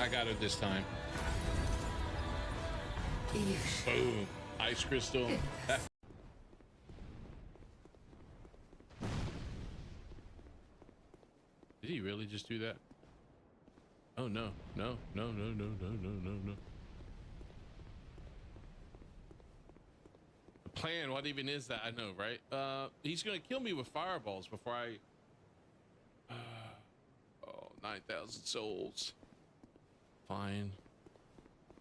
I got her this time. Boom. Ice crystal. Did he really just do that? Oh no, no, no, no, no, no, no, no, no. The plan, what even is that? I know, right? He's gonna kill me with fireballs before I oh, 9,000 souls. Fine.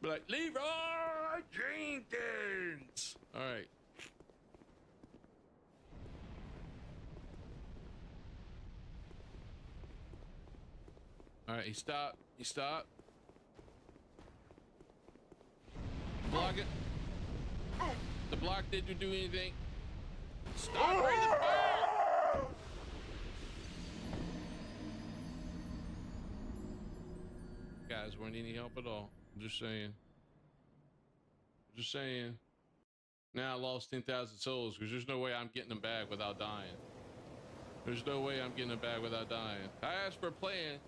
Be like, Leroy Jenkins! Alright. Alright, he stopped. He stopped. Block it. The block didn't do anything. Stop breathing fire! Guys, weren't any help at all. I'm just saying. Just saying. Now I lost 10,000 souls because there's no way I'm getting them back without dying. There's no way I'm getting them back without dying. I asked for a plan.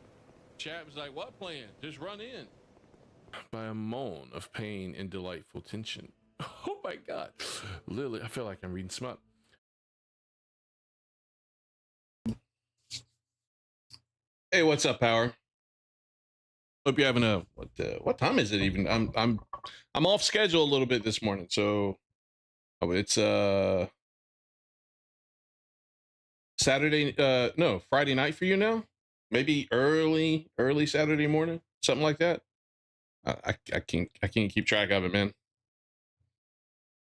Chat was like, what plan? Just run in. By a moan of pain and delightful tension. Oh my God. Lily, I feel like I'm reading smut. Hey, what's up, Power? Hope you're having a what time is it even? I'm off schedule a little bit this morning, so it's Saturday no, Friday night for you now? Maybe early Saturday morning, something like that. I can't keep track of it, man.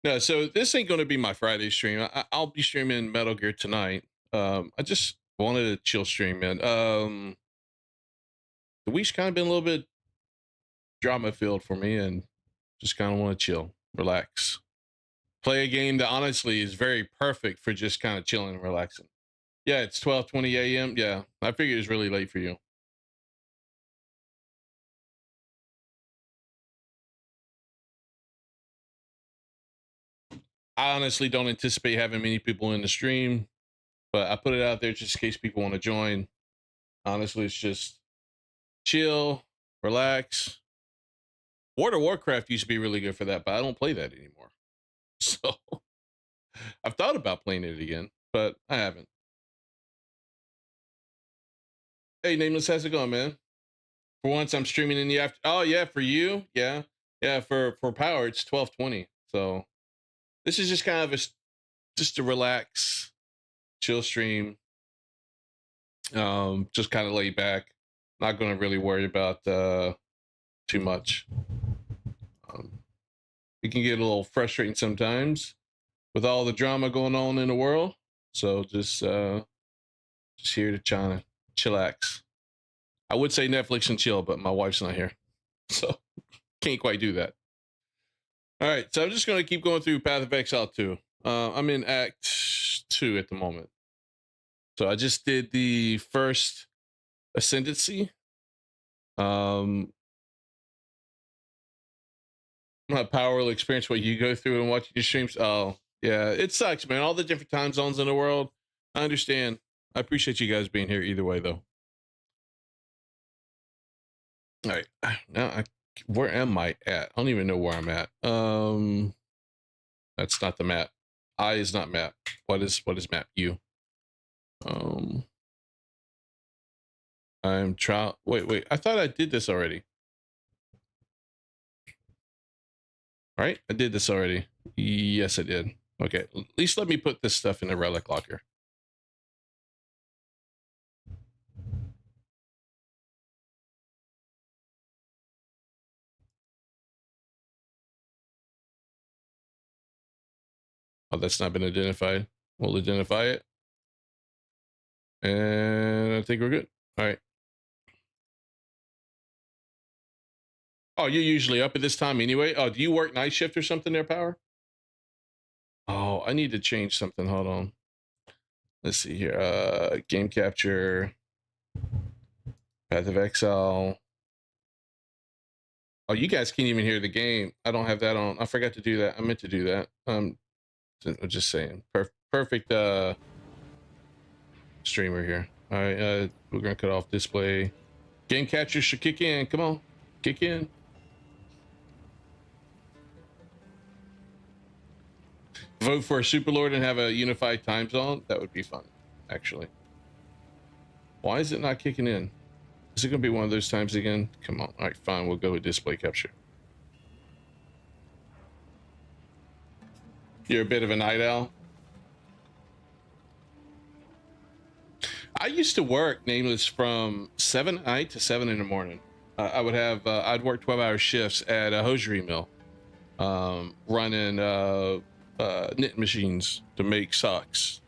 No, so this ain't going to be my Friday stream. I'll be streaming Metal Gear tonight. I just wanted a chill stream, man. The week's kind of been a little bit drama filled for me, and just kind of want to chill, relax, play a game that honestly is very perfect for just kind of chilling and relaxing. Yeah, it's 12:20 a.m. Yeah, I figured it's really late for you. I honestly don't anticipate having many people in the stream, but I put it out there just in case people want to join. Honestly, it's just chill, relax. World of Warcraft used to be really good for that, but I don't play that anymore. So I've thought about playing it again, but I haven't. Hey, Nameless, how's it going, man? For once, I'm streaming in the after. Oh yeah, for you, yeah. For Power, it's 12:20. So this is just kind of just a relax, chill stream. Just kind of laid back. Not going to really worry about too much. It can get a little frustrating sometimes with all the drama going on in the world. So just here to chillax. I would say Netflix and chill, but my wife's not here, so can't quite do that. All right, so I'm just going to keep going through Path of Exile 2. I'm in Act 2 at the moment. So I just did the first Ascendancy. My Power will experience what you go through and watching your streams. Oh, yeah, it sucks, man. All the different time zones in the world. I understand. I appreciate you guys being here either way, though. All right, now where am I at? I don't even know where I'm at. That's not the map. I is not map. What is map? You. I'm trying. Wait. I thought I did this already. Right? I did this already. Yes, I did. Okay. At least let me put this stuff in the relic locker. Oh, that's not been identified. We'll identify it. And I think we're good. All right. Oh, you're usually up at this time anyway? Oh, do you work night shift or something there, Power? Oh, I need to change something. Hold on. Let's see here. Game capture. Path of Exile. Oh, you guys can't even hear the game. I don't have that on. I forgot to do that. I meant to do that. I'm just saying. Perfect streamer here. All right, we're gonna cut off display. Game capture should kick in. Come on. kick in. Vote for a Superlord and have a unified time zone. That would be fun, actually. Why is it not kicking in? Is it going to be one of those times again? Come on. All right, fine. We'll go with display capture. You're a bit of a night owl. I used to work Nameless from 7 at night to 7 in the morning. I would have, I'd work 12-hour shifts at a hosiery mill, running knit machines to make socks.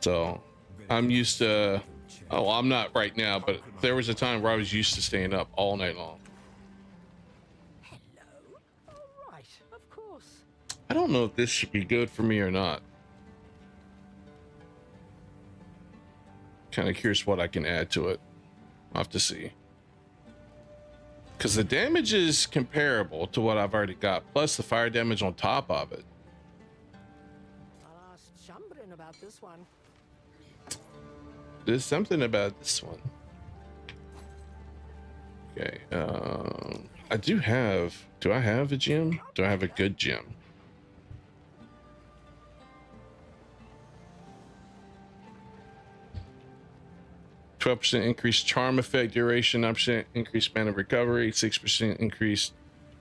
So I'm used to, oh, I'm not right now, but there was a time where I was used to staying up all night long. Hello. All right, of course. I don't know if this should be good for me or not. Kind of curious what I can add to it. I'll have to see. Because the damage is comparable to what I've already got, plus the fire damage on top of it. I'll ask Chambrin about this one. There's something about this one. Okay, I do I have a gem? Do I have a good gem? %12 increased charm effect duration, 9% increased mana recovery, 6% increased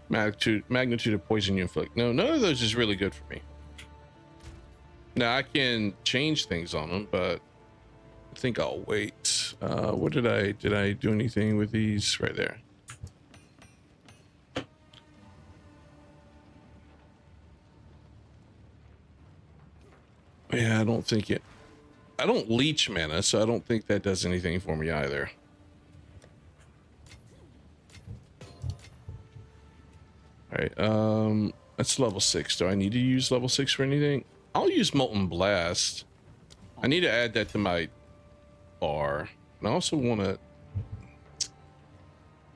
magnitude of poison you inflict. No, none of those is really good for me. Now I can change things on them, but I think I'll wait. What did I do anything with these? Right there. Yeah, I don't think it. I don't leech mana, so I don't think that does anything for me either. All right, that's level 6. Do I need to use level 6 for anything? I'll use Molten Blast. I need to add that to my bar. And I also want to...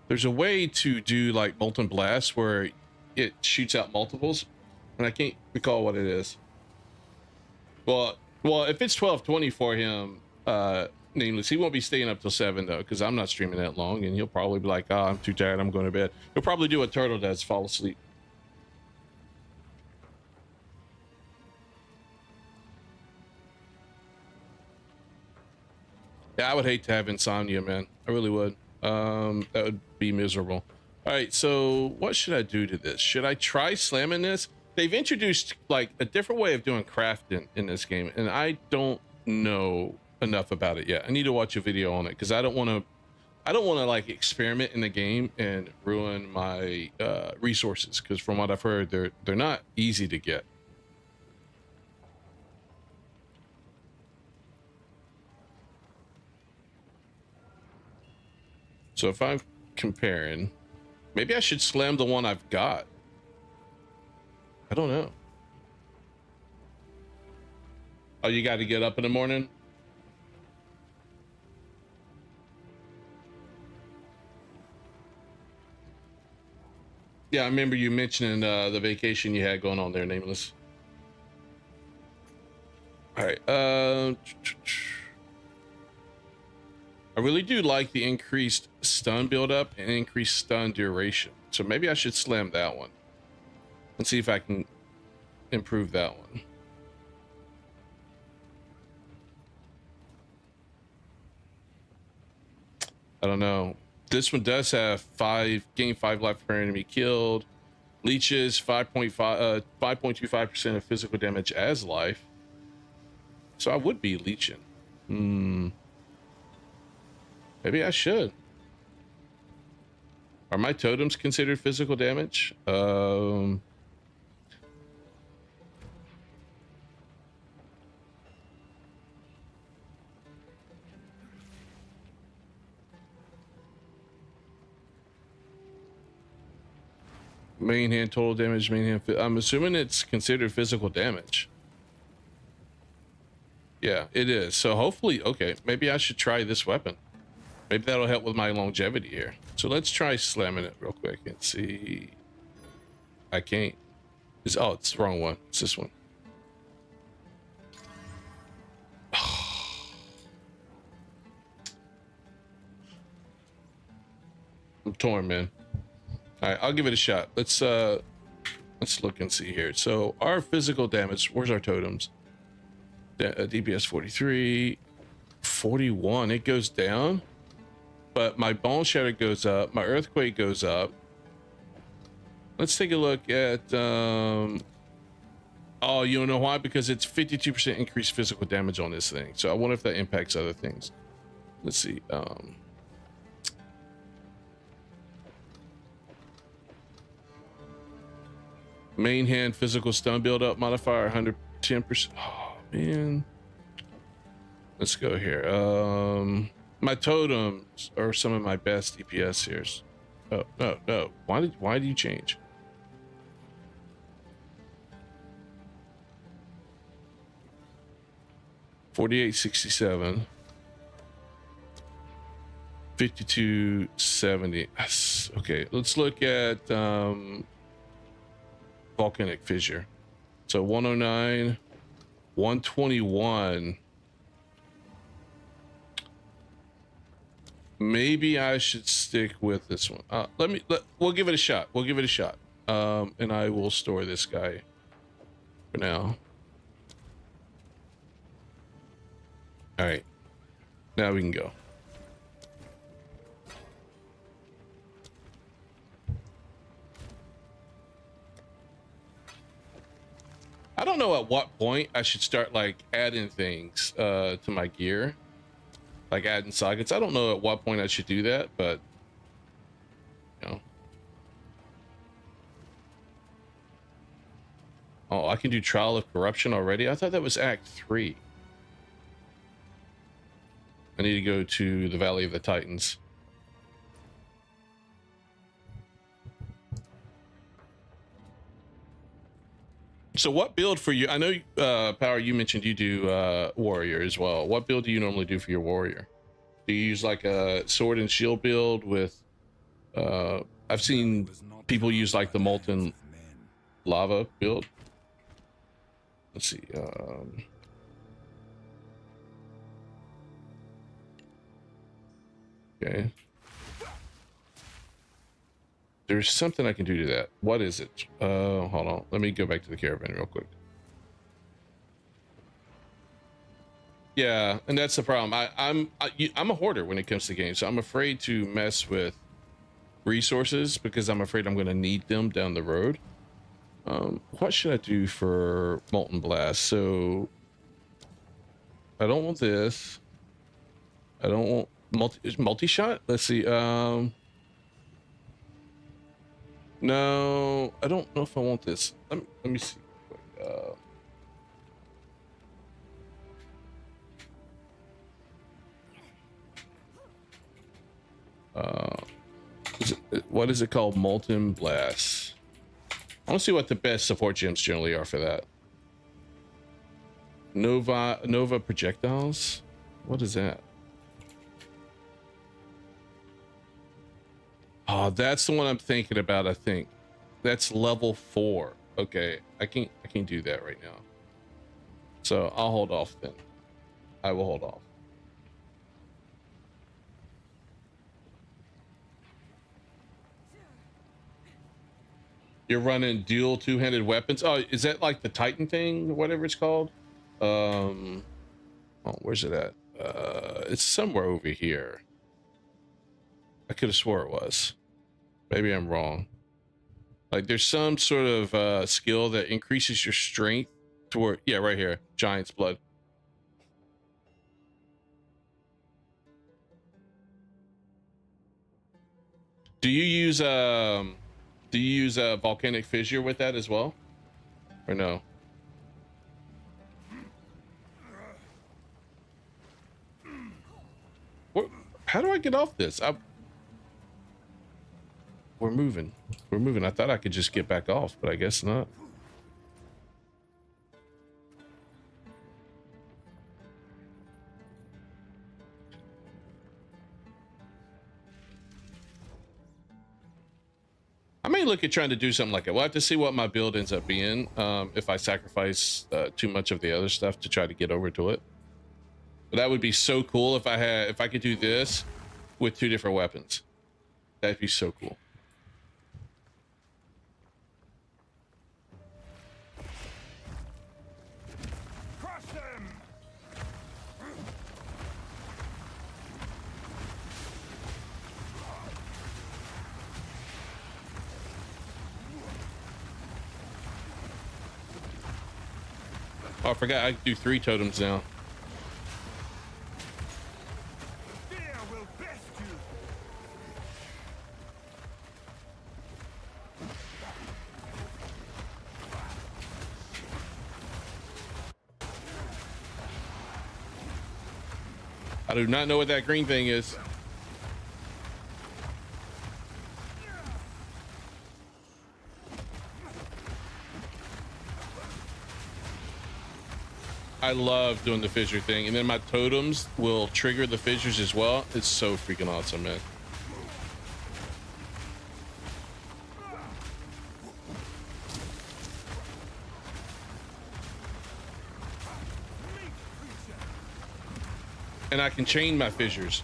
There's a way to do like Molten Blast where it shoots out multiples, and I can't recall what it is. Well, if it's 12:20 for him, Nameless, he won't be staying up till 7 though, because I'm not streaming that long, and he'll probably be like, "Oh, I'm too tired. I'm going to bed." He'll probably do what Turtle does, fall asleep. Yeah, I would hate to have insomnia, man. I really would. That would be miserable. All right, so what should I do to this? Should I try slamming this? They've introduced like a different way of doing crafting in this game, and I don't know enough about it yet. I need to watch a video on it because I don't want to like experiment in the game and ruin my resources, because from what I've heard, they're not easy to get. So if I'm comparing, maybe I should slam the one I've got. I don't know. Oh, you got to get up in the morning? Yeah, I remember you mentioning the vacation you had going on there, Nameless. All right. I really do like the increased stun buildup and increased stun duration. So maybe I should slam that one. Let's see if I can improve that one. I don't know. This one does have gain 5 life per enemy killed. Leeches 5.25% of physical damage as life. So I would be leeching. Maybe I should. Are my totems considered physical damage? Main hand total damage, main hand. I'm assuming it's considered physical damage. Yeah, it is. So hopefully, okay, maybe I should try this weapon. Maybe that'll help with my longevity here. So let's try slamming it real quick and see. I can't. Oh, it's the wrong one. It's this one. I'm torn, man. All right, I'll give it a shot. Let's look and see here. So our physical damage, where's our totems? DPS 43, 41, it goes down, but my bone shatter goes up, my earthquake goes up. Let's take a look at oh, you don't know why? Because it's 52% increased physical damage on this thing. So I wonder if that impacts other things. Let's see. Main hand physical stun build up modifier 110%. Oh man. Let's go here. My totems are some of my best DPS here. Oh no. Why do you change? $48.67. $52.70. Okay, let's look at volcanic fissure. So 109, 121. Maybe I should stick with this one. We'll give it a shot. And I will store this guy for now. All right, now we can go. I don't know at what point I should start like adding things to my gear, like adding sockets. I don't know at what point I should do that, but you know. Oh, I can do Trial of Corruption already. I thought that was Act 3. I need to go to the Valley of the Titans. So what build for you? I know, Power, you mentioned you do warrior as well. What build do you normally do for your warrior? Do you use like a sword and shield build with, I've seen people use like the molten lava build. Let's see. Okay. There's something I can do to that. What is it? Hold on. Let me go back to the caravan real quick. Yeah, and that's the problem. I'm a hoarder when it comes to games, so I'm afraid to mess with resources because I'm afraid I'm going to need them down the road. What should I do for Molten Blast? So I don't want this. I don't want multi-shot. Let's see. No, I don't know if I want this. Let me see. What is it called? Molten Blast. I want to see what the best support gems generally are for that. Nova projectiles. What is that? Oh, that's the one I'm thinking about. I think that's level 4. Okay, I can't do that right now. So I'll hold off then. I will hold off. You're running dual two-handed weapons. Oh, is that like the Titan thing or whatever it's called? Oh, where's it at? It's somewhere over here. I could have swore it was. Maybe I'm wrong. Like there's some sort of skill that increases your strength toward, yeah, right here, Giant's Blood. Do you use volcanic fissure with that as well, or no? How do I get off this? We're moving. I thought I could just get back off, but I guess not. I may look at trying to do something like it. We'll have to see what my build ends up being, if I sacrifice too much of the other stuff to try to get over to it. But that would be so cool if I could do this with 2 different weapons. That'd be so cool. Crush them! Oh, I forgot I can do 3 totems now. Fear will best you! I do not know what that green thing is. I love doing the fissure thing, and then my totems will trigger the fissures as well. It's so freaking awesome, man. And I can chain my fissures.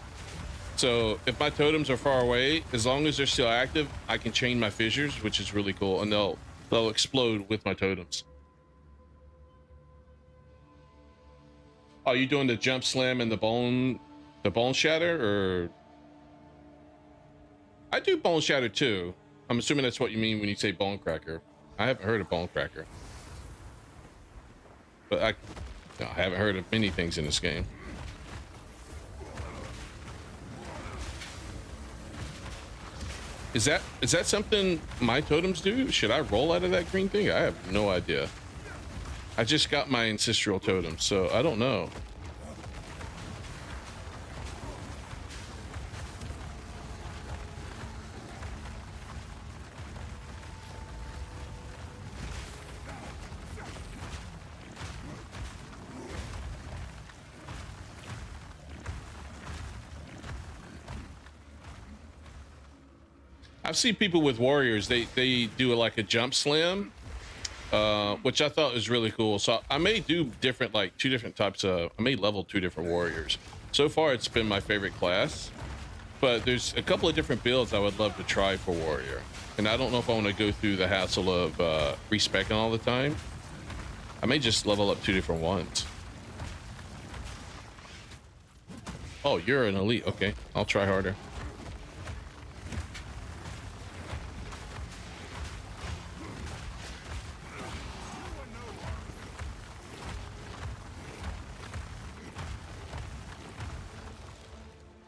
So if my totems are far away, as long as they're still active, I can chain my fissures, which is really cool, and they'll explode with my totems. Oh, you doing the jump slam and the bone shatter, or? I do bone shatter too. I'm assuming that's what you mean when you say bone cracker. I haven't heard of bone cracker, but I haven't heard of many things in this game. Is that something my totems do? Should I roll out of that green thing? I have no idea. I just got my ancestral totem, so I don't know. I've seen people with warriors, they do like a jump slam, which I thought was really cool. So I may do different, like 2 different types of, I may level 2 different warriors. So far it's been my favorite class, but there's a couple of different builds I would love to try for warrior. And I don't know if I want to go through the hassle of respecing all the time. I may just level up 2 different ones. Oh, you're an elite. Okay, I'll try harder.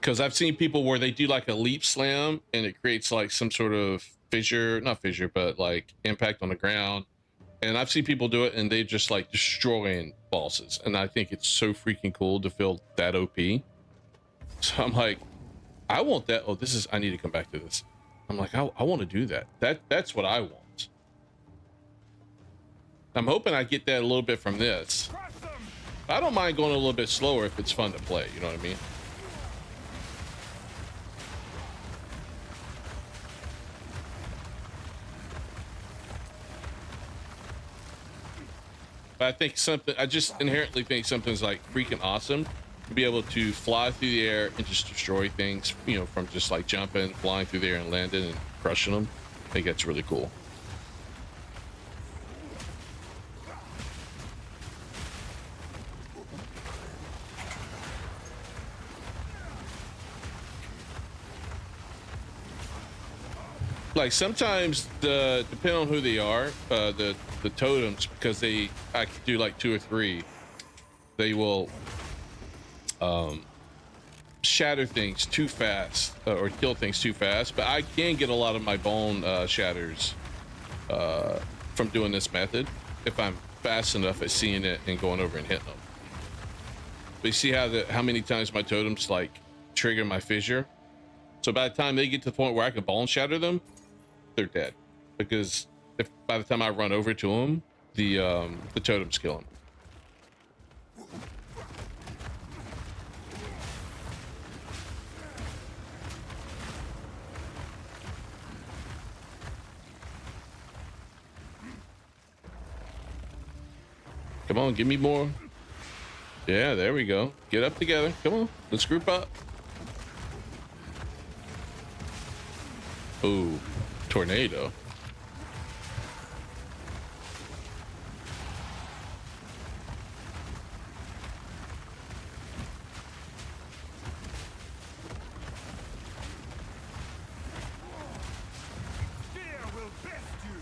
Because I've seen people where they do like a leap slam and it creates like some sort of fissure, not fissure, but like impact on the ground. And I've seen people do it and they just like destroying bosses. And I think it's so freaking cool to feel that OP. So I'm like, I want that. Oh, I need to come back to this. I'm like, I want to do that. That's what I want. I'm hoping I get that a little bit from this. I don't mind going a little bit slower if it's fun to play. You know what I mean? But I just inherently think something's like freaking awesome to be able to fly through the air and just destroy things, you know, from just like jumping, flying through the air and landing and crushing them. I think that's really cool. Like sometimes depending on who they are, the totems, because I can do like 2 or 3, they will shatter things too fast or kill things too fast. But I can get a lot of my bone shatters from doing this method if I'm fast enough at seeing it and going over and hitting them. But you see how many times my totems like trigger my fissure? So by the time they get to the point where I can bone shatter them, they're dead, because by the time I run over to them, the totems kill them. Come on, give me more. Yeah, there we go. Get up together. Come on, let's group up. Ooh, tornado. Fear will best you.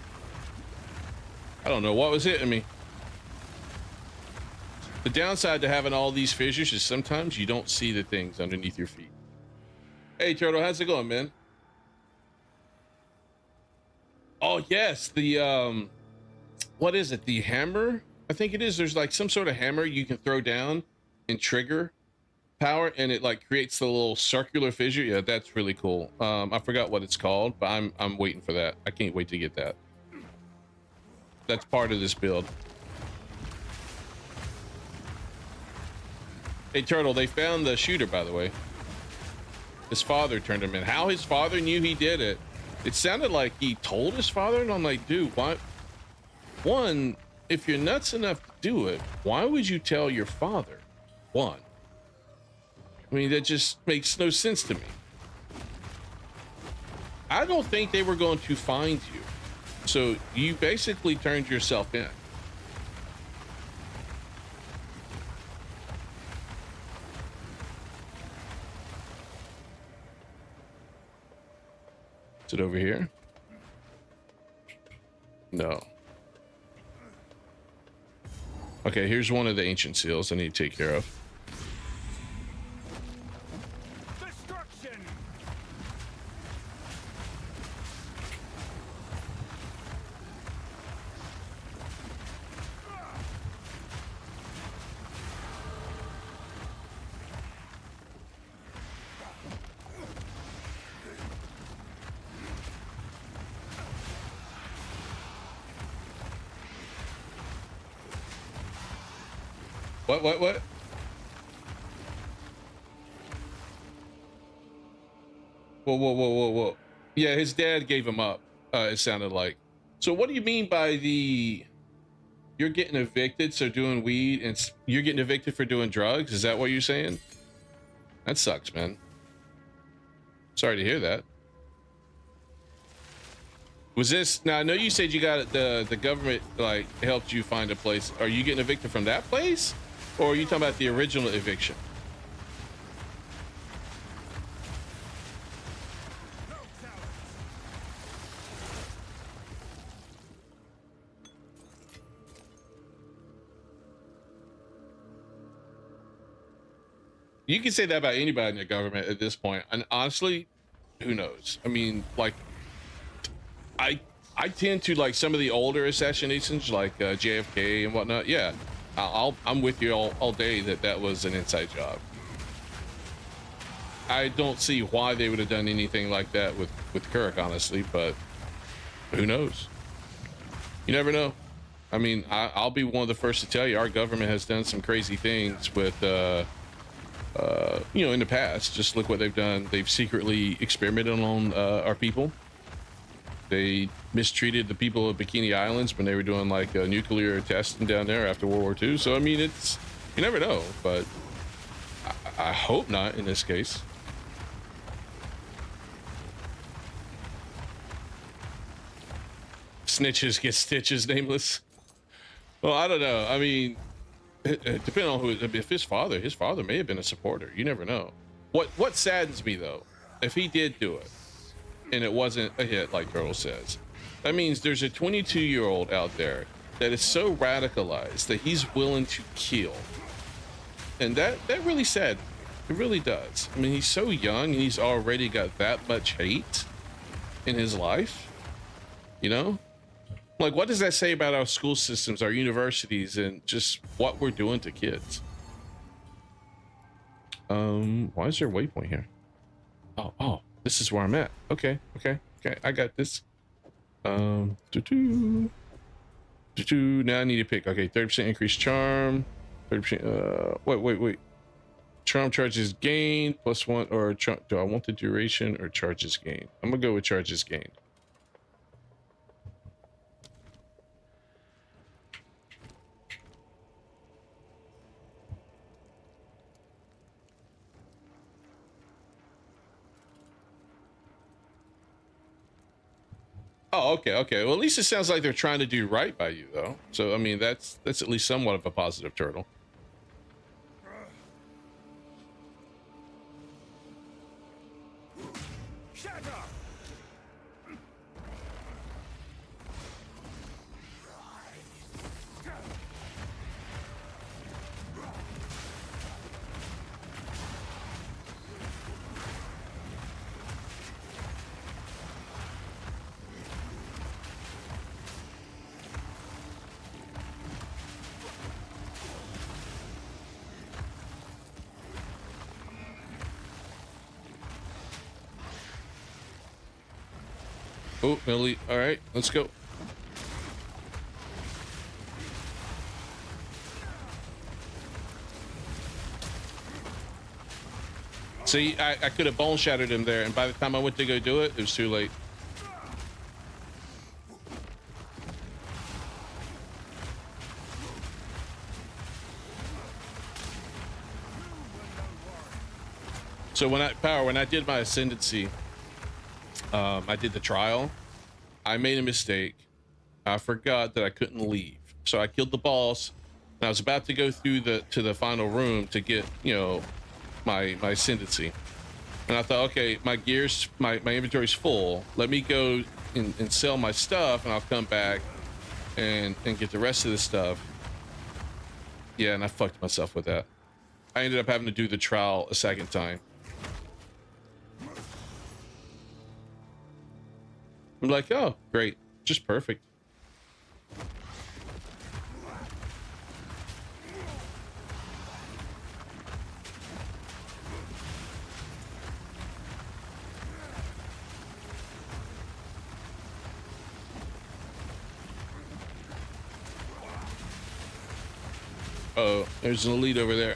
I don't know what was hitting me. The downside to having all these fissures is sometimes you don't see the things underneath your feet. Hey, Turtle, how's it going, man? Oh, yes, the, what is it? The hammer? I think it is. There's like some sort of hammer you can throw down and trigger power, and it like creates the little circular fissure. Yeah, that's really cool. I forgot what it's called, but I'm waiting for that. I can't wait to get that. That's part of this build. Hey, Turtle, they found the shooter, by the way. His father turned him in. How his father knew he did it? It sounded like he told his father, and I'm like, dude, why? One, if you're nuts enough to do it, why would you tell your father? One. I mean, that just makes no sense to me. I don't think they were going to find you. So you basically turned yourself in. Is it over here? No. Okay, here's one of the ancient seals I need to take care of. Destruction. What? Whoa, whoa. Yeah, his dad gave him up, it sounded like. So what do you mean by the... You're getting evicted, so doing weed, and you're getting evicted for doing drugs? Is that what you're saying? That sucks, man. Sorry to hear that. Was this... Now, I know you said you got the government, like, helped you find a place. Are you getting evicted from that place? Or are you talking about the original eviction? You can say that about anybody in the government at this point, and honestly, who knows? I mean, like, I tend to like some of the older assassinations, like JFK and whatnot. Yeah, I'm with you all day that that was an inside job. I don't see why they would have done anything like that with Kirk, honestly, but who knows? You never know. I mean, I'll be one of the first to tell you our government has done some crazy things with you know, in the past. Just look what they've done. They've secretly experimented on our people. They mistreated the people of Bikini Islands when they were doing like nuclear testing down there after World War II. So I mean, it's, you never know, but I hope not in this case. Snitches get stitches, nameless. Well, I don't know. I mean, depending on who, if his father may have been a supporter. You never know. What saddens me though, if he did do it and it wasn't a hit like Turtle says, that means there's a 22-year-old out there that is so radicalized that he's willing to kill, and that really sad. It really does. I mean, he's so young and he's already got that much hate in his life, you know? Like, what does that say about our school systems, our universities, and just what we're doing to kids? Why is there a waypoint here? Oh, this is where I'm at. Okay, I got this. Now I need to pick. Okay, 30% increased charm. 30%. Wait. Charm charges gained +1, or do I want the duration or charges gained? I'm gonna go with charges gained. Oh, okay, okay. Well, at least it sounds like they're trying to do right by you, though. So, I mean, that's at least somewhat of a positive turtle. Shatter! Oh, Millie. All right, let's go. See, I could have bone shattered him there, and by the time I went to go do it, it was too late. So when I did my ascendancy, I did the trial. I made a mistake. I forgot that I couldn't leave, so I killed the boss. And I was about to go through to the final room to get, you know, my ascendancy. And I thought, okay, my gears, my inventory's full. Let me go and sell my stuff, and I'll come back and get the rest of the stuff. Yeah, and I fucked myself with that. I ended up having to do the trial a second time. I'm like, oh, great, just perfect. Oh, there's an elite over there.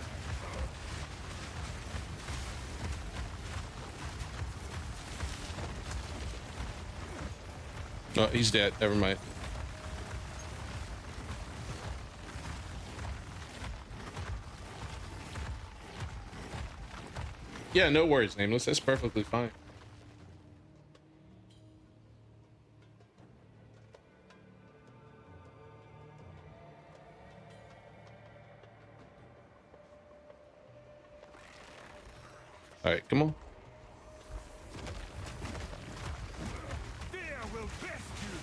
Oh, he's dead. Never mind. Yeah, no worries, Nameless. That's perfectly fine. All right, come on. Fear will best you!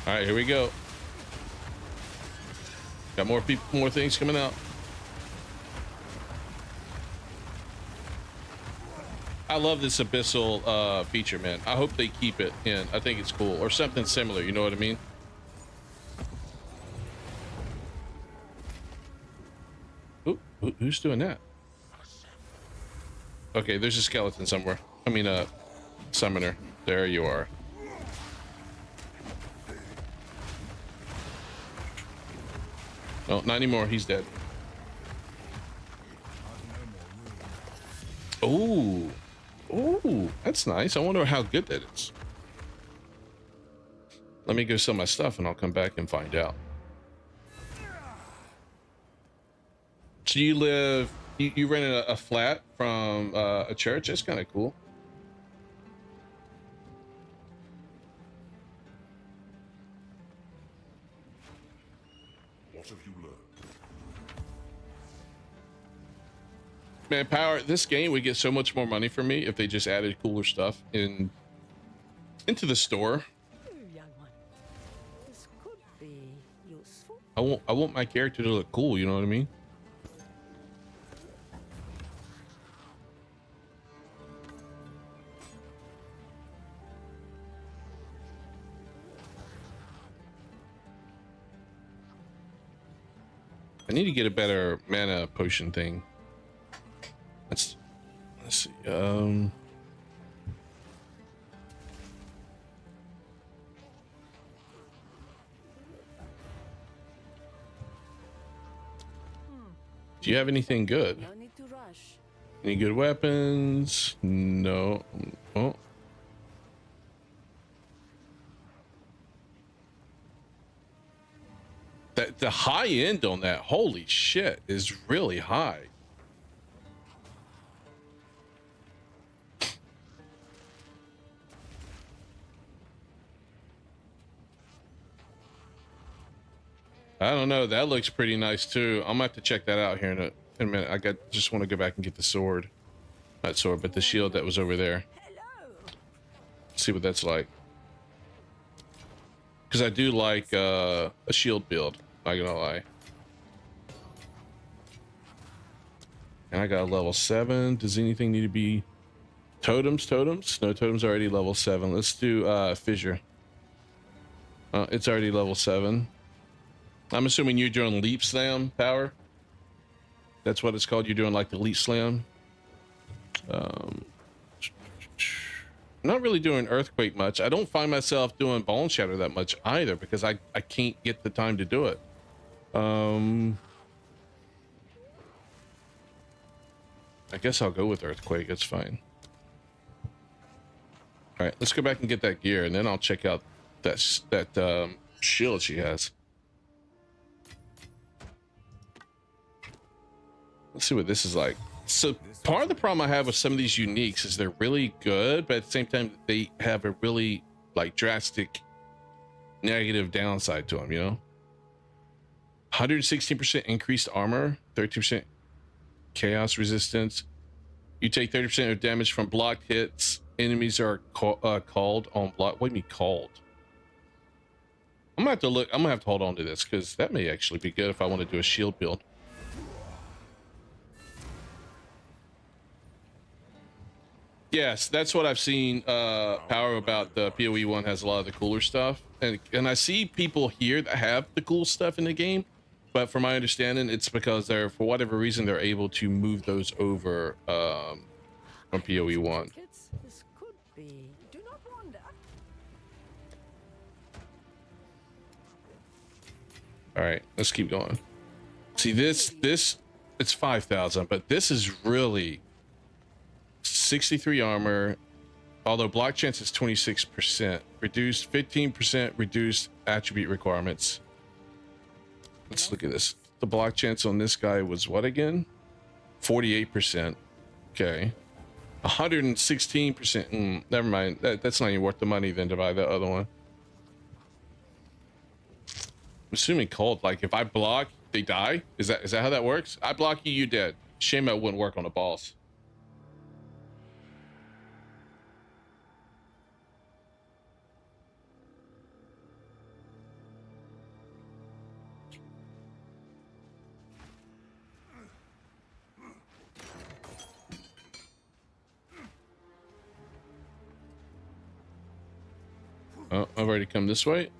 All right, here we go. Got more people, more things coming out. I love this Abyssal feature, man. I hope they keep it in. I think it's cool, or something similar. You know what I mean? Ooh, who's doing that? Okay, there's a skeleton somewhere. I mean, a summoner. There you are. No, not anymore. He's dead. Ooh. Ooh, that's nice. I wonder how good that is. Let me go sell my stuff and I'll come back and find out. So you live, you rented a flat from a church? That's kind of cool. What have you learned? Man, Power, this game would get so much more money for me if they just added cooler stuff into the store. Young one. This could be useful. I want my character to look cool, you know what I mean? I need to get a better mana potion thing. Let's see. Do you have anything good? No need to rush. Any good weapons? No. Oh. That the high end on that, holy shit, is really high. I don't know. That looks pretty nice too. I'm gonna have to check that out here in a minute. Just want to go back and get the sword. Not sword, but the shield that was over there. See what that's like. Because I do like a shield build, not gonna lie. And I got a level 7. Does anything need to be totems? No, totems already level 7. Let's do fissure. It's already level 7. I'm assuming you're doing leap slam power. That's what it's called. You're doing like the leap slam. Not really doing earthquake much. I don't find myself doing bone shatter that much either because I can't get the time to do it. I guess I'll go with earthquake. It's fine. All right, let's go back and get that gear, and then I'll check out that shield she has. Let's see what this is like. So part of the problem I have with some of these uniques is they're really good, but at the same time they have a really like drastic negative downside to them, you know? 116% increased armor, 13% chaos resistance. You take 30% of damage from blocked hits. Enemies are called on block. What do you mean called? I'm gonna have to look. I'm gonna have to hold on to this because that may actually be good if I want to do a shield build. Yes, that's what I've seen. Power about the PoE one has a lot of the cooler stuff, and I see people here that have the cool stuff in the game, but from my understanding, it's because they're, for whatever reason, they're able to move those over from PoE one. This could be. Do not wander. All right, let's keep going. See this it's 5,000, but this is really 63 armor, although block chance is 26%, reduced 15%, reduced attribute requirements. Let's look at this. The block chance on this guy was what again? 48%. Okay. 116%. Never mind. That's not even worth the money then to buy the other one. I'm assuming cold, like if I block, they die. Is that how that works? I block you, you dead. Shame that wouldn't work on a boss. Oh, I've already come this way.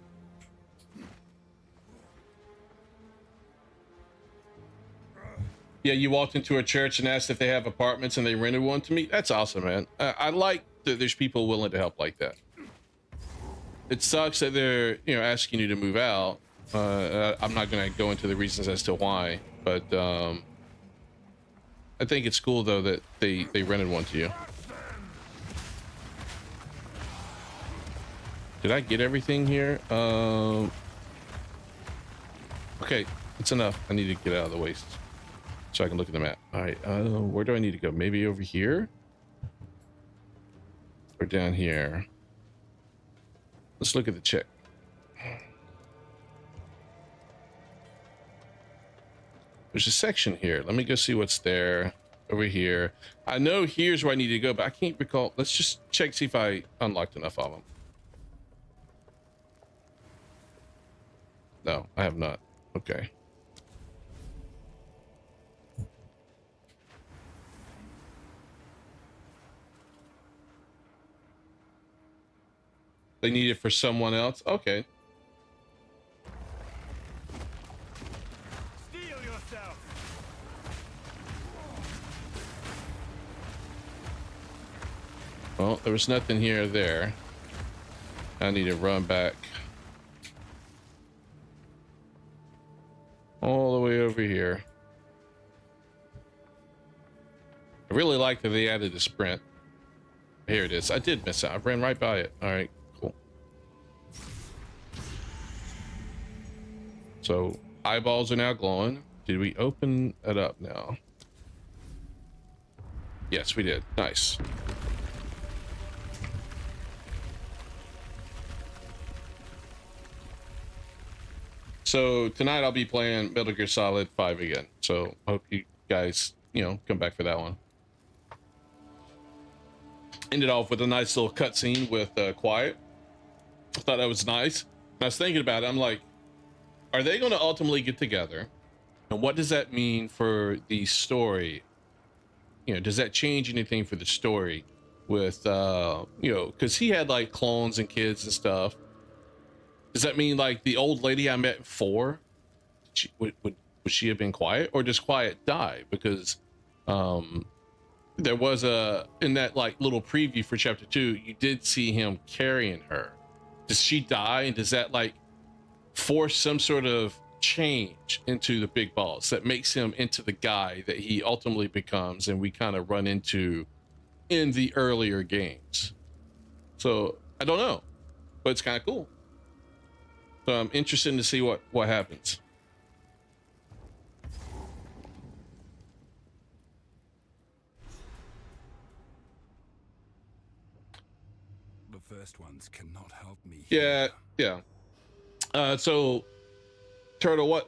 Yeah, you walked into a church and asked if they have apartments and they rented one to me. That's awesome, man. I like that there's people willing to help like that. It sucks that they're, you know, asking you to move out. I'm not going to go into the reasons as to why, but I think it's cool though that they rented one to you. Did I get everything here? Okay, it's enough. I need to get out of the waste so I can look at the map. All right, where do I need to go? Maybe over here? Or down here? Let's look at the check. There's a section here. Let me go see what's there. Over here. I know here's where I need to go, but I can't recall. Let's just check, see if I unlocked enough of them. No, I have not. Okay. They need it for someone else? Okay. Steel yourself. Well, there was nothing here or there. I need to run back. All the way over here. I really like that they added a sprint. Here it is. I did miss it. I ran right by it. All right, cool. So eyeballs are now glowing. Did we open it up now? Yes, we did. Nice. So tonight I'll be playing Metal Gear Solid 5 again. So I hope you guys, come back for that one. Ended off with a nice little cutscene with Quiet. I thought that was nice. And I was thinking about it. I'm like, are they going to ultimately get together? And what does that mean for the story? Does that change anything for the story with, because he had like clones and kids and stuff. Does that mean like the old lady I met in 4, would she have been Quiet, or does Quiet die? Because there was in that like little preview for chapter 2, you did see him carrying her. Does she die, and does that like force some sort of change into the big boss that makes him into the guy that he ultimately becomes, and we kind of run into in the earlier games? So I don't know, but it's kind of cool. So I'm interested to see what happens. The first ones cannot help me. Yeah. So Turtle,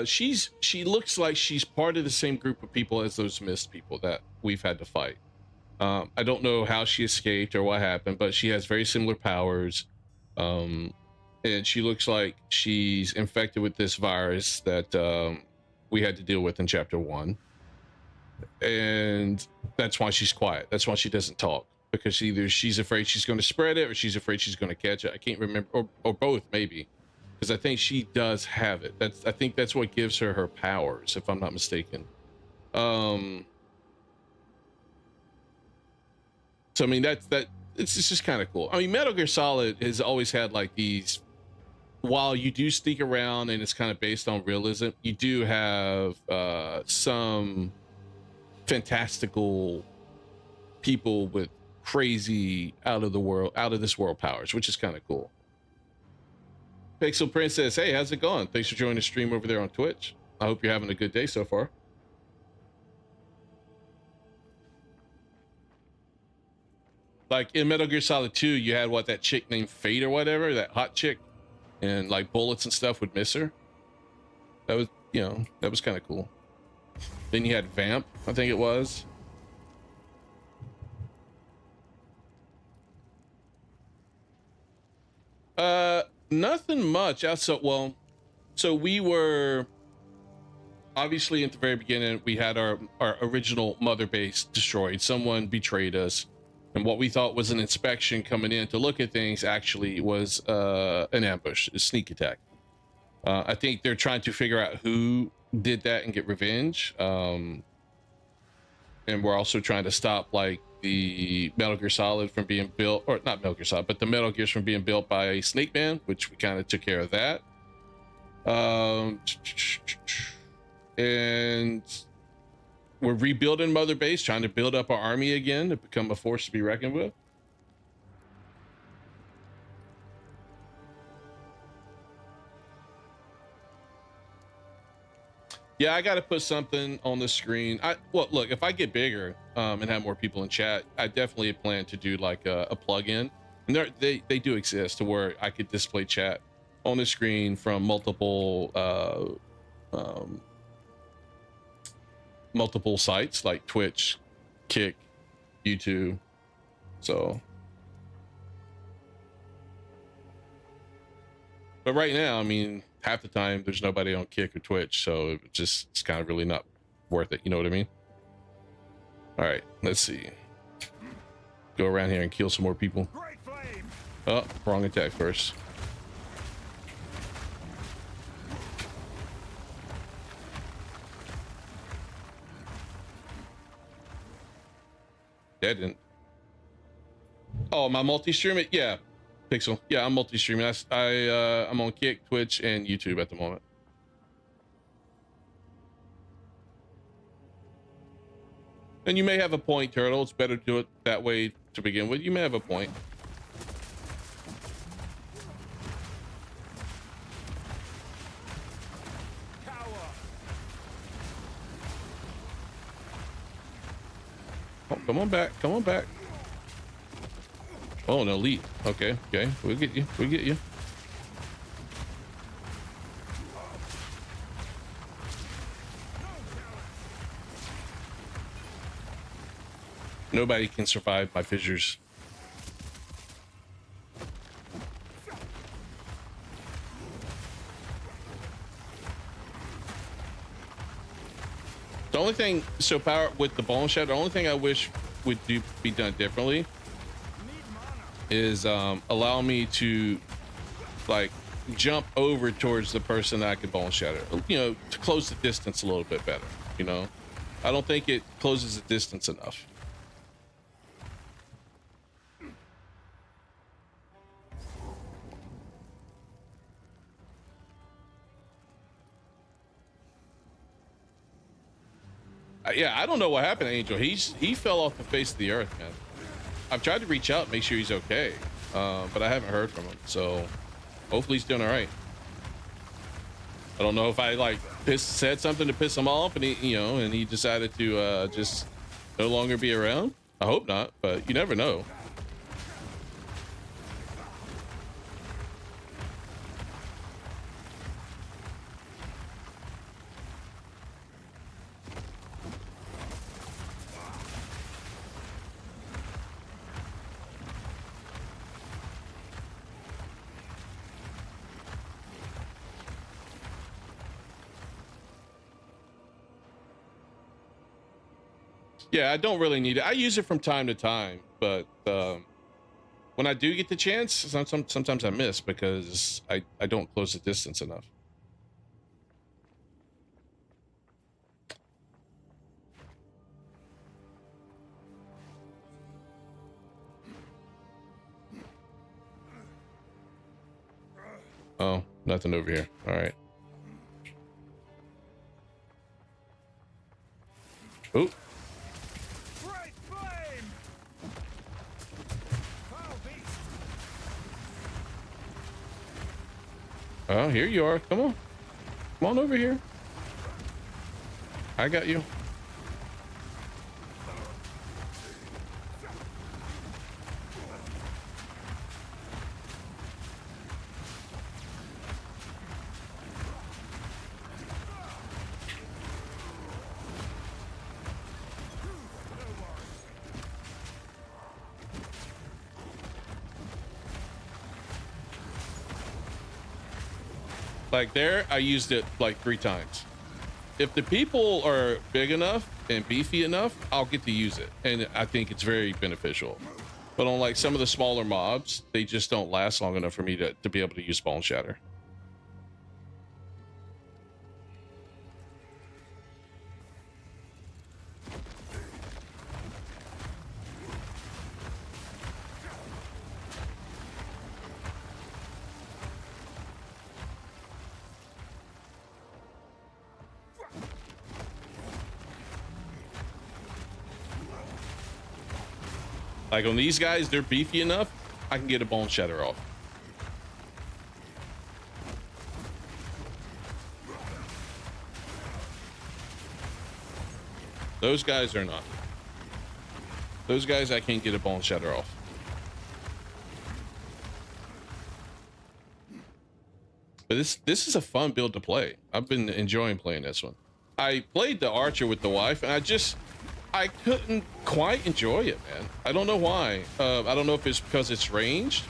she looks like she's part of the same group of people as those mist people that we've had to fight. I don't know how she escaped or what happened, but she has very similar powers. And she looks like she's infected with this virus that we had to deal with in chapter 1. And that's why she's quiet. That's why she doesn't talk, because either she's afraid she's going to spread it, or she's afraid she's going to catch it. I can't remember, or both maybe, because I think she does have it. I think that's what gives her powers, if I'm not mistaken. So I mean, it's just kind of cool. I mean, Metal Gear Solid has always had like these, while you do sneak around and it's kind of based on realism, you do have some fantastical people with crazy out of this world powers, which is kind of cool. Pixel Prince says, hey, how's it going? Thanks for joining the stream over there on Twitch. I hope you're having a good day so far. Like in Metal Gear Solid 2, you had that chick named Fate or whatever, that hot chick, and like bullets and stuff would miss her. That was kind of cool. Then you had Vamp, I think it was. Nothing much outside. Well, so we were obviously at the very beginning, we had our original mother base destroyed. Someone betrayed us, and what we thought was an inspection coming in to look at things actually was an ambush, a sneak attack. I think they're trying to figure out who did that and get revenge. And we're also trying to stop like the Metal Gear Solid from being built, or not Metal Gear Solid, but the Metal Gears from being built by Snake Man, which we kind of took care of that. And we're rebuilding Mother Base, trying to build up our army again to become a force to be reckoned with. Yeah, I got to put something on the screen. Well, look, if I get bigger and have more people in chat, I definitely plan to do like a plug-in. And they do exist to where I could display chat on the screen from multiple sites like Twitch, Kick, YouTube. So, but right now, I mean, half the time there's nobody on Kick or Twitch, so it's kind of really not worth it. You know what I mean? All right, let's see. Go around here and kill some more people. Oh, wrong attack first. That didn't. Oh, my multi-streaming? Yeah, Pixel. Yeah, I'm multi-streaming. I'm on Kick, Twitch, and YouTube at the moment. And you may have a point, Turtle. It's better to do it that way to begin with. You may have a point. Oh, come on back. Come on back. Oh, an elite. Okay, okay. We'll get you. We'll get you. Nobody can survive my fissures. The only thing, so power with the ball and shadow, the only thing I wish would be done differently is allow me to like jump over towards the person that I can ball and shatter, you know, to close the distance a little bit better. You know, I don't think it closes the distance enough. Yeah, I don't know what happened to Angel. He fell off the face of the earth, man. I've tried to reach out, make sure he's okay, but I haven't heard from him. So hopefully he's doing all right. I don't know if I like said something to piss him off, and he decided to just no longer be around. I hope not, but you never know. Yeah, I don't really need it. I use it from time to time, but when I do get the chance, sometimes I miss because I don't close the distance enough. Oh, nothing over here. All right. Oh. Oh, here you are. Come on. Come on over here. I got you. Like there, I used it like 3 times. If the people are big enough and beefy enough, I'll get to use it. And I think it's very beneficial. But on like some of the smaller mobs, they just don't last long enough for me to be able to use Ball and Shatter. Like on these guys, they're beefy enough, I can get a Bone Shatter off. Those guys are not. Those guys I can't get a Bone Shatter off. But this is a fun build to play. I've been enjoying playing this one. I played the Archer with the wife, and I couldn't quite enjoy it, man. I don't know why. I don't know if it's because it's ranged.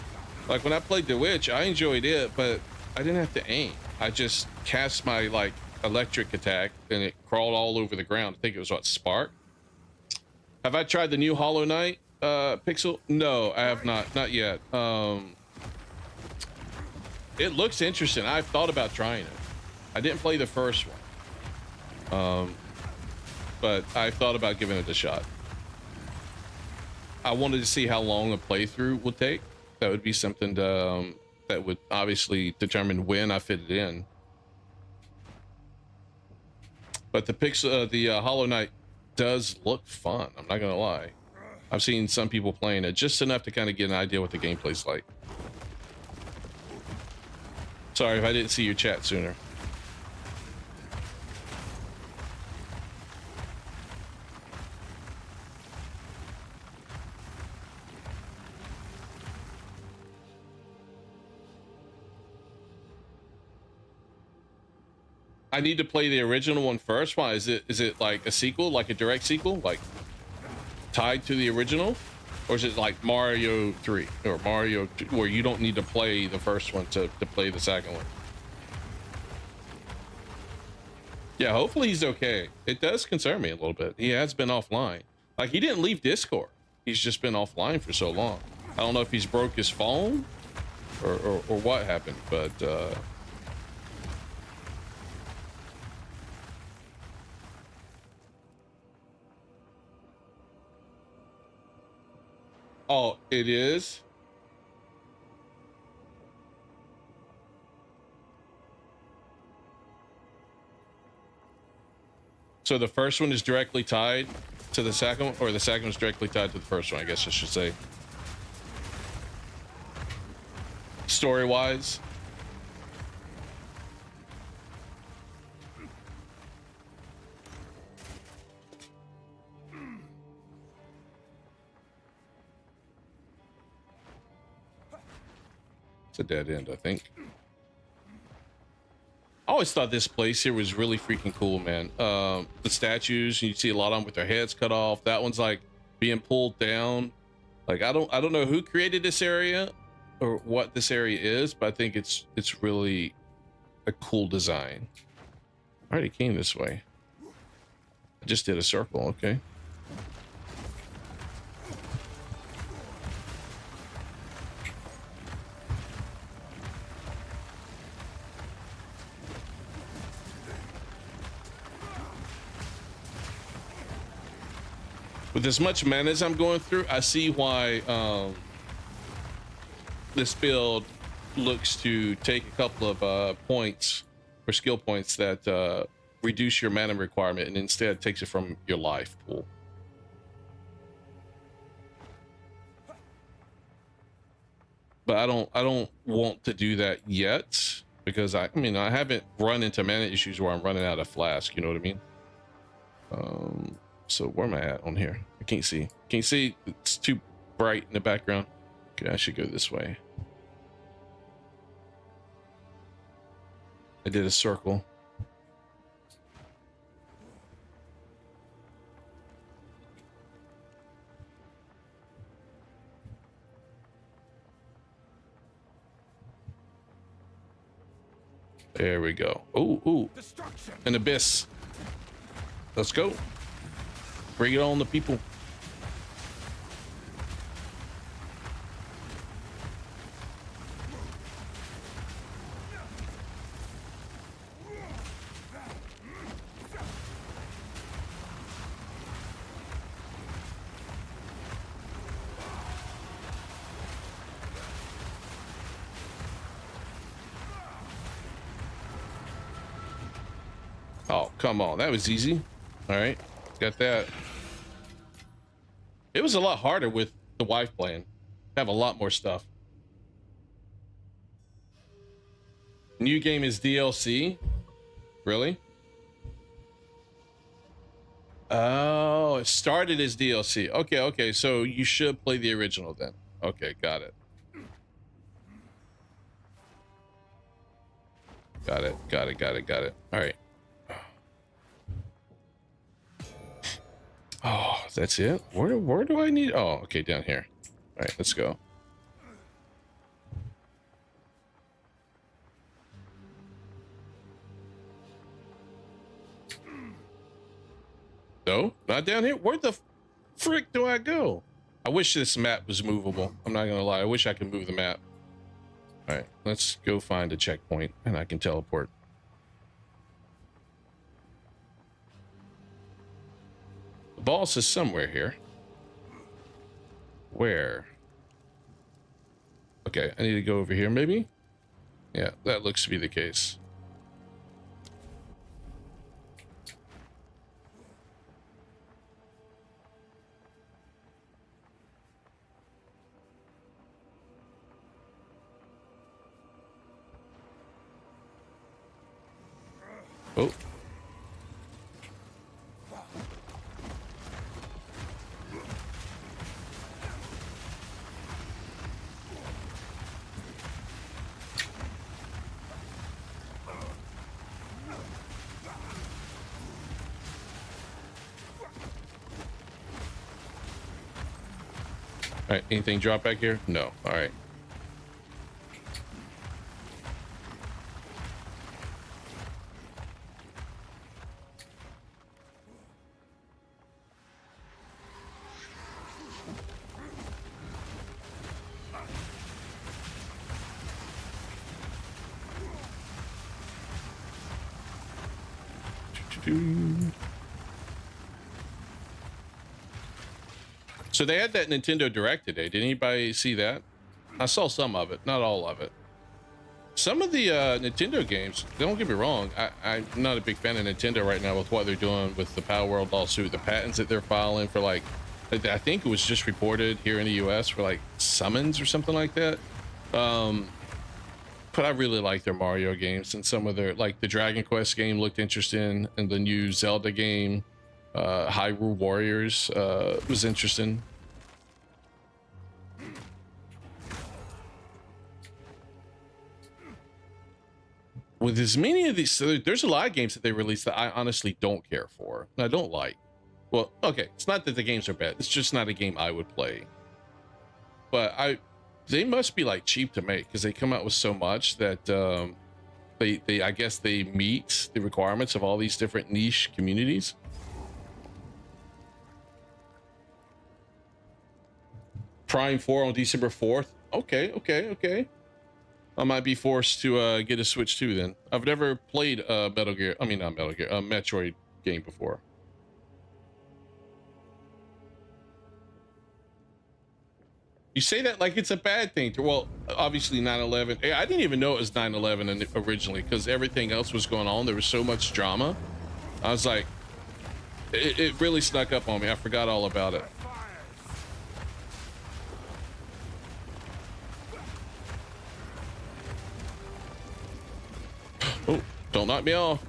Like when I played the Witch, I enjoyed it, but I didn't have to aim. I just cast my like electric attack and it crawled all over the ground. I think it was what, Spark? Have I tried the new Hollow Knight Pixel? No, I have not yet. It looks interesting. I've thought about trying it. I didn't play the first one. But I thought about giving it a shot. I wanted to see how long a playthrough would take. That would be something to, that would obviously determine when I fit it in. But the Hollow Knight does look fun. I'm not gonna lie. I've seen some people playing it just enough to kind of get an idea what the gameplay's like. Sorry if I didn't see your chat sooner. I need to play the original one first. Why is it like a sequel, like a direct sequel, like tied to the original, or is it like Mario 3 or Mario 2, where you don't need to play the first one to play the second one? Yeah, hopefully he's okay. It does concern me a little bit. He has been offline. Like, he didn't leave Discord. He's just been offline for so long. I don't know if he's broke his phone or what happened, but oh, it is. So the first one is directly tied to the second one, or the second one's directly tied to the first one, I guess I should say. Story-wise. It's a dead end, I think. I always thought this place here was really freaking cool, man. The statues, you see a lot of them with their heads cut off. That one's like being pulled down. Like, I don't know who created this area or what this area is, but I think it's really a cool design. I already came this way. I just did a circle, okay. With as much mana as I'm going through, I see why this build looks to take a couple of points or skill points that reduce your mana requirement and instead takes it from your life pool. But I don't want to do that yet because I mean I haven't run into mana issues where I'm running out of flask, you know what I mean? So where am I at on here? I can't see. Can't see. It's too bright in the background. Okay, I should go this way. I did a circle. There we go. Ooh, an abyss. Let's go. Bring it on, the people. Oh, come on. That was easy. All right. Got that. It was a lot harder with the wife playing. Have a lot more stuff. New game is DLC? Really? Oh, it started as DLC. Okay. So you should play the original then. Okay, got it. Got it. All right. Oh, that's it? Where do I need? Oh, okay, down here. All right, let's go. No, not down here. Where the frick do I go? I wish this map was movable. I'm not gonna lie. I wish I could move the map. All right, let's go find a checkpoint and I can teleport. The boss is somewhere here. Where? Okay, I need to go over here maybe? Yeah, that looks to be the case. Oh. All right, anything drop back here? No. All right. So they had that Nintendo Direct today. Did anybody see that? I saw some of it, not all of it. Some of the Nintendo games, don't get me wrong, I'm not a big fan of Nintendo right now with what they're doing with the Power World lawsuit, the patents that they're filing for, like, I think it was just reported here in the US for like summons or something like that. But I really like their Mario games, and some of their, like the Dragon Quest game looked interesting, and the new Zelda game, Hyrule Warriors, was interesting. With as many of these, so there's a lot of games that they release that I honestly don't care for, and I don't like. Well, okay, it's not that the games are bad, it's just not a game I would play. But they must be like cheap to make, because they come out with so much that I guess they meet the requirements of all these different niche communities. Prime 4 on December 4th. Okay. I might be forced to get a Switch too then. I've never played not Metal Gear, Metroid game before. You say that like it's a bad thing. Well, obviously 9/11. I didn't even know it was 9/11 originally, because everything else was going on. There was so much drama. I was like, it really snuck up on me. I forgot all about it. Oh, don't knock me off.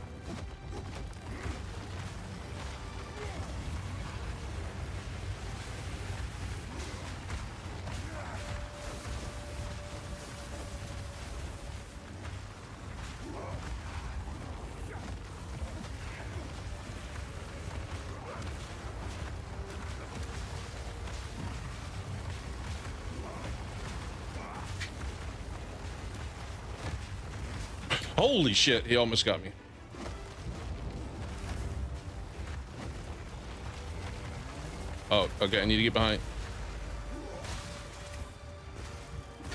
Holy shit, he almost got me. Oh, okay, I need to get behind.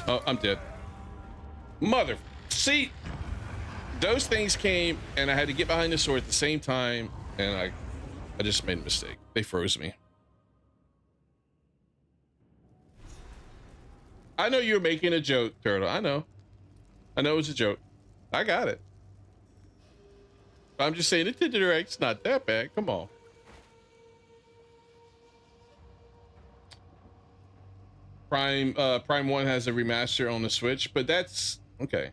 Oh, I'm dead. Mother, see, those things came and I had to get behind the sword at the same time, and I just made a mistake. They froze me. I know you're making a joke, Turtle. I know it was a joke. I got it. I'm just saying, Nintendo Direct's not that bad. Come on. Prime 1 has a remaster on the Switch, but that's okay.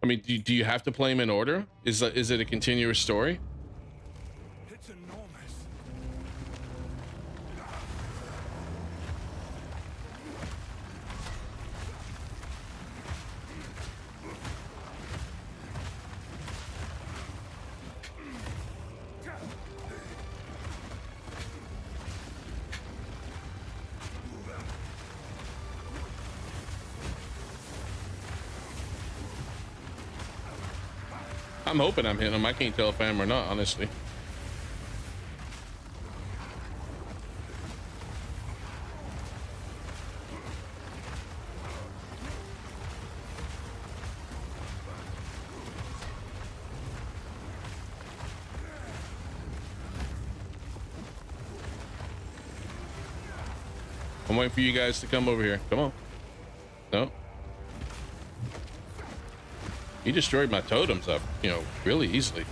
I mean, do you have to play them in order? Is it a continuous story? It's enormous. I'm hoping I'm hitting him. I can't tell if I am or not, honestly. I'm waiting for you guys to come over here. Come on. No. He destroyed my totems up, really easily.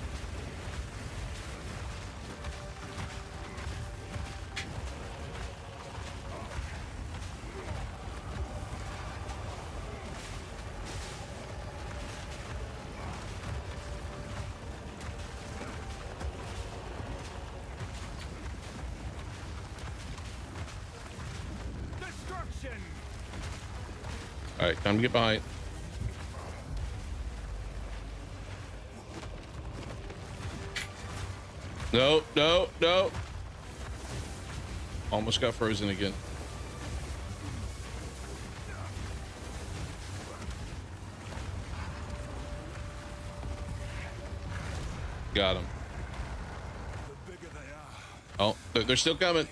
All right, time to get behind. No, no, no. Almost got frozen again. Got him. The bigger they are. Oh, they're still coming.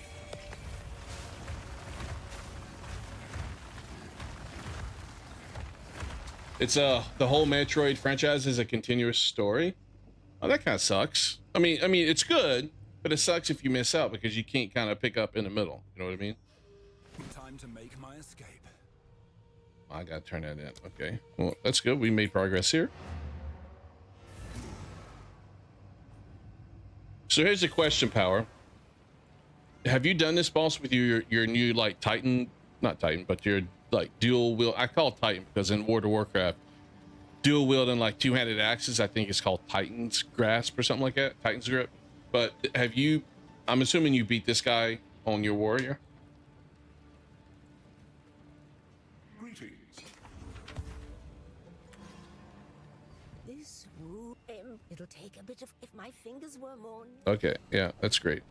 It's the whole Metroid franchise is a continuous story. Oh, that kind of sucks. I mean, it's good, but it sucks if you miss out because you can't kind of pick up in the middle. You know what I mean? Time to make my escape. I gotta turn that in. Okay, well, that's good. We made progress here. So here's the question, Power. Have you done this boss with your new like Titan, not Titan, but your like dual wield? I call it Titan because in World of Warcraft, dual wielding like two-handed axes, I think it's called Titan's Grasp or something like that, Titan's Grip. But have you? I'm assuming you beat this guy on your warrior. Greetings. This room, it'll take a bit of if my fingers were more. Okay, yeah, that's great.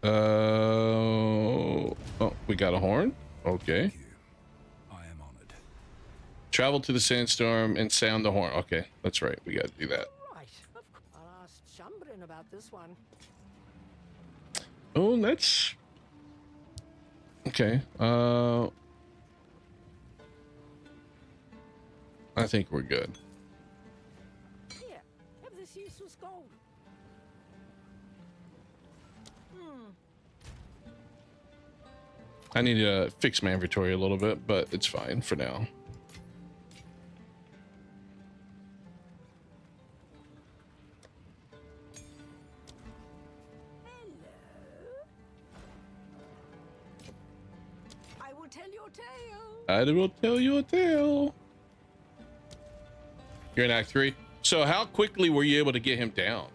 Oh, we got a horn. Okay. Thank you. I am honored. Travel to the sandstorm and sound the horn. Okay, that's right. We got to do that. Right. I'll ask Chambrin about this one. Oh, that's okay. I think we're good. Here, have this useless gold. I need to fix my inventory a little bit, but it's fine for now. I will tell your tale. I will tell you a tale. You're in Act 3. So how quickly were you able to get him down?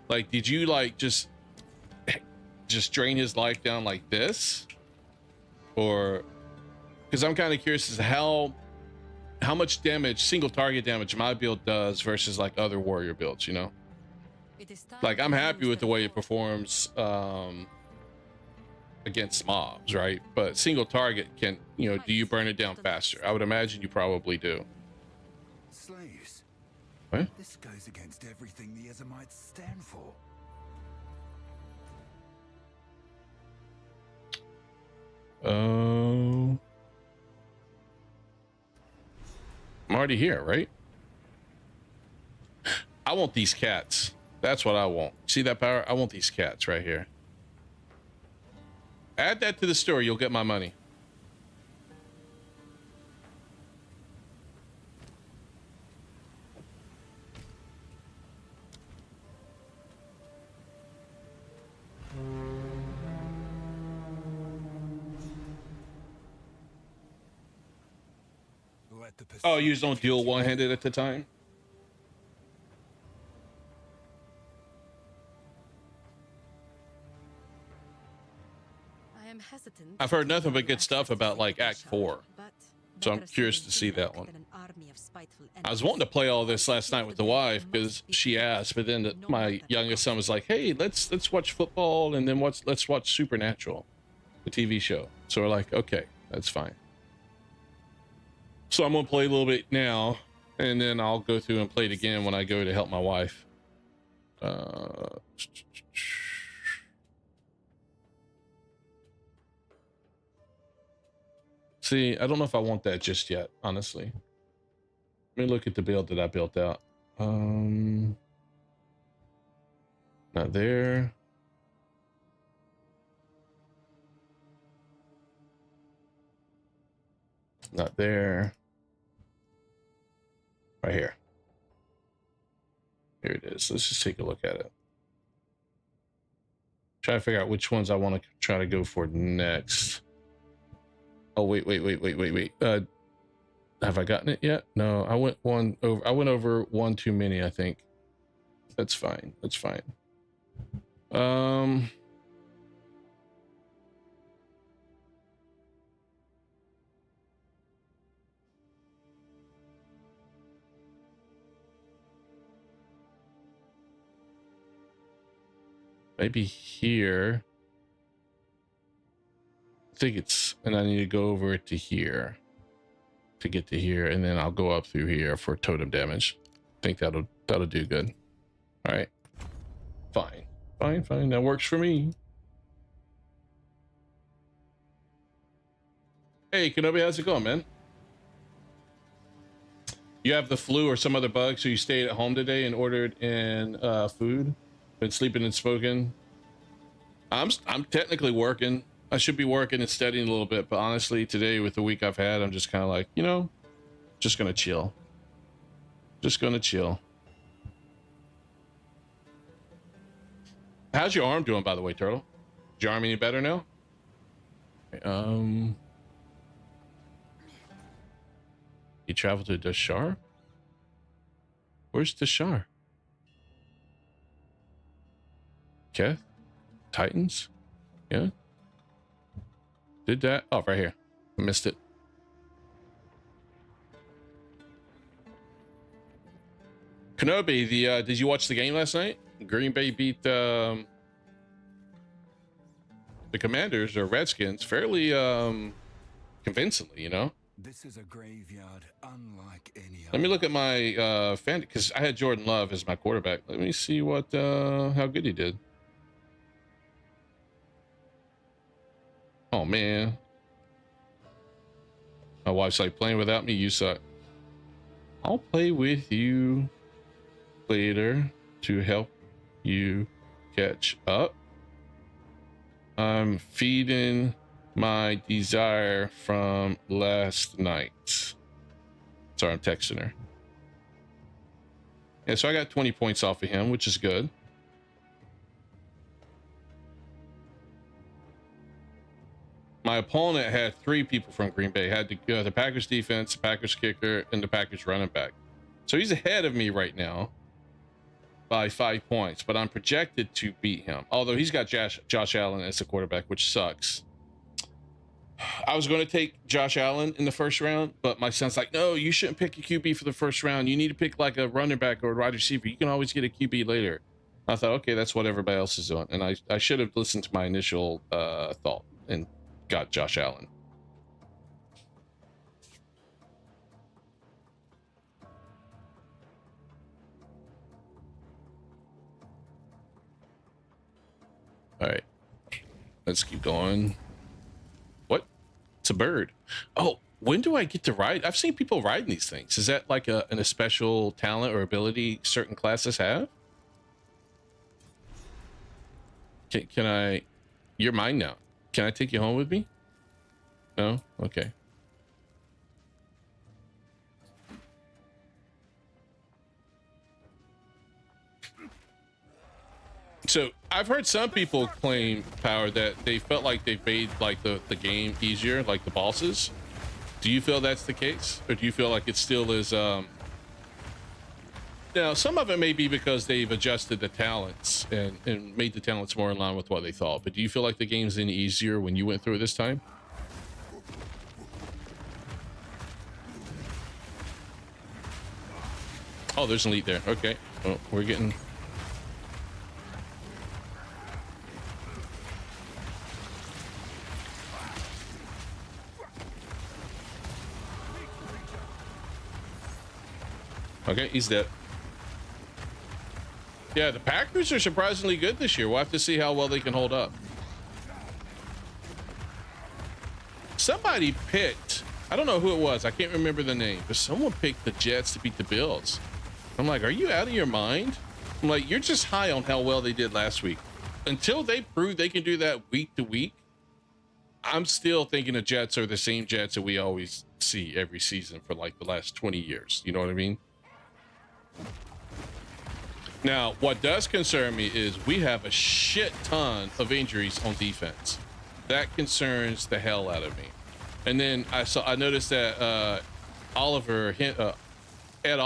Like, did you like just drain his life down like this? Or because I'm kind of curious as to how much damage, single target damage my build does versus like other warrior builds, you know? Like I'm happy with the way it performs against mobs, right? But single target can, you know, do you burn it down faster? I would imagine you probably do. Slaves. What? This goes against everything the Ezamites stand for. I'm already here, right? I want these cats. That's what I want. See that power? I want these cats right here. Add that to the store. You'll get my money. Let the Oh, you just don't pursuit deal continue. one-handed at the time? I am hesitant. I've heard to nothing but give good you stuff access to about like Act Shah, 4. but So I'm better curious safe to see that than one. an army of spiteful I was enemies. wanting to play all this last night with the wife because she asked, but then my youngest son was like, "Hey, let's watch football and then let's watch Supernatural, the TV show." So we're like, "Okay, that's fine." So I'm gonna play a little bit now, and then I'll go through and play it again when I go to help my wife. See, I don't know if I want that just yet, honestly. Let me look at the build that I built out. Not there. Not there. Right here. Here it is. Let's just take a look at it. Try to figure out which ones I want to try to go for next. Oh, wait. Have I gotten it yet? No, I went over one too many, I think. That's fine. That's fine. maybe here. I think it's, and I need to go over to here to get to here, and then I'll go up through here for totem damage. I think that'll do good. All right, fine. That works for me. Hey, Kenobi, how's it going, man? You have the flu or some other bug, so you stayed at home today and ordered in food. Been sleeping and smoking. I'm technically working. I should be working and studying a little bit, but honestly, today with the week I've had, I'm just kind of like, you know, just gonna chill. Just gonna chill. How's your arm doing, by the way, Turtle? Is your arm any better now? You traveled to Dashar? Where's Dashar? Keth? Titans? Yeah. Did that? Oh, right here. I missed it. Kenobi, did you watch the game last night? Green Bay beat the Commanders or Redskins fairly convincingly, you know. This is a graveyard unlike any other. Let me look at my fan, because I had Jordan Love as my quarterback. Let me see what how good he did. Oh man, my wife's like, playing without me, you suck. I'll play with you later to help you catch up. I'm feeding my desire from last night. Sorry, I'm texting her. Yeah, so I got 20 points off of him, which is good. My opponent had 3 people from Green Bay. Had the Packers defense, the Packers kicker, and the Packers running back. So he's ahead of me right now by 5 points, but I'm projected to beat him. Although he's got Josh Allen as the quarterback, which sucks. I was going to take Josh Allen in the first round, but my son's like, no, you shouldn't pick a QB for the first round. You need to pick like a running back or a wide receiver. You can always get a QB later. I thought, okay, that's what everybody else is doing. And I should have listened to my initial thought and got Josh Allen. All right, let's keep going. What? It's a bird. Oh, when do I get to ride? I've seen people riding these things. Is that like a special talent or ability certain classes have? Can I? You're mine now. Can I take you home with me? No? Okay. So I've heard some people claim, Power, that they felt like they've made like the game easier, like the bosses. Do you feel that's the case? Or do you feel like it still is? Now, some of it may be because they've adjusted the talents and made the talents more in line with what they thought. But do you feel like the game's any easier when you went through it this time? Oh, there's an elite there. Okay. Oh, we're getting... Okay, he's dead. Yeah, the Packers are surprisingly good this year. We'll have to see how well they can hold up. Somebody picked, I don't know who it was, I can't remember the name, but someone picked the Jets to beat the Bills. I'm like, are you out of your mind? I'm like, you're just high on how well they did last week. Until they prove they can do that week to week, I'm still thinking the Jets are the same Jets that we always see every season for like the last 20 years. You know what I mean? Now, what does concern me is we have a shit ton of injuries on defense. That concerns the hell out of me. And then I noticed that Ed Oliver, Ed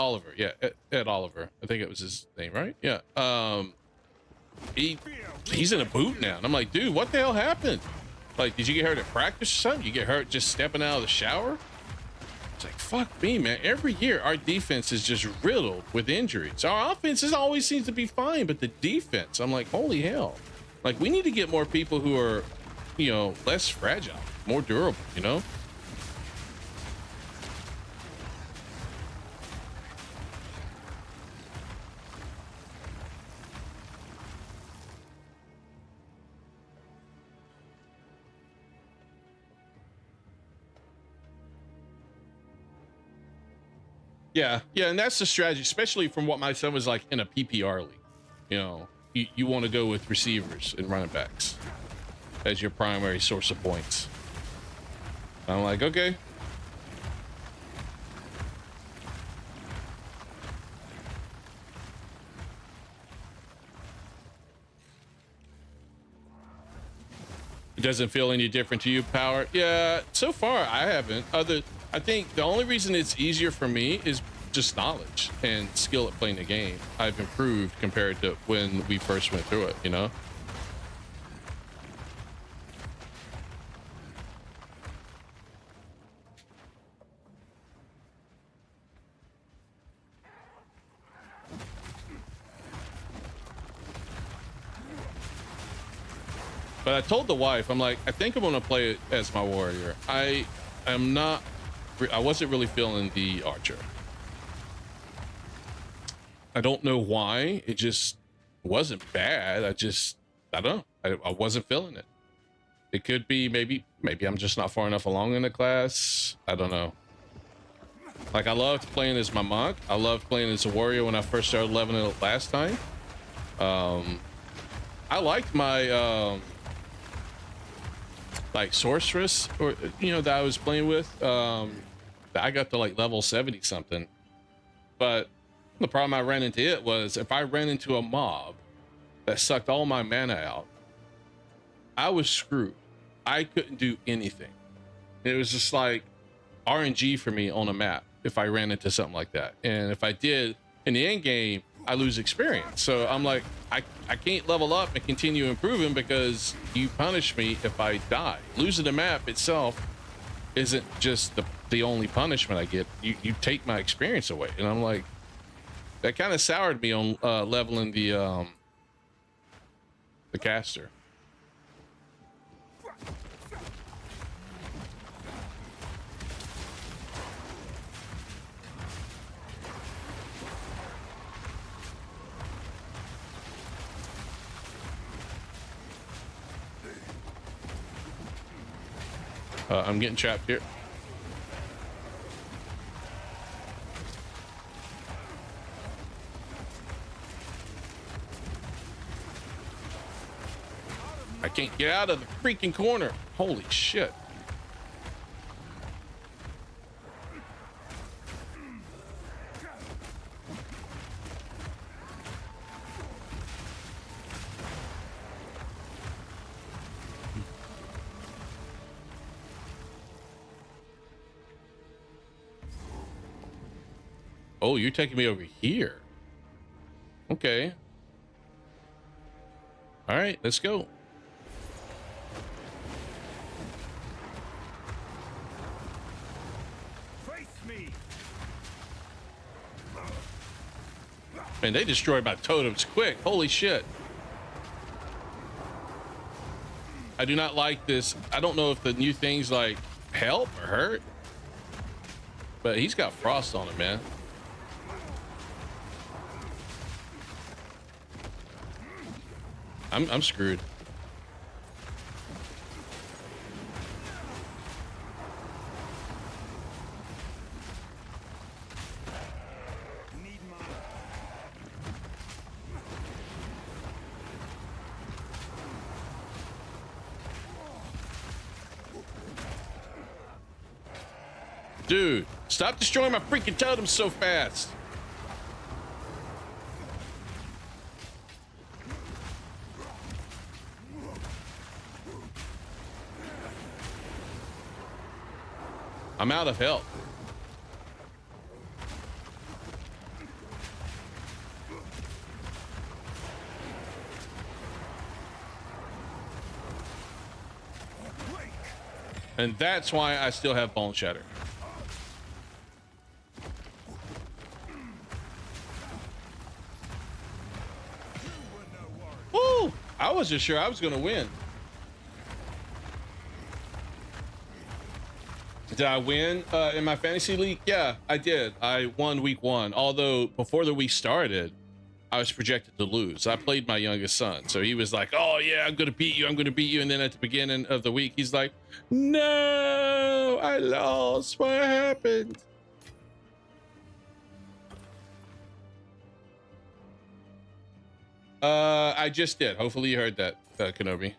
Oliver, I think it was his name, right? Yeah. He's in a boot now, and I'm like, dude, what the hell happened? Like, did you get hurt at practice or something? You get hurt just stepping out of the shower? It's like, fuck me, man. Every year, our defense is just riddled with injuries. Our offense always seems to be fine, but the defense, I'm like, holy hell. Like, we need to get more people who are, you know, less fragile, more durable, you know? Yeah, yeah, and that's the strategy, especially from what my son was like in a PPR league. You know, you want to go with receivers and running backs as your primary source of points. I'm like, okay. It doesn't feel any different to you, Power? Yeah, so far I haven't. I think the only reason it's easier for me is just knowledge and skill at playing the game. I've improved compared to when we first went through it, you know? But I told the wife, I'm like, I think I'm gonna play it as my warrior. I wasn't really feeling the archer. I don't know why. It just wasn't bad. I don't know. I wasn't feeling it. It could be maybe I'm just not far enough along in the class. I don't know. Like, I loved playing as my monk. I loved playing as a warrior when I first started leveling it last time. I liked my like sorceress, or you know, that I was playing with. I got to like level 70 something, but the problem I ran into it was if I ran into a mob that sucked all my mana out, I was screwed. I couldn't do anything. It was just like RNG for me on a map if I ran into something like that. And if I did, in the end game, I lose experience. So I'm like, I can't level up and continue improving because you punish me if I die. Losing the map itself isn't just the only punishment I get. You take my experience away. And I'm like, that kind of soured me on leveling the caster. I'm getting trapped here. I can't get out of the freaking corner. Holy shit. Oh, you're taking me over here. Okay. All right, let's go. Face me. Man, they destroyed my totems quick. Holy shit. I do not like this. I don't know if the new things like help or hurt, but he's got frost on him, man. I'm screwed. Dude, stop destroying my freaking totems so fast. I'm out of help. And that's why I still have Bone Shatter. Woo! I wasn't sure I was going to win. Did I win in my fantasy league? Yeah, I did. I won week 1. Although before the week started, I was projected to lose. I played my youngest son, so he was like, "Oh yeah, I'm gonna beat you. I'm gonna beat you." And then at the beginning of the week, he's like, "No, I lost. What happened?" I just did. Hopefully you heard that, Kenobi.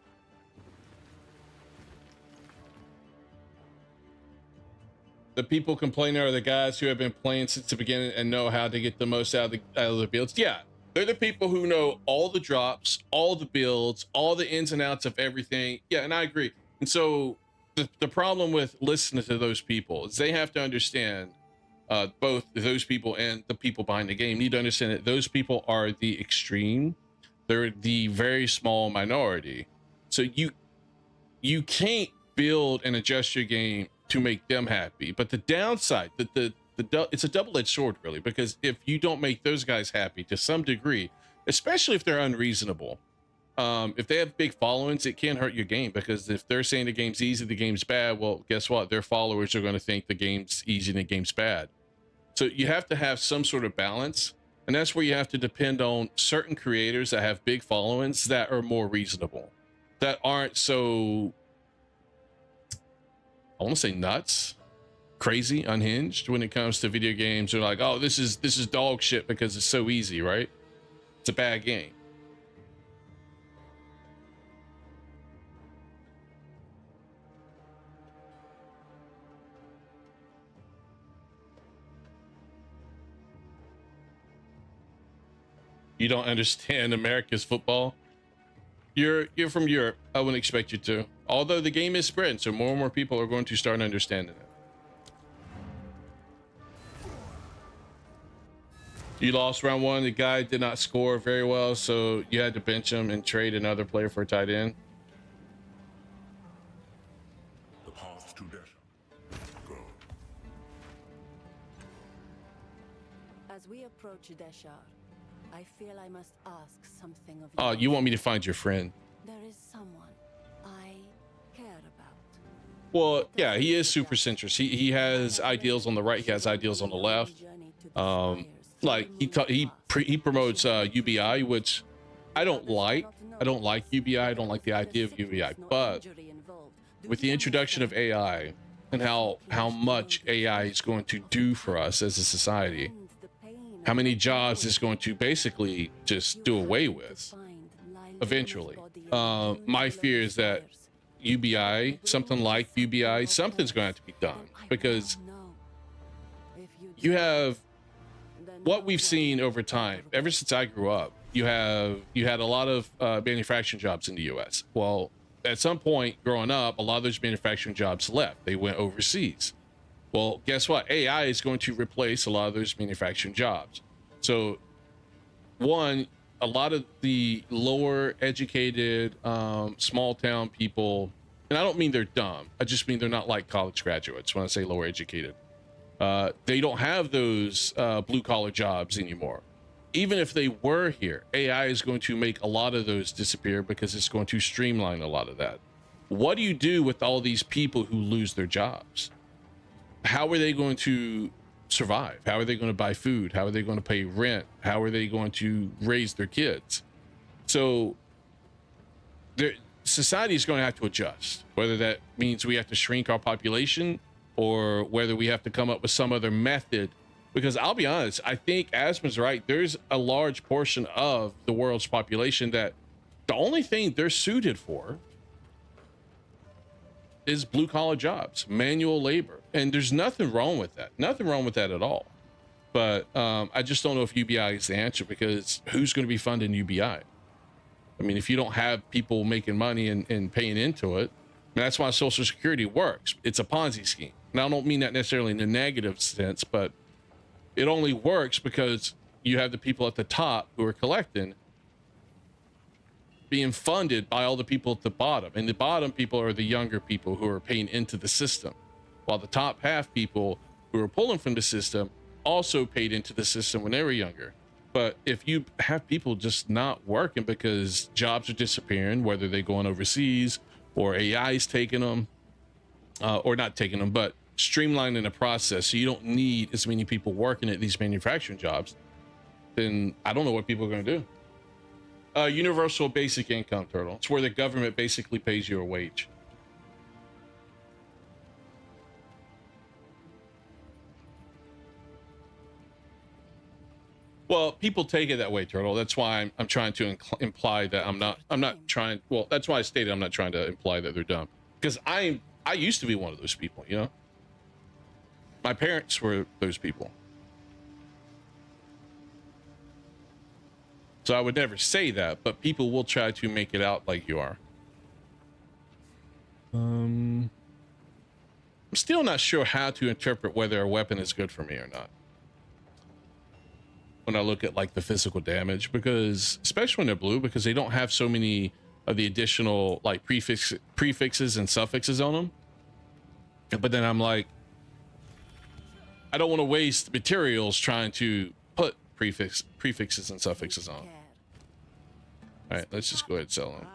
The people complaining are the guys who have been playing since the beginning and know how to get the most out of the builds. Yeah, they're the people who know all the drops, all the builds, all the ins and outs of everything. Yeah, and I agree. And so the problem with listening to those people is they have to understand, both those people and the people behind the game need to understand that those people are the extreme. They're the very small minority. So you can't build and adjust your game to make them happy. But the downside, it's a double-edged sword, really, because if you don't make those guys happy to some degree, especially if they're unreasonable, if they have big followings, it can hurt your game, because if they're saying the game's easy, the game's bad, well, guess what? Their followers are going to think the game's easy and the game's bad. So you have to have some sort of balance, and that's where you have to depend on certain creators that have big followings that are more reasonable, that aren't so, I want to say nuts, crazy, unhinged when it comes to video games. They're like, "Oh, this is dog shit because it's so easy," right? It's a bad game. You don't understand America's football. You're from Europe. I wouldn't expect you to. Although the game is spreading, so more and more people are going to start understanding it. You lost round 1. The guy did not score very well, so you had to bench him and trade another player for a tight end. The path to Desha. Go. As we approach Deshar, I feel I must ask something of you. Oh, you want me to find your friend? There is someone I care about. Well, yeah, he is super centrist. He has ideals on the right. He has ideals on the left. Like he promotes UBI, which I don't like. I don't like UBI. I don't like the idea of UBI. But with the introduction of AI and how much AI is going to do for us as a society, how many jobs it's going to basically just do away with eventually. My fear is that UBI, something like UBI, something's going to have to be done, because you have what we've seen over time, ever since I grew up. You had a lot of manufacturing jobs in the US. Well, at some point growing up, a lot of those manufacturing jobs left. They went overseas. Well, guess what? AI is going to replace a lot of those manufacturing jobs. So one, a lot of the lower educated, small town people, and I don't mean they're dumb, I just mean they're not like college graduates when I say lower educated. They don't have those blue collar jobs anymore. Even if they were here, AI is going to make a lot of those disappear, because it's going to streamline a lot of that. What do you do with all these people who lose their jobs? How are they going to survive? How are they going to buy food? How are they going to pay rent? How are they going to raise their kids? So society is going to have to adjust, whether that means we have to shrink our population or whether we have to come up with some other method. Because I'll be honest, I think Asma's right. There's a large portion of the world's population that the only thing they're suited for is blue collar jobs, manual labor. And there's nothing wrong with that. Nothing wrong with that at all. But I just don't know if UBI is the answer, because who's going to be funding UBI? I mean, if you don't have people making money and paying into it, and that's why Social Security works. It's a Ponzi scheme. Now, I don't mean that necessarily in a negative sense, but it only works because you have the people at the top who are collecting being funded by all the people at the bottom. And the bottom people are the younger people who are paying into the system, while the top half people who are pulling from the system also paid into the system when they were younger. But if you have people just not working because jobs are disappearing, whether they're going overseas or AI is taking them, or not taking them, but streamlining the process so you don't need as many people working at these manufacturing jobs, then I don't know what people are going to do. Universal basic income, Turtle. It's where the government basically pays you a wage. Well, people take it that way, Turtle. That's why I'm trying to imply that I'm not trying. Well, that's why I stated I'm not trying to imply that they're dumb, because I used to be one of those people, you know. My parents were those people. So I would never say that, but people will try to make it out like you are. I'm still not sure how to interpret whether a weapon is good for me or not when I look at like the physical damage, because especially when they're blue, because they don't have so many of the additional like prefixes and suffixes on them. But then I'm like, I don't want to waste materials trying to put prefixes and suffixes on. All right, let's just go ahead and sell them.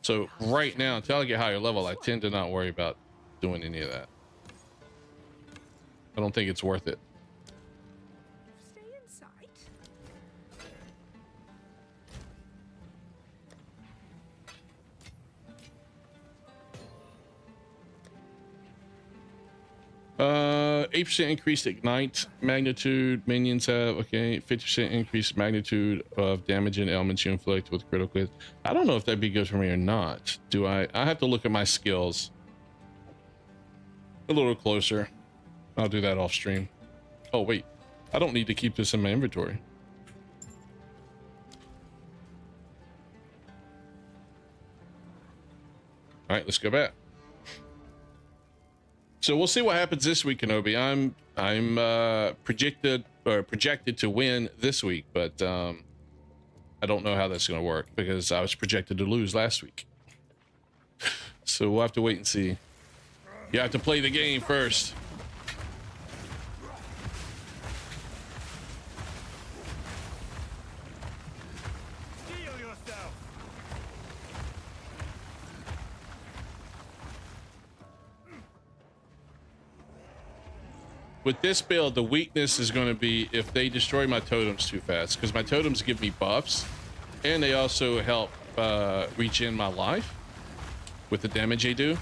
So right now, until I get higher level, I tend to not worry about doing any of that. I don't think it's worth it. Stay in sight. Uh, 8% increased ignite magnitude. Minions have, okay, 50% increased magnitude of damage and elements you inflict with critical hits. I don't know if that'd be good for me or not. Do I have to look at my skills a little closer. I'll do that off stream. Oh wait, I don't need to keep this in my inventory. All right, let's go back. So we'll see what happens this week, Kenobi. I'm projected to win this week, but I don't know how that's going to work because I was projected to lose last week. So we'll have to wait and see. You have to play the game first. With this build, the weakness is going to be if they destroy my totems too fast, because my totems give me buffs and they also help regen my life with the damage they do.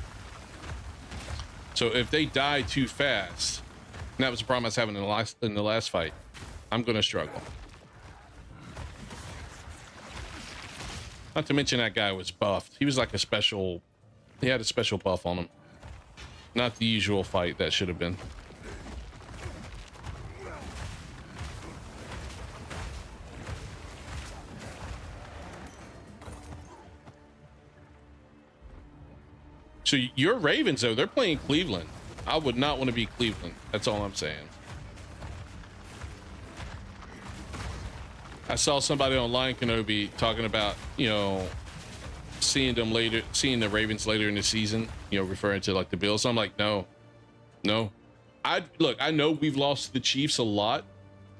So if they die too fast, and that was the problem I was having in the last fight, I'm going to struggle. Not to mention that guy was buffed. He was like a special, he had a special buff on him. Not the usual fight that should have been. So your Ravens, though, they're playing Cleveland. I would not want to be Cleveland. That's all I'm saying. I saw somebody online, Kenobi, talking about, you know, seeing them later, seeing the Ravens later in the season, you know, referring to like the Bills. I'm like, no. Look, I know we've lost to the Chiefs a lot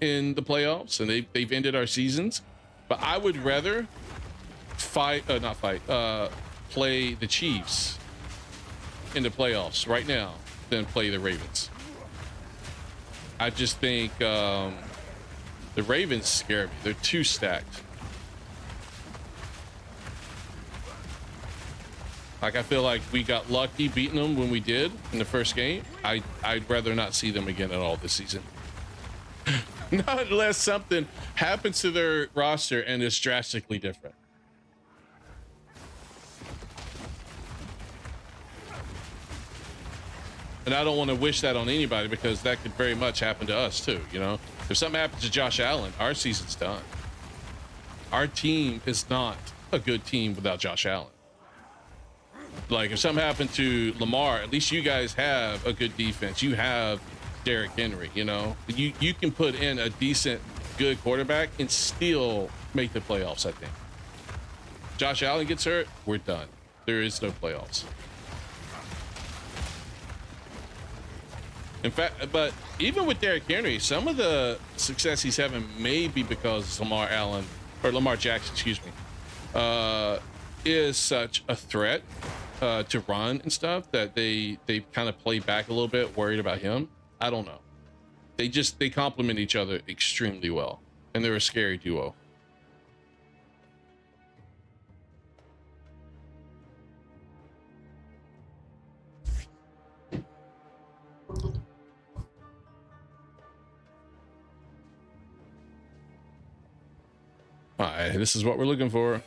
in the playoffs and they've ended our seasons, but I would rather play the Chiefs in the playoffs right now than play the Ravens. I just think the Ravens scare me. They're too stacked. Like, I feel like we got lucky beating them when we did in the first game. I'd rather not see them again at all this season. Not unless something happens to their roster and it's drastically different. And I don't want to wish that on anybody because that could very much happen to us too, you know? If something happens to Josh Allen, our season's done. Our team is not a good team without Josh Allen. Like, if something happened to Lamar, at least you guys have a good defense. You have Derrick Henry, you know? You can put in a decent, good quarterback and still make the playoffs, I think. Josh Allen gets hurt, we're done. There is no playoffs. In fact, but even with Derrick Henry, some of the success he's having may be because Lamar Allen, or Lamar Jackson, excuse me, is such a threat to run and stuff that they kind of play back a little bit, worried about him. I don't know. They complement each other extremely well, and they're a scary duo. All right, this is what we're looking for.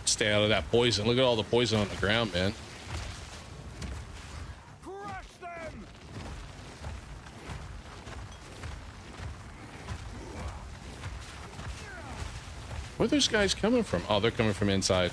Stay out of that poison. Look at all the poison on the ground, man. Crush them! Where are those guys coming from? Oh, they're coming from inside.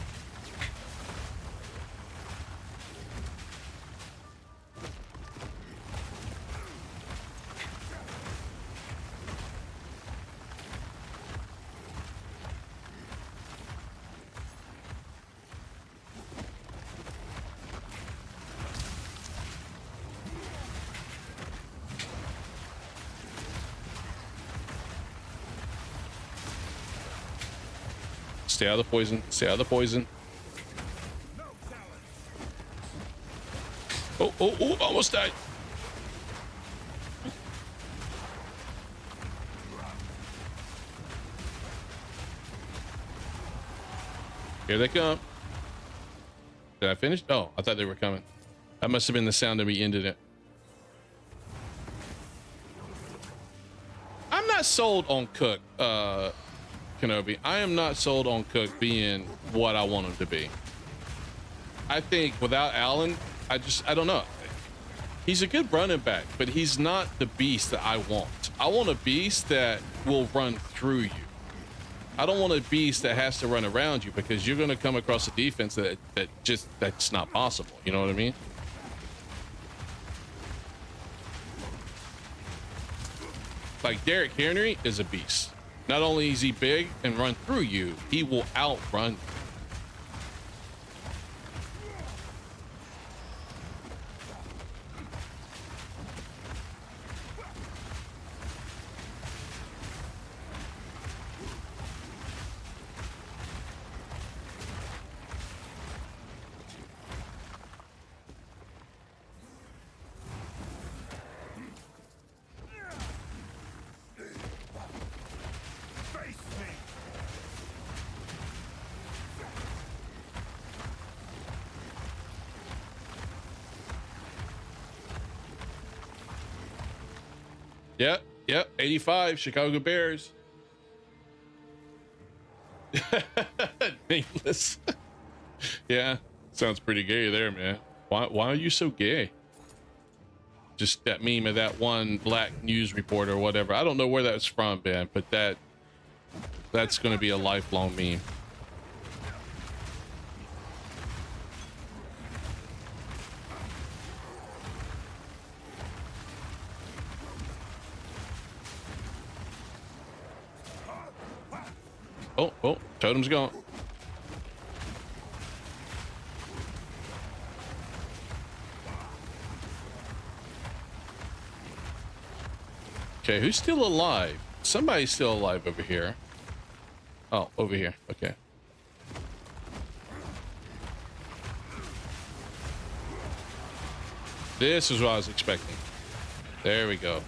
Stay out of the poison. Stay out of the poison. Oh, oh, oh, almost died. Here they come. Did I finish? Oh, I thought they were coming. That must have been the sound that we ended it. I'm not sold on Cook, Kenobi. I am not sold on Cook being what I want him to be. I think without Allen, I don't know. He's a good running back, but he's not the beast that I want. I want a beast that will run through you. I don't want a beast that has to run around you, because you're going to come across a defense that's not possible. You know what I mean? Like Derrick Henry is a beast. Not only is he big and run through you, he will outrun you. Yep, 85, Chicago Bears. Nameless. Yeah, sounds pretty gay there, man. Why are you so gay? Just that meme of that one black news reporter or whatever. I don't know where that's from, man, but that's going to be a lifelong meme. Oh, totem's gone. Okay, who's still alive? Somebody's still alive over here. Oh, over here. Okay. This is what I was expecting. There we go.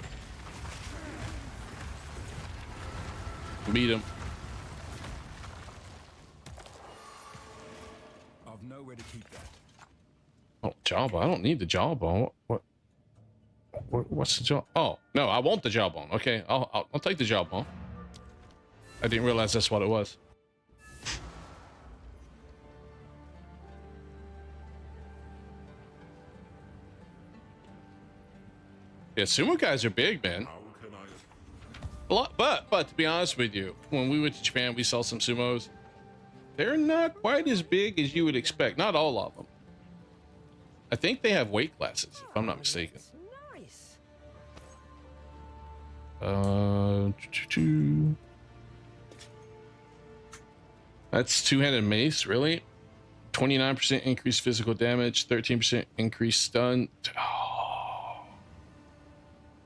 Meet him. I've nowhere to keep that. Oh, jawbone. I don't need the jawbone. What's the jaw? Oh, no, I want the jawbone. Okay, I'll take the jawbone. I didn't realize that's what it was. Yeah, sumo guys are big, man. A lot, but to be honest with you, when we went to Japan, we saw some sumos. they're not quite as big as you would expect. Not all of them. I think they have weight classes, if I'm not mistaken. Nice. That's two-handed mace, really? 29% increased physical damage, 13% increased stun. Oh,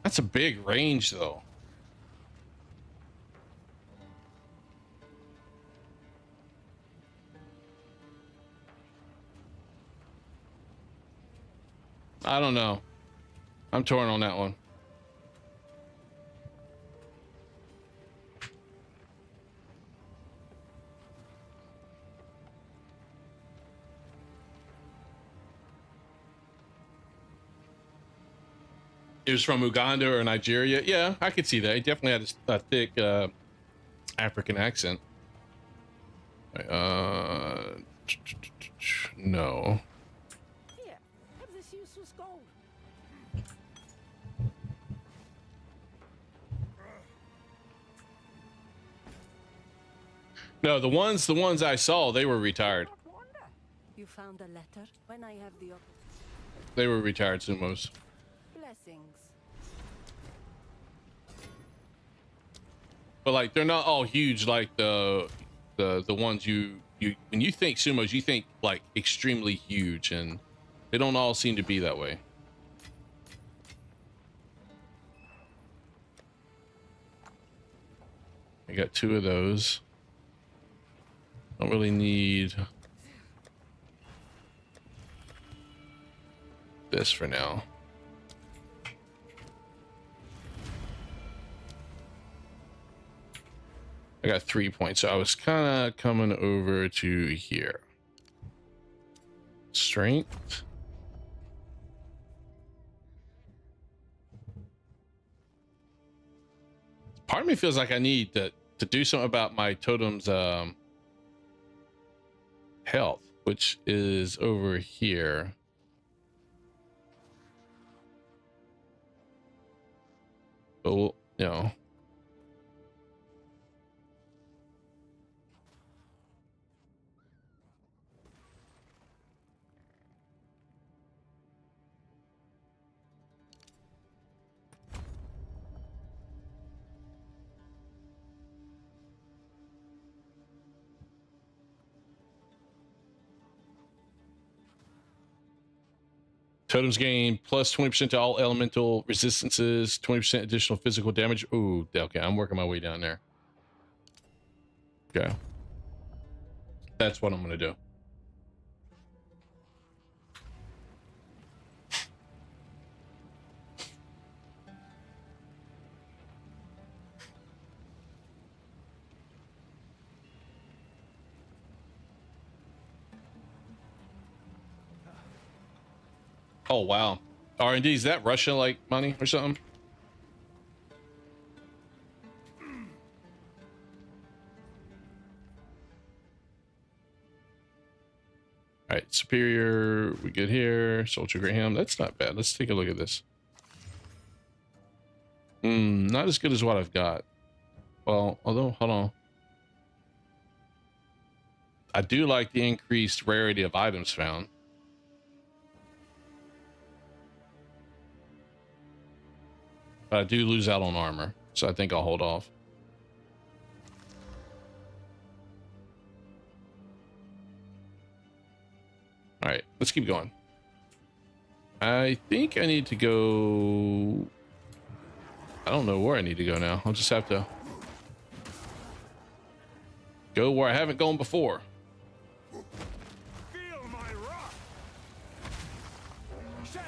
that's a big range, though. I don't know. I'm torn on that one. It was from Uganda or Nigeria. Yeah, I could see that. He definitely had a thick African accent. No. Here, have this useless gold. No, the ones I saw, they were retired. Not wonder. You found a letter? When I have the They were retired sumos. blessings. But like they're not all huge like the ones you when you think sumos, you think like extremely huge, and they don't all seem to be that way. I got 2 of those. Don't really need this for now. I got 3 points, so I was kind of coming over to here. Strength. Part of me feels like I need to do something about my totem's health, which is over here. But we'll, you know. Totems gain plus 20% to all elemental resistances, 20% additional physical damage. Ooh, okay, I'm working my way down there. Okay. That's what I'm gonna do. Oh, wow. R&D, is that Russia like money or something? All right, superior, we get here. Soldier Graham, that's not bad. Let's take a look at this. Not as good as what I've got. Well, although, hold on. I do like the increased rarity of items found. But I do lose out on armor, so I think I'll hold off. All right, let's keep going. I think I need to go... I don't know where I need to go now. I'll just have to go where I haven't gone before. Feel my wrath. Shadow.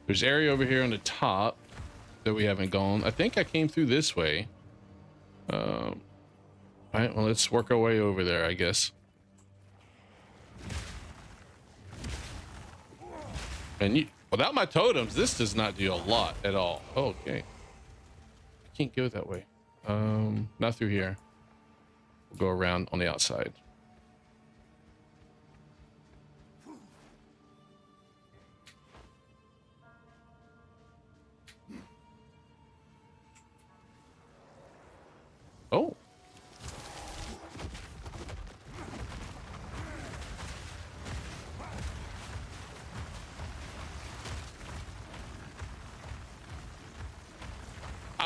There's area over here on the top that we haven't gone. I think I came through this way. All right, well, let's work our way over there, I guess. And without my totems, this does not do a lot at all. Oh, okay. I can't go that way. Not through here. We'll go around on the outside.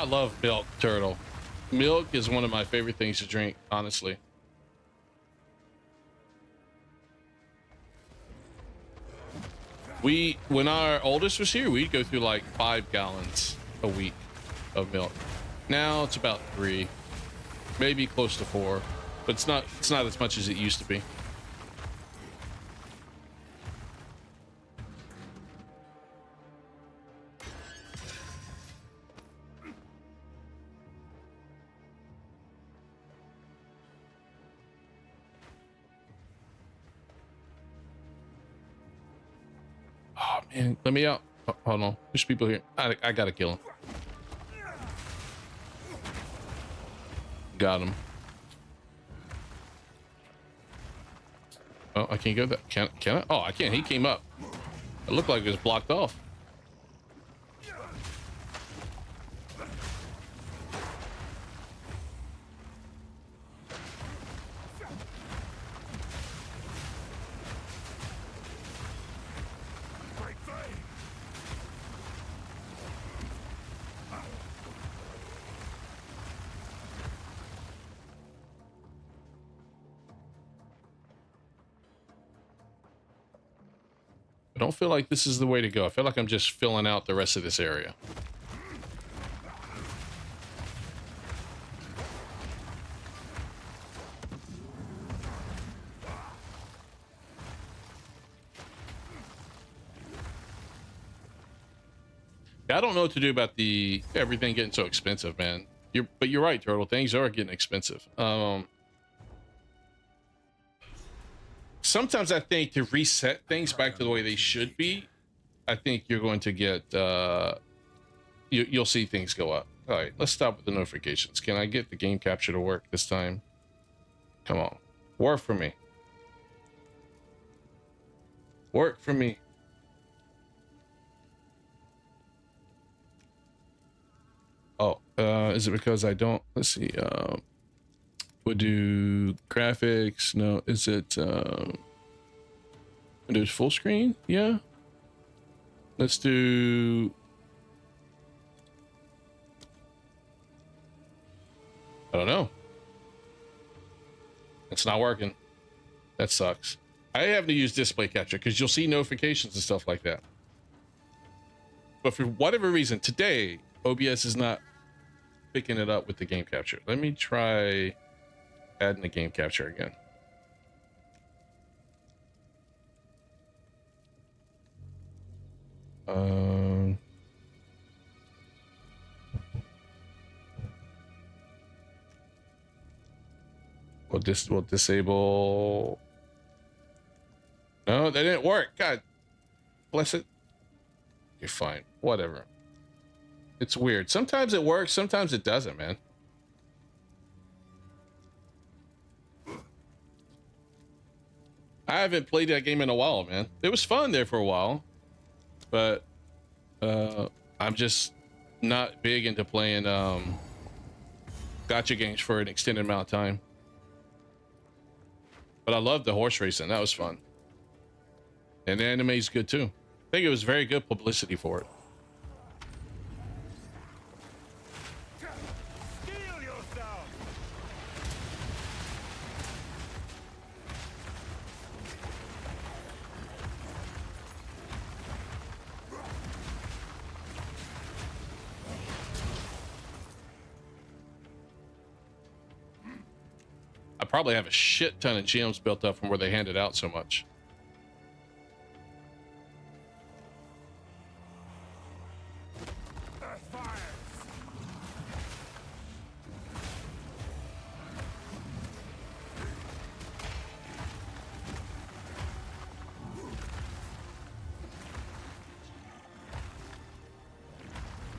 I love milk, Turtle. Milk is one of my favorite things to drink, honestly. When our oldest was here, we'd go through like 5 gallons a week of milk. Now it's about 3, maybe close to 4, but it's not as much as it used to be. Oh man, let me out. Oh, hold on, there's people here. I gotta kill him. Got him. Oh, I can't go that. Can I? Oh, I can't. He came up. It looked like it was blocked off. I don't feel like this is the way to go. I feel like I'm just filling out the rest of this area. I don't know what to do about everything getting so expensive, man. But you're right, Turtle. Things are getting expensive. Sometimes I think to reset things back to the way they should be, I think you're going to get you'll see things go up. All right, let's stop with the notifications. Can I get the game capture to work this time? Come on, work for me. Work for me. Oh, is it because I don't? Let's see. We'll do graphics. No, is it Windows full screen? Yeah. Let's do. I don't know. It's not working. That sucks. I have to use display capture because you'll see notifications and stuff like that. But for whatever reason, today OBS is not picking it up with the game capture. Let me try adding the game capture again. We'll disable. No, that didn't work. God bless it. You're fine. Whatever. It's weird. Sometimes it works, sometimes it doesn't, man. I haven't played that game in a while, man. It was fun there for a while, but I'm just not big into playing gacha games for an extended amount of time. But I loved the horse racing. That was fun. And the anime is good too. I think it was very good publicity for it. I probably have a shit ton of gems built up from where they handed out so much.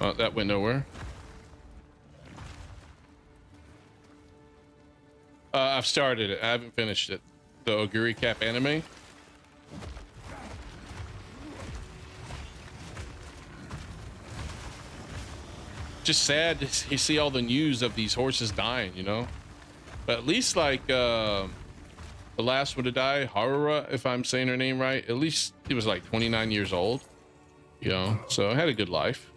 Oh, that went nowhere. I've started it. I haven't finished it. The Oguri Cap anime. Just sad to see all the news of these horses dying, you know? But at least like the last one to die, Harura, if I'm saying her name right, at least he was like 29 years old, you know? So I had a good life.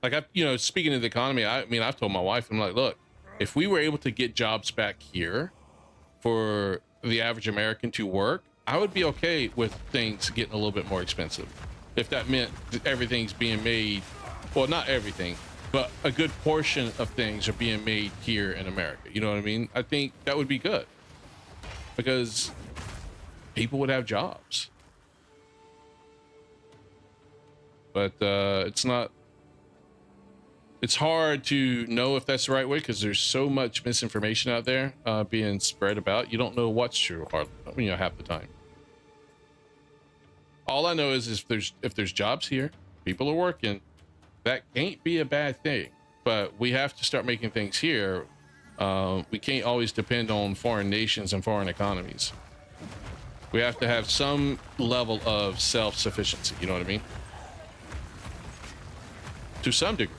Like speaking of the economy, I mean, I've told my wife, I'm like, look, if we were able to get jobs back here for the average American to work, I would be okay with things getting a little bit more expensive. If that meant that everything's being made, well, not everything, but a good portion of things are being made here in America. You know what I mean? I think that would be good because people would have jobs. But it's not. It's hard to know if that's the right way because there's so much misinformation out there being spread about. You don't know what's true, half the time. All I know is if there's jobs here, people are working, that can't be a bad thing. But we have to start making things here. We can't always depend on foreign nations and foreign economies. We have to have some level of self-sufficiency. You know what I mean? To some degree.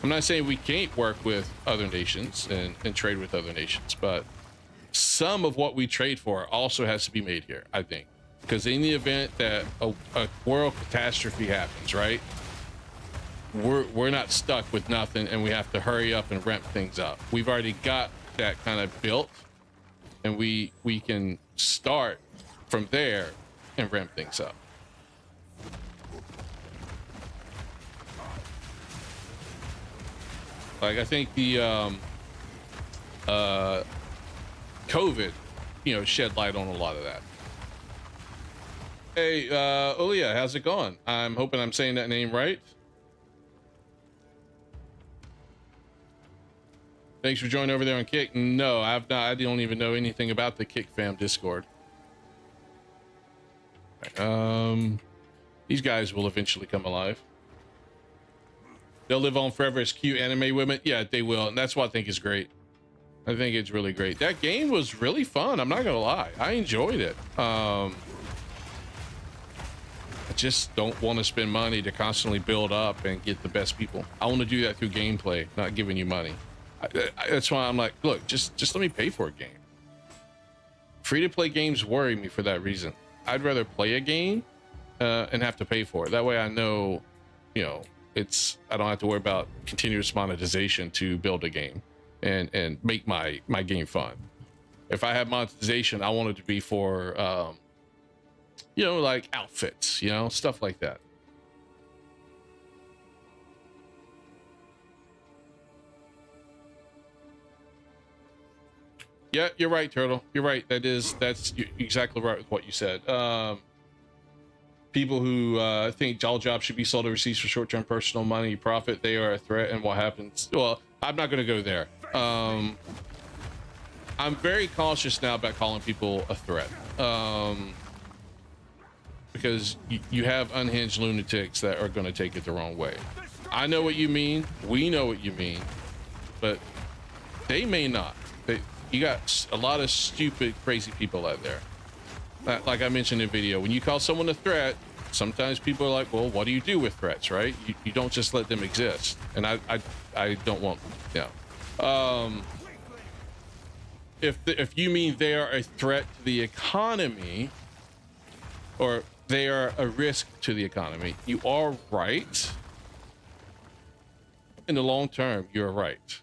I'm not saying we can't work with other nations and trade with other nations, but some of what we trade for also has to be made here, I think. Because in the event that a world catastrophe happens, right? We're not stuck with nothing and we have to hurry up and ramp things up. We've already got that kind of built and we can start from there and ramp things up. Like I think the COVID, shed light on a lot of that. Hey, Ulia, how's it going? I'm hoping I'm saying that name right. Thanks for joining over there on Kick. No, I've not. I don't even know anything about the Kick Fam Discord. These guys will eventually come alive. They'll live on forever as cute anime women. Yeah, they will. And that's what I think is great. I think it's really great. That game was really fun. I'm not going to lie. I enjoyed it. I just don't want to spend money to constantly build up and get the best people. I want to do that through gameplay, not giving you money. That's why I'm like, look, just let me pay for a game. Free-to-play games worry me for that reason. I'd rather play a game and have to pay for it. That way I know, I don't have to worry about continuous monetization to build a game and make my game fun. If I have monetization, I want it to be for, like outfits, stuff like that. Yeah, you're right, Turtle. You're right. That's exactly right with what you said. People who think all jobs should be sold overseas for short-term personal money profit, they are a threat. And what happens? Well, I'm not going to go there. I'm very cautious now about calling people a threat. Because you have unhinged lunatics that are going to take it the wrong way. I know what you mean. We know what you mean. But they may not. You got a lot of stupid, crazy people out there. Like I mentioned in the video, when you call someone a threat, sometimes people are like, well, what do you do with threats, right? You don't just let them exist. And I don't want, if you mean they are a threat to the economy, or they are a risk to the economy, you are right. In the long term, you're right.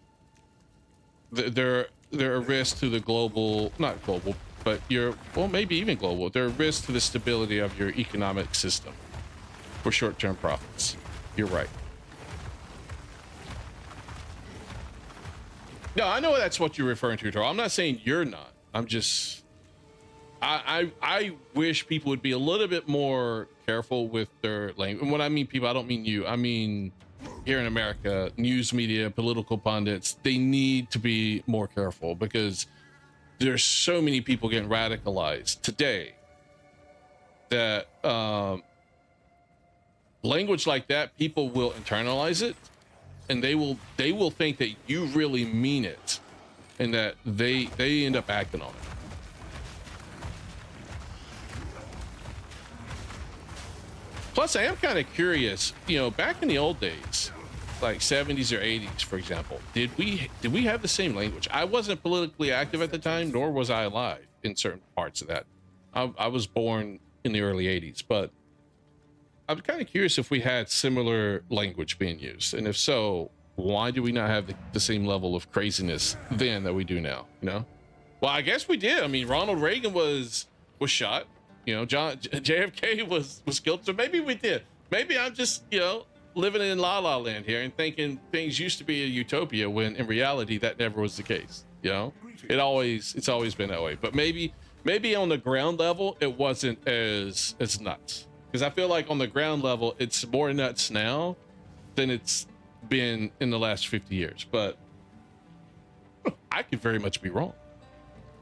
They're a risk to the global, not global, but maybe even global. They're a risk to the stability of your economic system for short-term profits. You're right. No, I know that's what you're referring to, Taro. I'm not saying you're not. I'm just, I wish people would be a little bit more careful with their language. And when I mean people, I don't mean you. I mean, here in America, news media, political pundits, they need to be more careful because there's so many people getting radicalized today that language like that, people will internalize it and they will think that you really mean it and that they end up acting on it. Plus, I am kind of curious, back in the old days, like 70s or 80s, for example, did we have the same language? I wasn't politically active at the time, nor was I alive in certain parts of that. I was born in the early 80s, but I'm kind of curious if we had similar language being used, and if so, why do we not have the same level of craziness then that we do now? You know, well, I guess we did. I mean, Ronald Reagan was shot. You know, JFK was killed. So maybe we did. Maybe I'm just, you know, living in La La Land here and thinking things used to be a utopia when in reality that never was the case. You know, it's always been that way. But maybe on the ground level it wasn't as nuts, because I feel like on the ground level it's more nuts now than it's been in the last 50 years. But I could very much be wrong,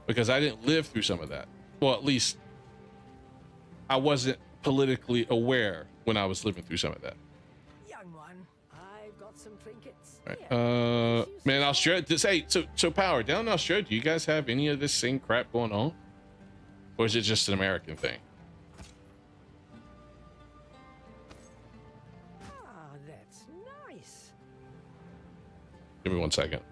because I didn't live through some of that. Well, at least I wasn't politically aware when I was living through some of that. Young one, I've got some trinkets. Right. Here, Man, Australia. Hey, so Power, down in Australia, do you guys have any of this same crap going on, or is it just an American thing? Ah, that's nice. Give me 1 second.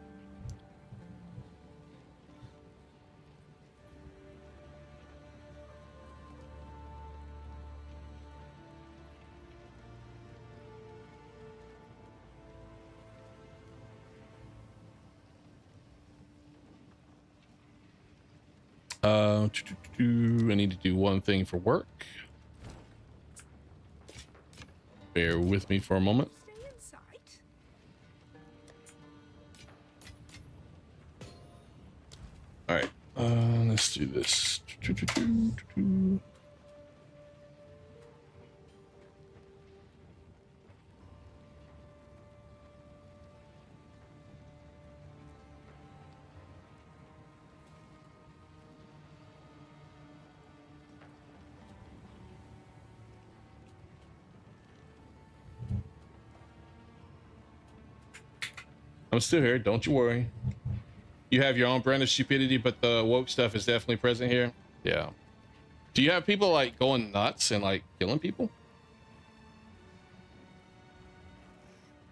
I need to do one thing for work. Bear with me for a moment. Stay in sight. All right, let's do this. I'm still here, don't you worry. You have your own brand of stupidity, but the woke stuff is definitely present here. Yeah. Do you have people like going nuts and like killing people?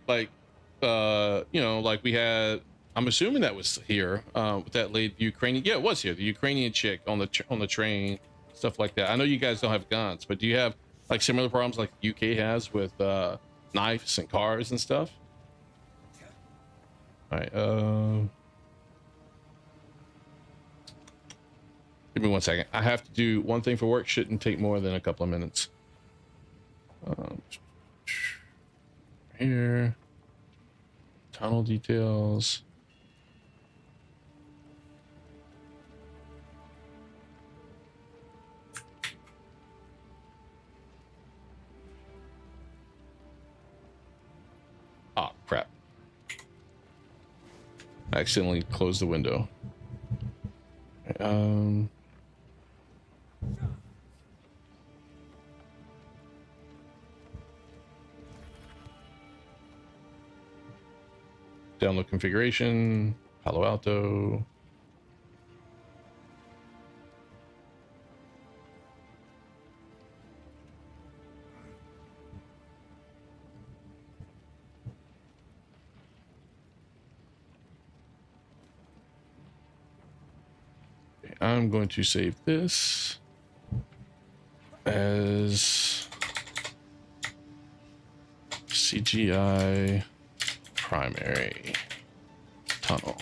Like, you know, like we had, I'm assuming that was here, with that lady, Ukrainian. Yeah, it was here. The Ukrainian chick on the train, stuff like that. I know you guys don't have guns, but do you have like similar problems like the UK has with knives and cars and stuff? All right. Give me 1 second. I have to do one thing for work. Shouldn't take more than a couple of minutes. Here. Tunnel details. Ah, crap. I accidentally closed the window. Download configuration, Palo Alto. Okay, I'm going to save this as CGI primary tunnel.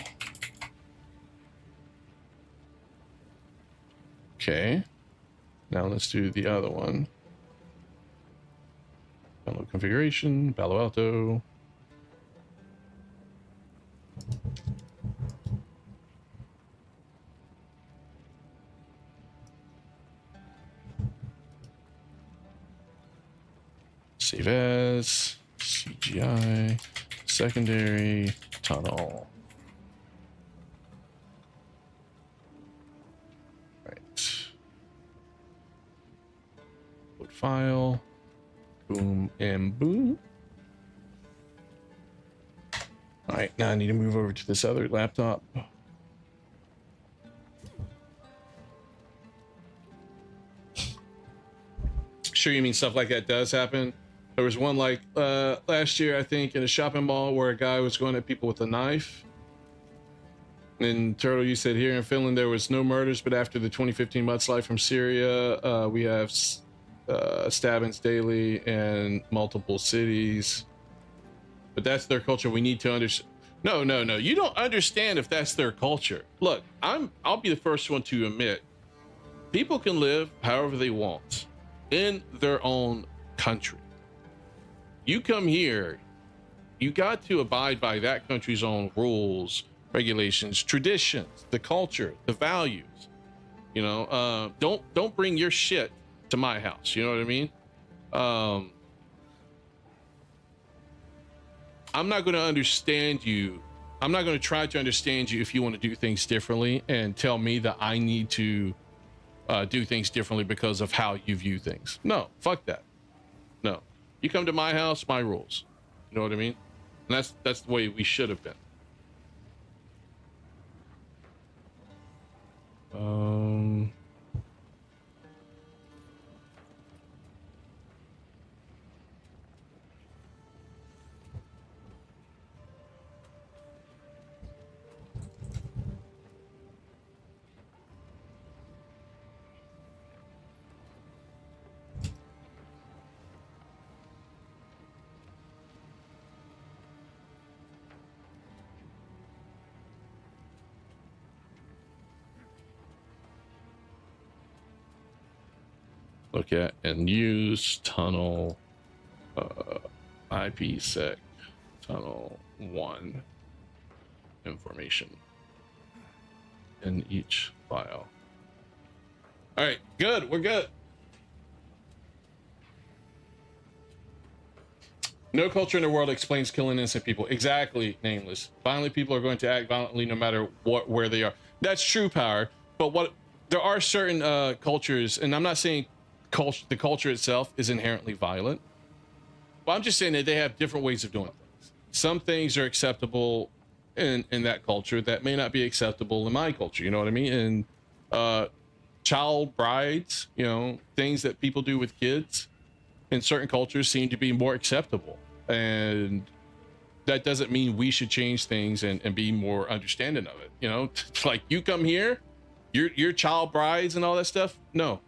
Okay, now let's do the other one. Download configuration, Palo Alto. Save as CGI secondary tunnel. Right. Load file. Boom and boom. All right, now I need to move over to this other laptop. Sure, you mean stuff like that does happen. There was one like last year, I think, in a shopping mall where a guy was going at people with a knife. And Turtle, you said here in Finland there was no murders, but after the 2015 mudslide from Syria, we have stabbings daily in multiple cities, but that's their culture. We need to understand. No, you don't understand if that's their culture. Look, I'll be the first one to admit people can live however they want in their own country. You come here, you got to abide by that country's own rules, regulations, traditions, the culture, the values. You know, don't bring your shit to my house. You know what I mean? I'm not going to understand you. I'm not going to try to understand you if you want to do things differently and tell me that I need to do things differently because of how you view things. No, fuck that. No, you come to my house, my rules. You know what I mean? And that's the way we should have been. Look at and use tunnel IPsec tunnel 1 information in each file. All right, good. We're good. No culture in the world explains killing innocent people. Exactly, Nameless. Violent people are going to act violently no matter where they are. That's true, Power. But there are certain cultures, and I'm not saying the culture itself is inherently violent, but I'm just saying that they have different ways of doing things. Some things are acceptable in that culture that may not be acceptable in my culture. You know what I mean? And child brides, you know, things that people do with kids in certain cultures seem to be more acceptable, and that doesn't mean we should change things and be more understanding of it. You know, like you come here, your child brides and all that stuff. No,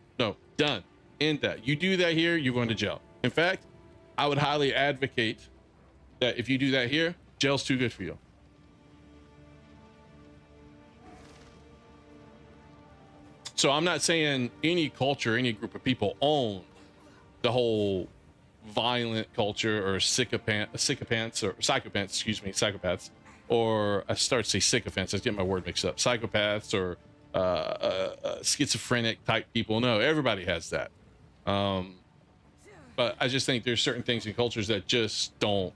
done. End that. You do that here, you're going to jail. In fact, I would highly advocate that if you do that here, jail's too good for you. So I'm not saying any culture, any group of people own the whole violent culture or psychopaths, or I start to say sycophants. I get my word mixed up. Psychopaths or schizophrenic type people. No, everybody has that. But I just think there's certain things in cultures that just don't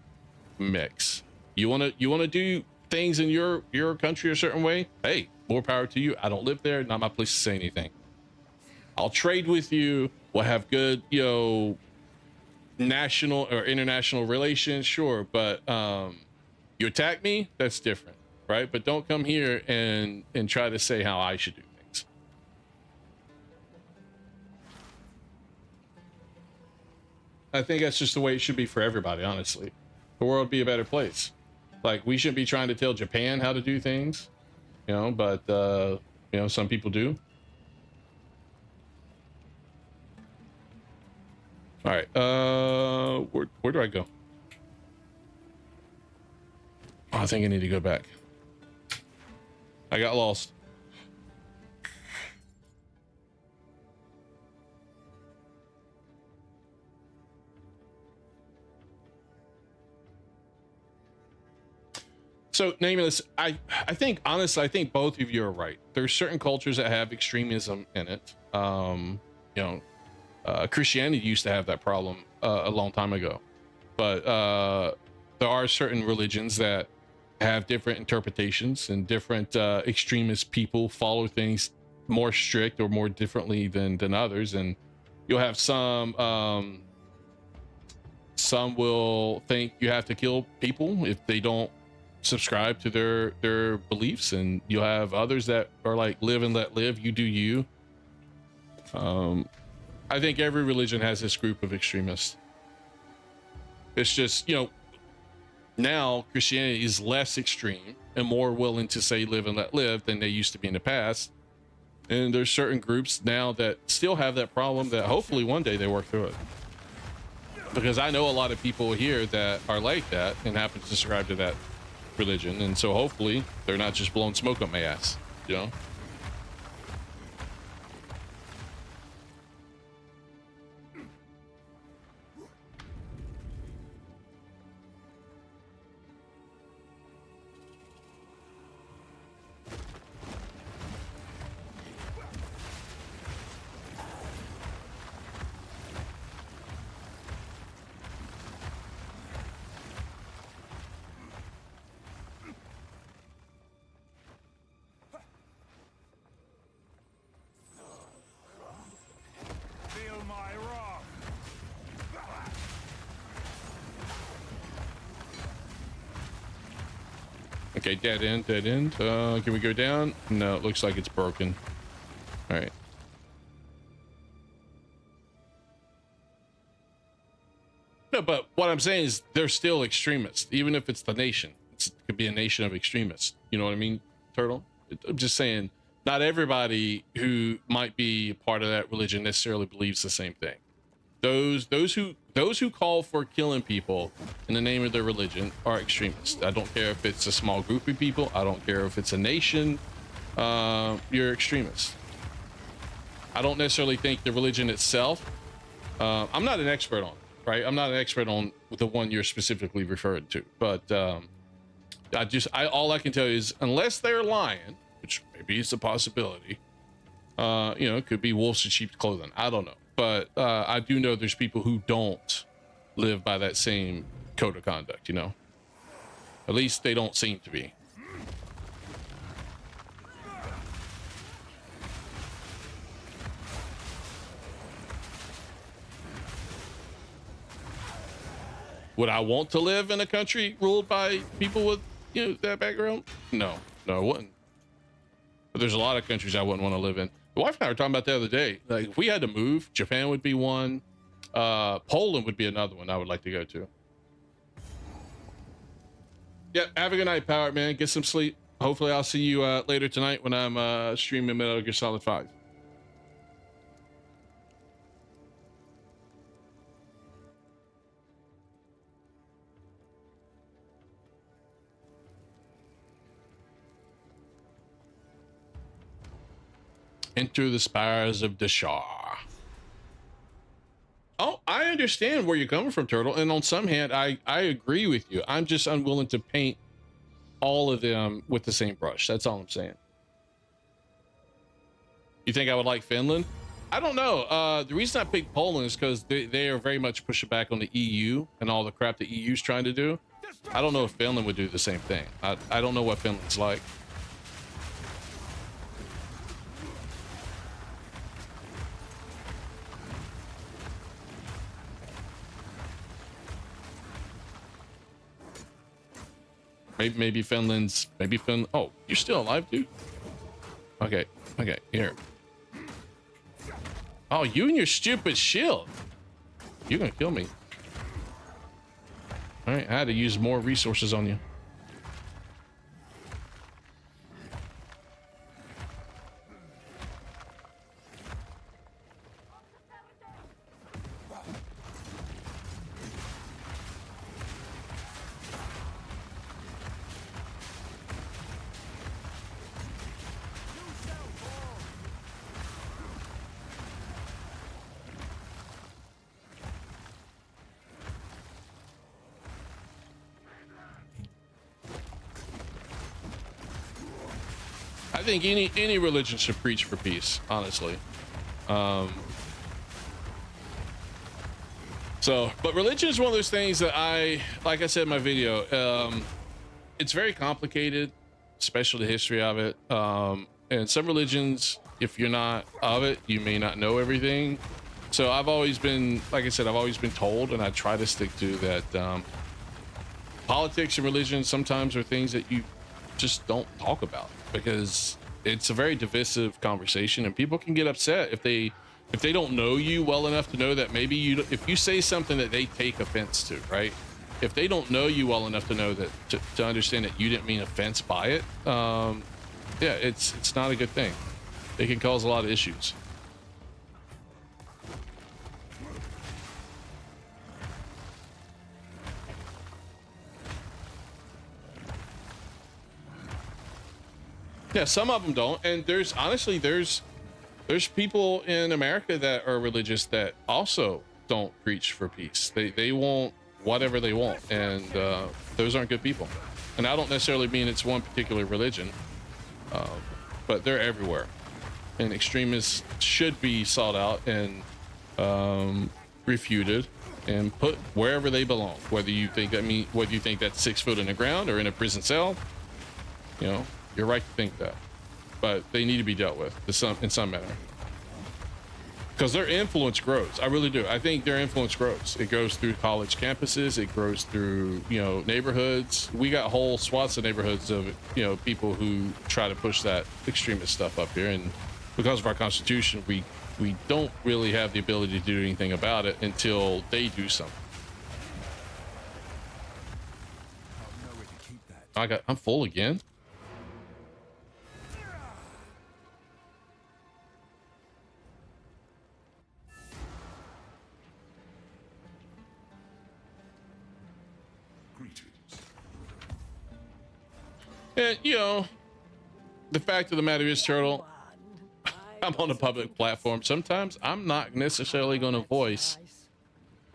mix. You want to do things in your country a certain way? Hey, more power to you. I don't live there. Not my place to say anything. I'll trade with you. We'll have good, you know, national or international relations, sure. But you attack me, that's different, right? But don't come here and try to say how I should do things. I think that's just the way it should be for everybody, honestly. The world would be a better place. Like, we shouldn't be trying to tell Japan how to do things, you know, but you know, some people do. All right, where do I go? Oh, I think I need to go back. I got lost. So, Nameless, I think, honestly, I think both of you are right. There's certain cultures that have extremism in it. You know, Christianity used to have that problem a long time ago, but there are certain religions that have different interpretations, and different extremist people follow things more strict or more differently than others. And you'll have some will think you have to kill people if they don't subscribe to their beliefs, and you'll have others that are like, live and let live, you do you. I think every religion has this group of extremists. It's just, you know, now Christianity is less extreme and more willing to say live and let live than they used to be in the past. And there's certain groups now that still have that problem that hopefully one day they work through it. Because I know a lot of people here that are like that and happen to subscribe to that religion. And so hopefully they're not just blowing smoke up my ass, you know? Feel my wrath. Okay, dead end, dead end. Can we go down? No, it looks like it's broken. All right. No, but what I'm saying is they're still extremists, even if it's the nation. It could be a nation of extremists. You know what I mean, Turtle? I'm just saying, not everybody who might be part of that religion necessarily believes the same thing. Those who call for killing people in the name of their religion are extremists. I don't care if it's a small group of people. I don't care if it's a nation. You're extremists. I don't necessarily think the religion itself. I'm not an expert on it, right? I'm not an expert on the one you're specifically referring to, but all I can tell you is unless they're lying, which maybe is a possibility, it could be wolves in sheep's clothing. I don't know. But I do know there's people who don't live by that same code of conduct, At least they don't seem to be. Would I want to live in a country ruled by people with, that background? No, I wouldn't. But there's a lot of countries I wouldn't want to live in. My wife and I were talking about the other day. Like, if we had to move, Japan would be one. Poland would be another one I would like to go to. Yeah, have a good night, Power Man. Get some sleep. Hopefully, I'll see you later tonight when I'm streaming Metal Gear Solid 5. Enter the spires of Dashar. Oh, I understand where you're coming from, Turtle. And on some hand, I agree with you. I'm just unwilling to paint all of them with the same brush. That's all I'm saying. You think I would like Finland? I don't know. The reason I picked Poland is because they are very much pushing back on the EU and all the crap the EU's trying to do. I don't know if Finland would do the same thing. I don't know what Finland's like. Maybe Finland. Oh, you're still alive, dude. Okay, here. Oh, you and your stupid shield. You're gonna kill me. All right, I had to use more resources on you. I think any religion should preach for peace, honestly. But religion is one of those things that like I said in my video, it's very complicated, especially the history of it. And some religions, if you're not of it, you may not know everything. So I've always been, like I said, I've always been told, and I try to stick to that. Politics and religion sometimes are things that you just don't talk about, because it's a very divisive conversation, and people can get upset if they don't know you well enough to know that maybe if you say something that they take offense to, right? If they don't know you well enough to know that to understand that you didn't mean offense by it, yeah, it's not a good thing. They can cause a lot of issues. Yeah, some of them don't, and there's honestly there's people in America that are religious that also don't preach for peace. They want whatever they want, and those aren't good people. And I don't necessarily mean it's one particular religion, but they're everywhere. And extremists should be sought out and refuted and put wherever they belong. Whether you think that's 6 foot in the ground or in a prison cell, you know, you're right to think that. But they need to be dealt with in some manner. Because their influence grows. I really do. I think their influence grows. It goes through college campuses. It grows through, you know, neighborhoods. We got whole swaths of neighborhoods of, you know, people who try to push that extremist stuff up here. And because of our Constitution, we don't really have the ability to do anything about it until they do something. I'm full again. And, you know, the fact of the matter is, Turtle, I'm on a public platform. Sometimes I'm not necessarily going to voice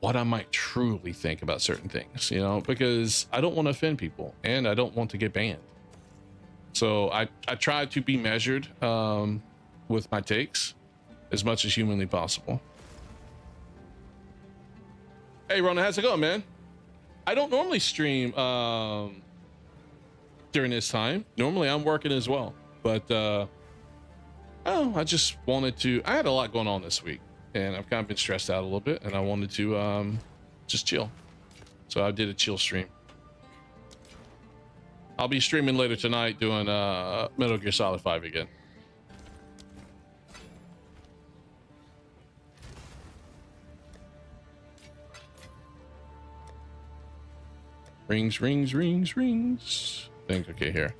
what I might truly think about certain things, you know, because I don't want to offend people and I don't want to get banned. So I try to be measured with my takes as much as humanly possible. Hey, Rona, how's it going, man? I don't normally stream during this time. Normally I'm working as well, but I just wanted to, I had a lot going on this week and I've kind of been stressed out a little bit and I wanted to just chill. So I did a chill stream. I'll be streaming later tonight doing Metal Gear Solid 5 again. Rings, rings, rings, rings. Think, okay, here.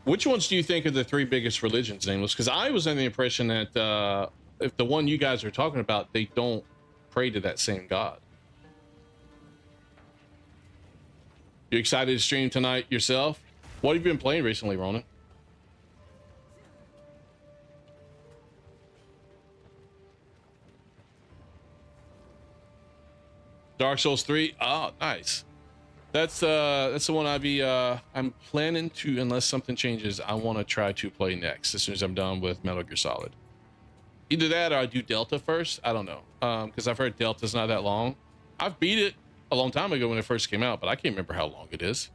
Which ones do you think are the 3 biggest religions, Nameless? Because I was under the impression that if the one you guys are talking about, they don't pray to that same God. You excited to stream tonight yourself? What have you been playing recently, Ronan? Dark Souls 3. Oh, nice. That's the one I'm planning to, unless something changes, I want to try to play next as soon as I'm done with Metal Gear Solid. Either that or I do Delta first. I don't know, because I've heard Delta's not that long. I've beat it a long time ago when it first came out, but I can't remember how long it is.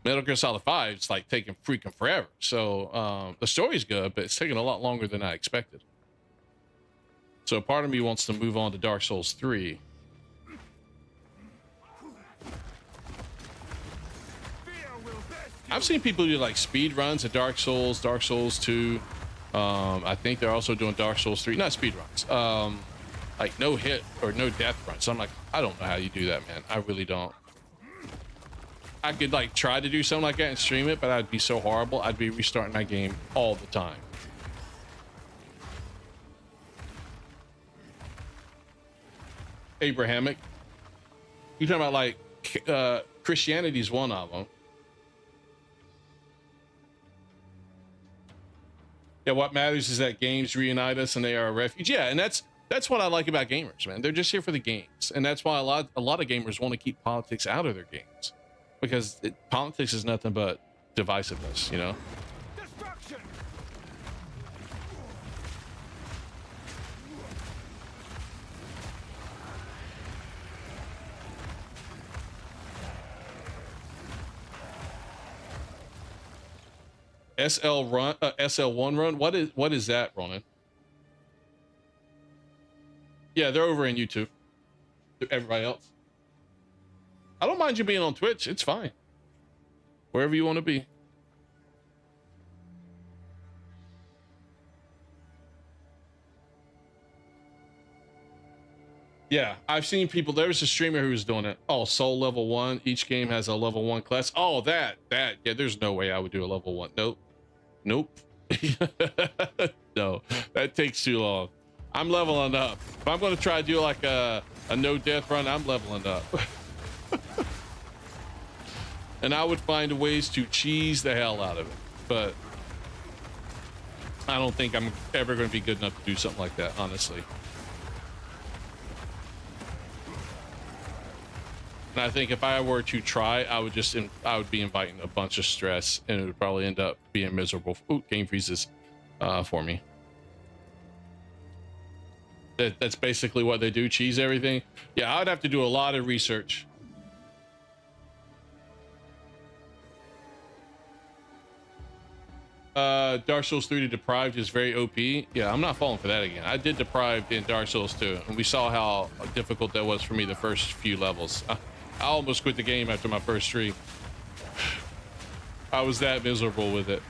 Metal Gear Solid 5, it's like taking freaking forever. So the story's good, but it's taking a lot longer than I expected. So part of me wants to move on to Dark Souls 3. I've seen people do like speed runs at Dark Souls 2. I think they're also doing Dark Souls 3, not speed runs, like no hit or no death runs. So I'm like, I don't know how you do that, man. I really don't. I could like try to do something like that and stream it, but I'd be so horrible. I'd be restarting my game all the time. Abrahamic. You talking about like Christianity's one of them. Yeah, what matters is that games reunite us and they are a refuge. Yeah, and that's what I like about gamers, man. They're just here for the games. And that's why a lot of gamers want to keep politics out of their games. Because politics is nothing but divisiveness, you know? Destruction! SL1 run. What is that, Ronan? Yeah, they're over in YouTube. Everybody else. I don't mind you being on Twitch. It's fine. Wherever you want to be. Yeah, I've seen people. There was a streamer who was doing it. Oh, Soul level 1. Each game has a level 1 class. Oh, that. Yeah, there's no way I would do a level 1. Nope. No, that takes too long. I'm leveling up. If I'm going to try to do like a no death run, I'm leveling up. And I would find ways to cheese the hell out of it. But I don't think I'm ever going to be good enough to do something like that, honestly. And I think if I were to try, I would be inviting a bunch of stress, and it would probably end up being miserable. Ooh, game freezes for me. That's basically what they do, cheese everything. Yeah, I'd have to do a lot of research. Dark Souls 3 to Deprived is very OP. Yeah, I'm not falling for that again. I did Deprived in Dark Souls 2, and we saw how difficult that was for me the first few levels. I almost quit the game after my first stream. I was that miserable with it.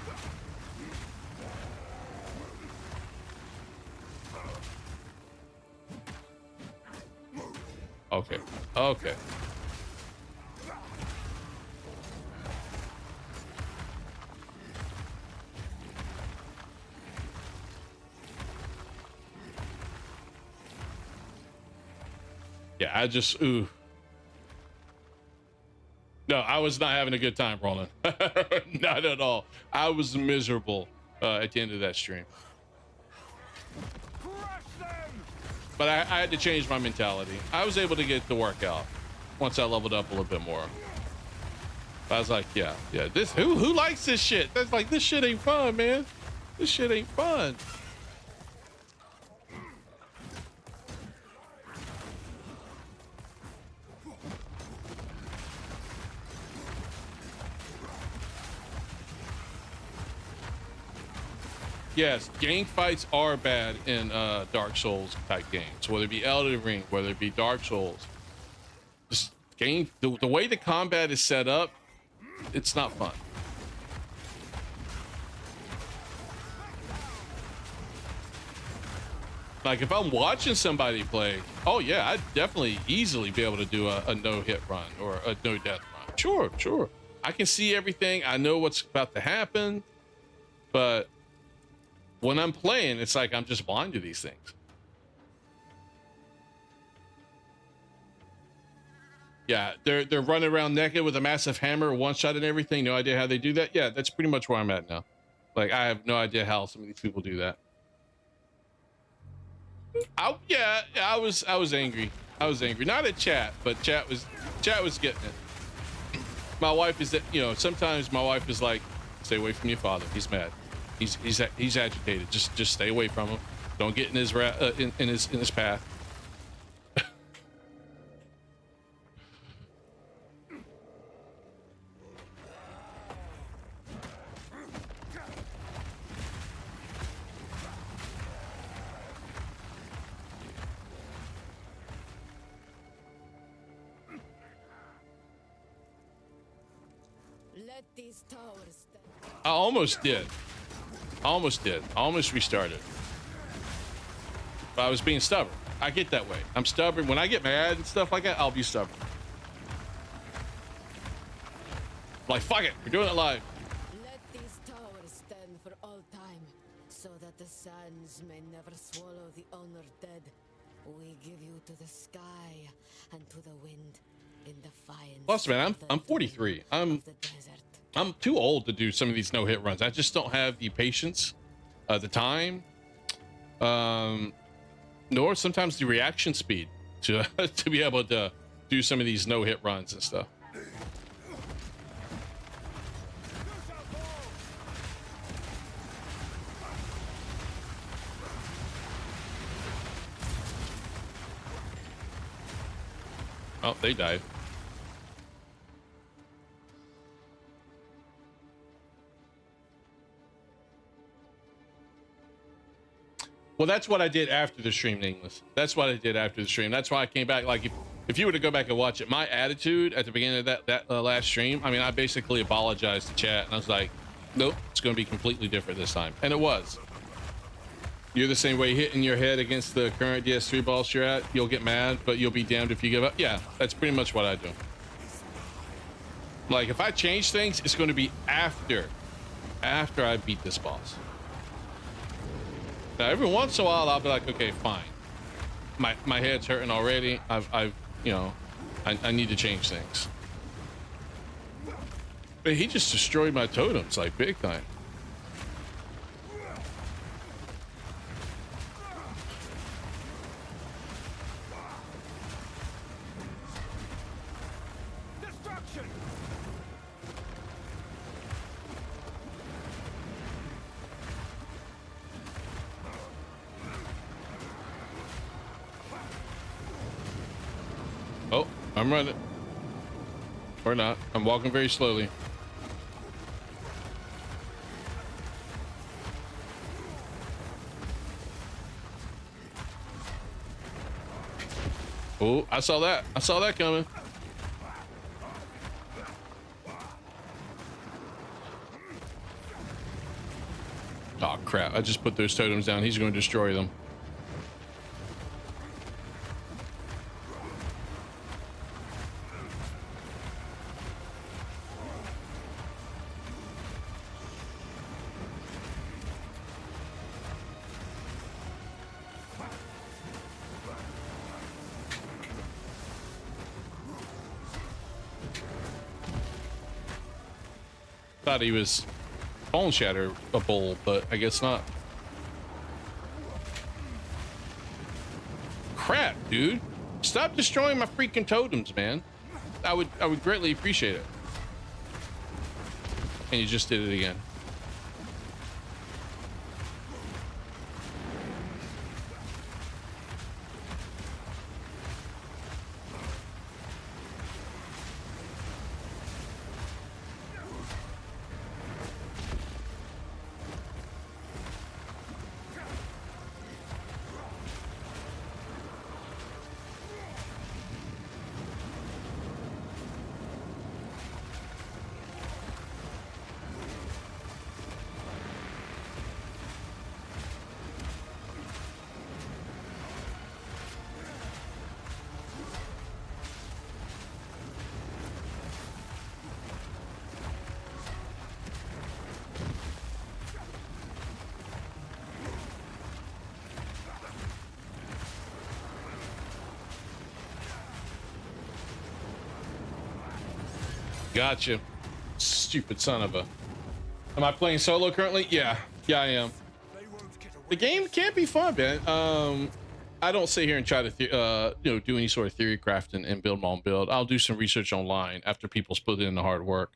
Okay. Okay. Yeah, ooh. No, I was not having a good time, Roland. Not at all. I was miserable at the end of that stream. But I had to change my mentality. I was able to get the workout once I leveled up a little bit more. I was like, yeah, this who likes this shit? That's like, this shit ain't fun, man. This shit ain't fun. Yes, gang fights are bad in Dark Souls type games, whether it be Elden Ring, whether it be Dark Souls. This game, the way the combat is set up, it's not fun. Like if I'm watching somebody play, oh yeah, I'd definitely easily be able to do a no-hit run or a no-death run. Sure. I can see everything. I know what's about to happen, but when I'm playing, it's like I'm just blind to these things. Yeah, they're running around naked with a massive hammer, one shot and everything. No idea how they do that. Yeah, that's pretty much where I'm at now. Like I have no idea how some of these people do that. I was angry. I was angry. Not at chat, but chat was getting it. My wife is that, sometimes my wife is like, stay away from your father. He's mad. He's agitated. Just stay away from him. Don't get in his in his path. Let these towers stand. I almost did. I almost restarted. But I was being stubborn. I get that way. I'm stubborn. When I get mad and stuff like that, I'll be stubborn. Like, fuck it. We're doing it live. Let these towers stand for all time, so that the sands may never swallow the honored dead. We give you to the sky and to the wind in defiance. Plus, man, I'm 43. I'm too old to do some of these no-hit runs. I just don't have the patience, the time, nor sometimes the reaction speed to to be able to do some of these no-hit runs and stuff. Oh, they died. Well, that's what I did after the stream, Nameless. That's what I did after the stream. That's why I came back. Like, if you were to go back and watch it, my attitude at the beginning of that last stream, I mean, I basically apologized to chat, and I was like, nope, it's going to be completely different this time. And it was. You're the same way, hitting your head against the current DS3 boss you're at. You'll get mad, but you'll be damned if you give up. Yeah, that's pretty much what I do. Like, if I change things, it's going to be after I beat this boss. Now, every once in a while, I'll be like, okay, fine. My head's hurting already. I've you know, I need to change things. But he just destroyed my totems, like, big time. Oh, I'm running. Or not. I'm walking very slowly. Oh, I saw that. I saw that coming. Oh, crap. I just put those totems down. He's going to destroy them. Thought he was bone shatterable, but I guess not. Crap, dude. Stop destroying my freaking totems, man. I would greatly appreciate it. And you just did it again. Gotcha. Stupid son of a... Am I playing solo currently? Yeah. Yeah, I am. The game can be fun, man. I don't sit here and try to, you know, do any sort of theory crafting and build my own build. I'll do some research online after people's put in the hard work.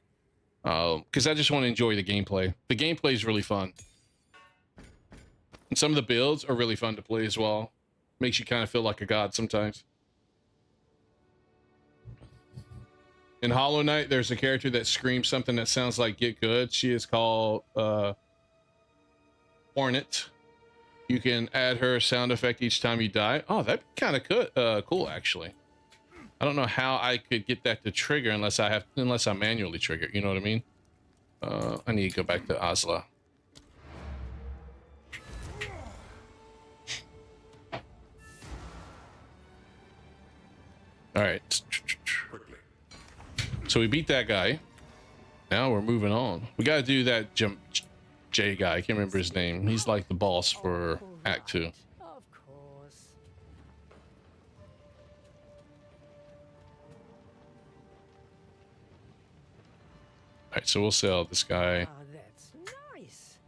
Because I just want to enjoy the gameplay. The gameplay is really fun. And some of the builds are really fun to play as well. Makes you kind of feel like a god sometimes. In Hollow Knight, there's a character that screams something that sounds like "Get Good." She is called Hornet. You can add her sound effect each time you die. Oh, that'd be kind of cool, actually. I don't know how I could get that to trigger unless I manually trigger it. You know what I mean? I need to go back to Asla. All right. So we beat that guy. Now we're moving on. We got to do that J guy. I can't remember his name. He's like the boss for Act 2. Of course. All right, so we'll sell this guy. Ah, that's nice.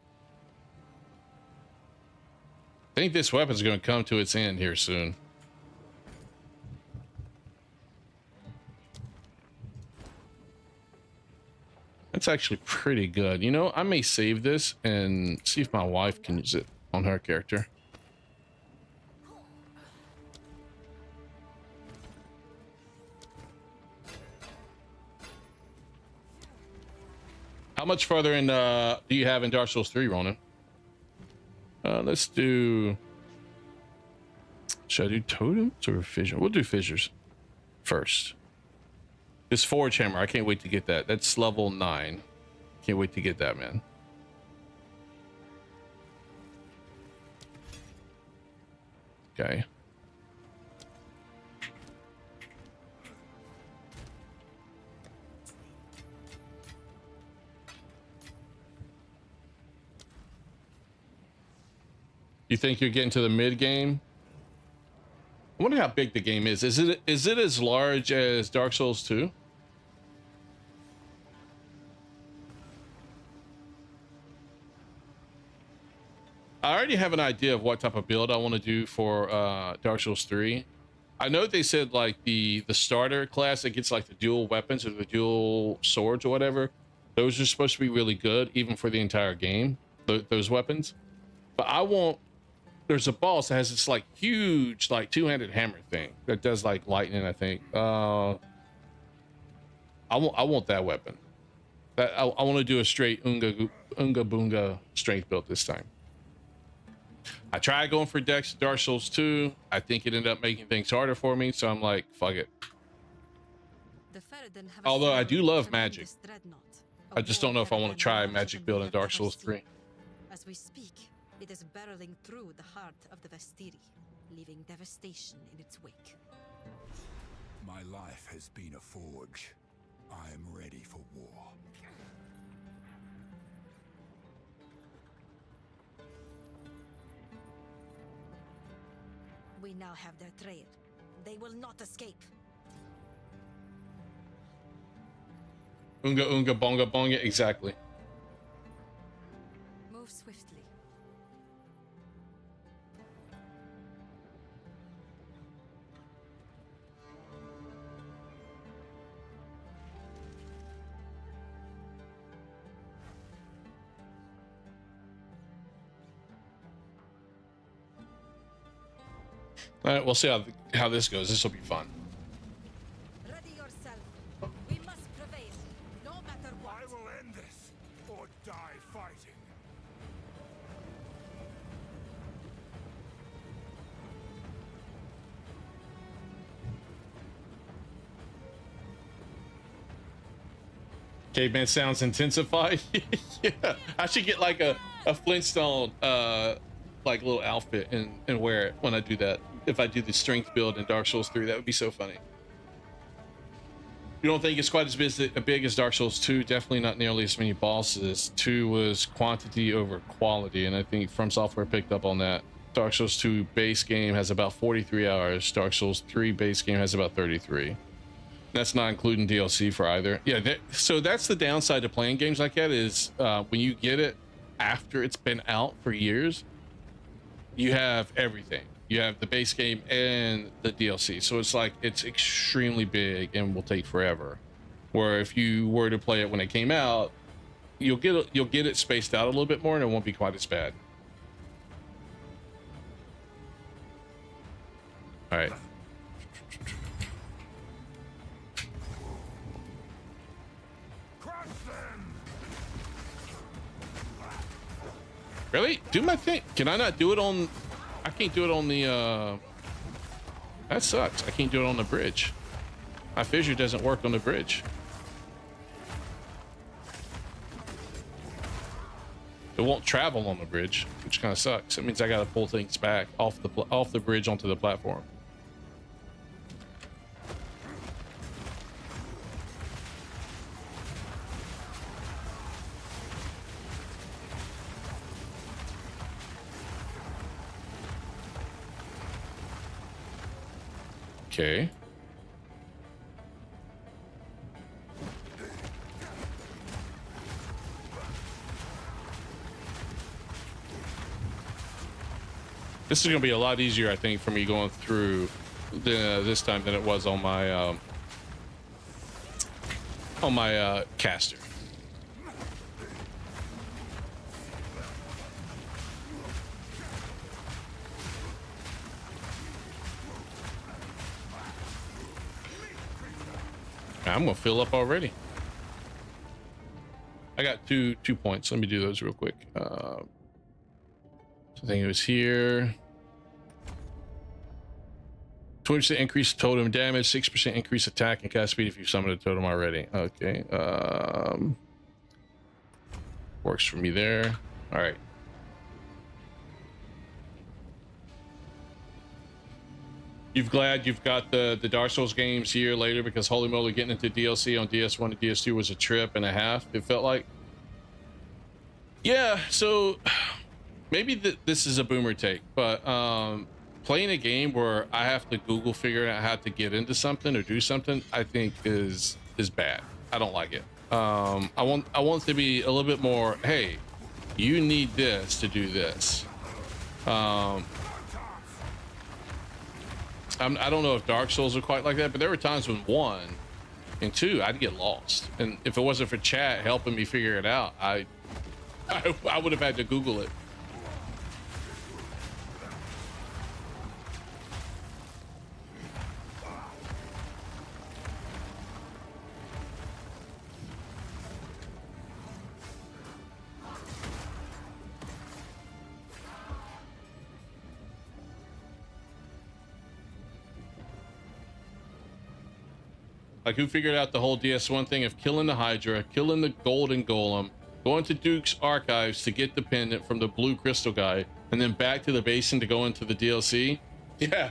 I think this weapon's going to come to its end here soon. That's actually pretty good. You know, I may save this and see if my wife can use it on her character. How much further in do you have in Dark Souls 3, Ronan? Let's do... Should I do totems or fissure? We'll do fissures first. This forge hammer, I can't wait to get that. That's level 9. Can't wait to get that, man. Okay. You think you're getting to the mid game? I wonder how big the game is. Is it as large as Dark Souls 2? I already have an idea of what type of build I want to do for Dark Souls 3. I know they said like the starter class that gets like the dual weapons or the dual swords or whatever, those are supposed to be really good even for the entire game, those weapons. But I want, there's a boss that has this like huge like two-handed hammer thing that does like lightning, I think. I want that weapon. I want to do a straight Unga Boonga strength build this time. I tried going for Dex Dark Souls 2. I think it ended up making things harder for me, so I'm like, fuck it. Although I do love magic. I just don't know if I want to try magic build in Dark Souls 3. As we speak, it is barreling through the heart of the Vestiri, leaving devastation in its wake. My life has been a forge. I am ready for war. We now have their trail. They will not escape. Unga Unga Bonga Bonga, exactly. Move swiftly. All right, we'll see how this goes. This will be fun. Ready yourself. We must prevail, no matter what. I will end this, or die fighting. Caveman sounds intensified. Yeah, I should get like a Flintstone like little outfit and wear it when I do that. If I do the strength build in Dark Souls 3, that would be so funny. You don't think it's quite as big as Dark Souls 2? Definitely not nearly as many bosses. 2 was quantity over quality, and I think From Software picked up on that. Dark Souls 2 base game has about 43 hours. Dark Souls 3 base game has about 33. That's not including DLC for either. Yeah, so that's the downside to playing games like that is when you get it after it's been out for years, you have everything. You have the base game and the DLC. So it's like, it's extremely big and will take forever. Where if you were to play it when it came out, you'll get it spaced out a little bit more and it won't be quite as bad. All right. Really? Do my thing. Can I not do it on... I can't do it on the... That sucks. I can't do it on the bridge. My fissure doesn't work on the bridge. It won't travel on the bridge, which kind of sucks. It means I got to pull things back off the bridge onto the platform. Okay. This is going to be a lot easier, I think, for me going through this time than it was on my caster. I'm gonna fill up already. I got two points. Let me do those real quick. So I think it was here. 20% increase totem damage, 6% increase attack and cast speed if you summon a totem already. Okay. Works for me there. All right. You've glad you've got the Dark Souls games a year later, because holy moly, getting into DLC on DS1 and DS2 was a trip and a half, it felt like. Yeah, so maybe this is a boomer take, but playing a game where I have to Google figure out how to get into something or do something, I think is bad. I don't like it. I want to be a little bit more, hey, you need this to do this. I don't know if Dark Souls are quite like that, but there were times when 1 and 2 I'd get lost, and if it wasn't for chat helping me figure it out, I would have had to Google it. Like, who figured out the whole DS1 thing of killing the Hydra, killing the Golden Golem, going to Duke's archives to get the pendant from the blue crystal guy, and then back to the basin to go into the DLC? Yeah,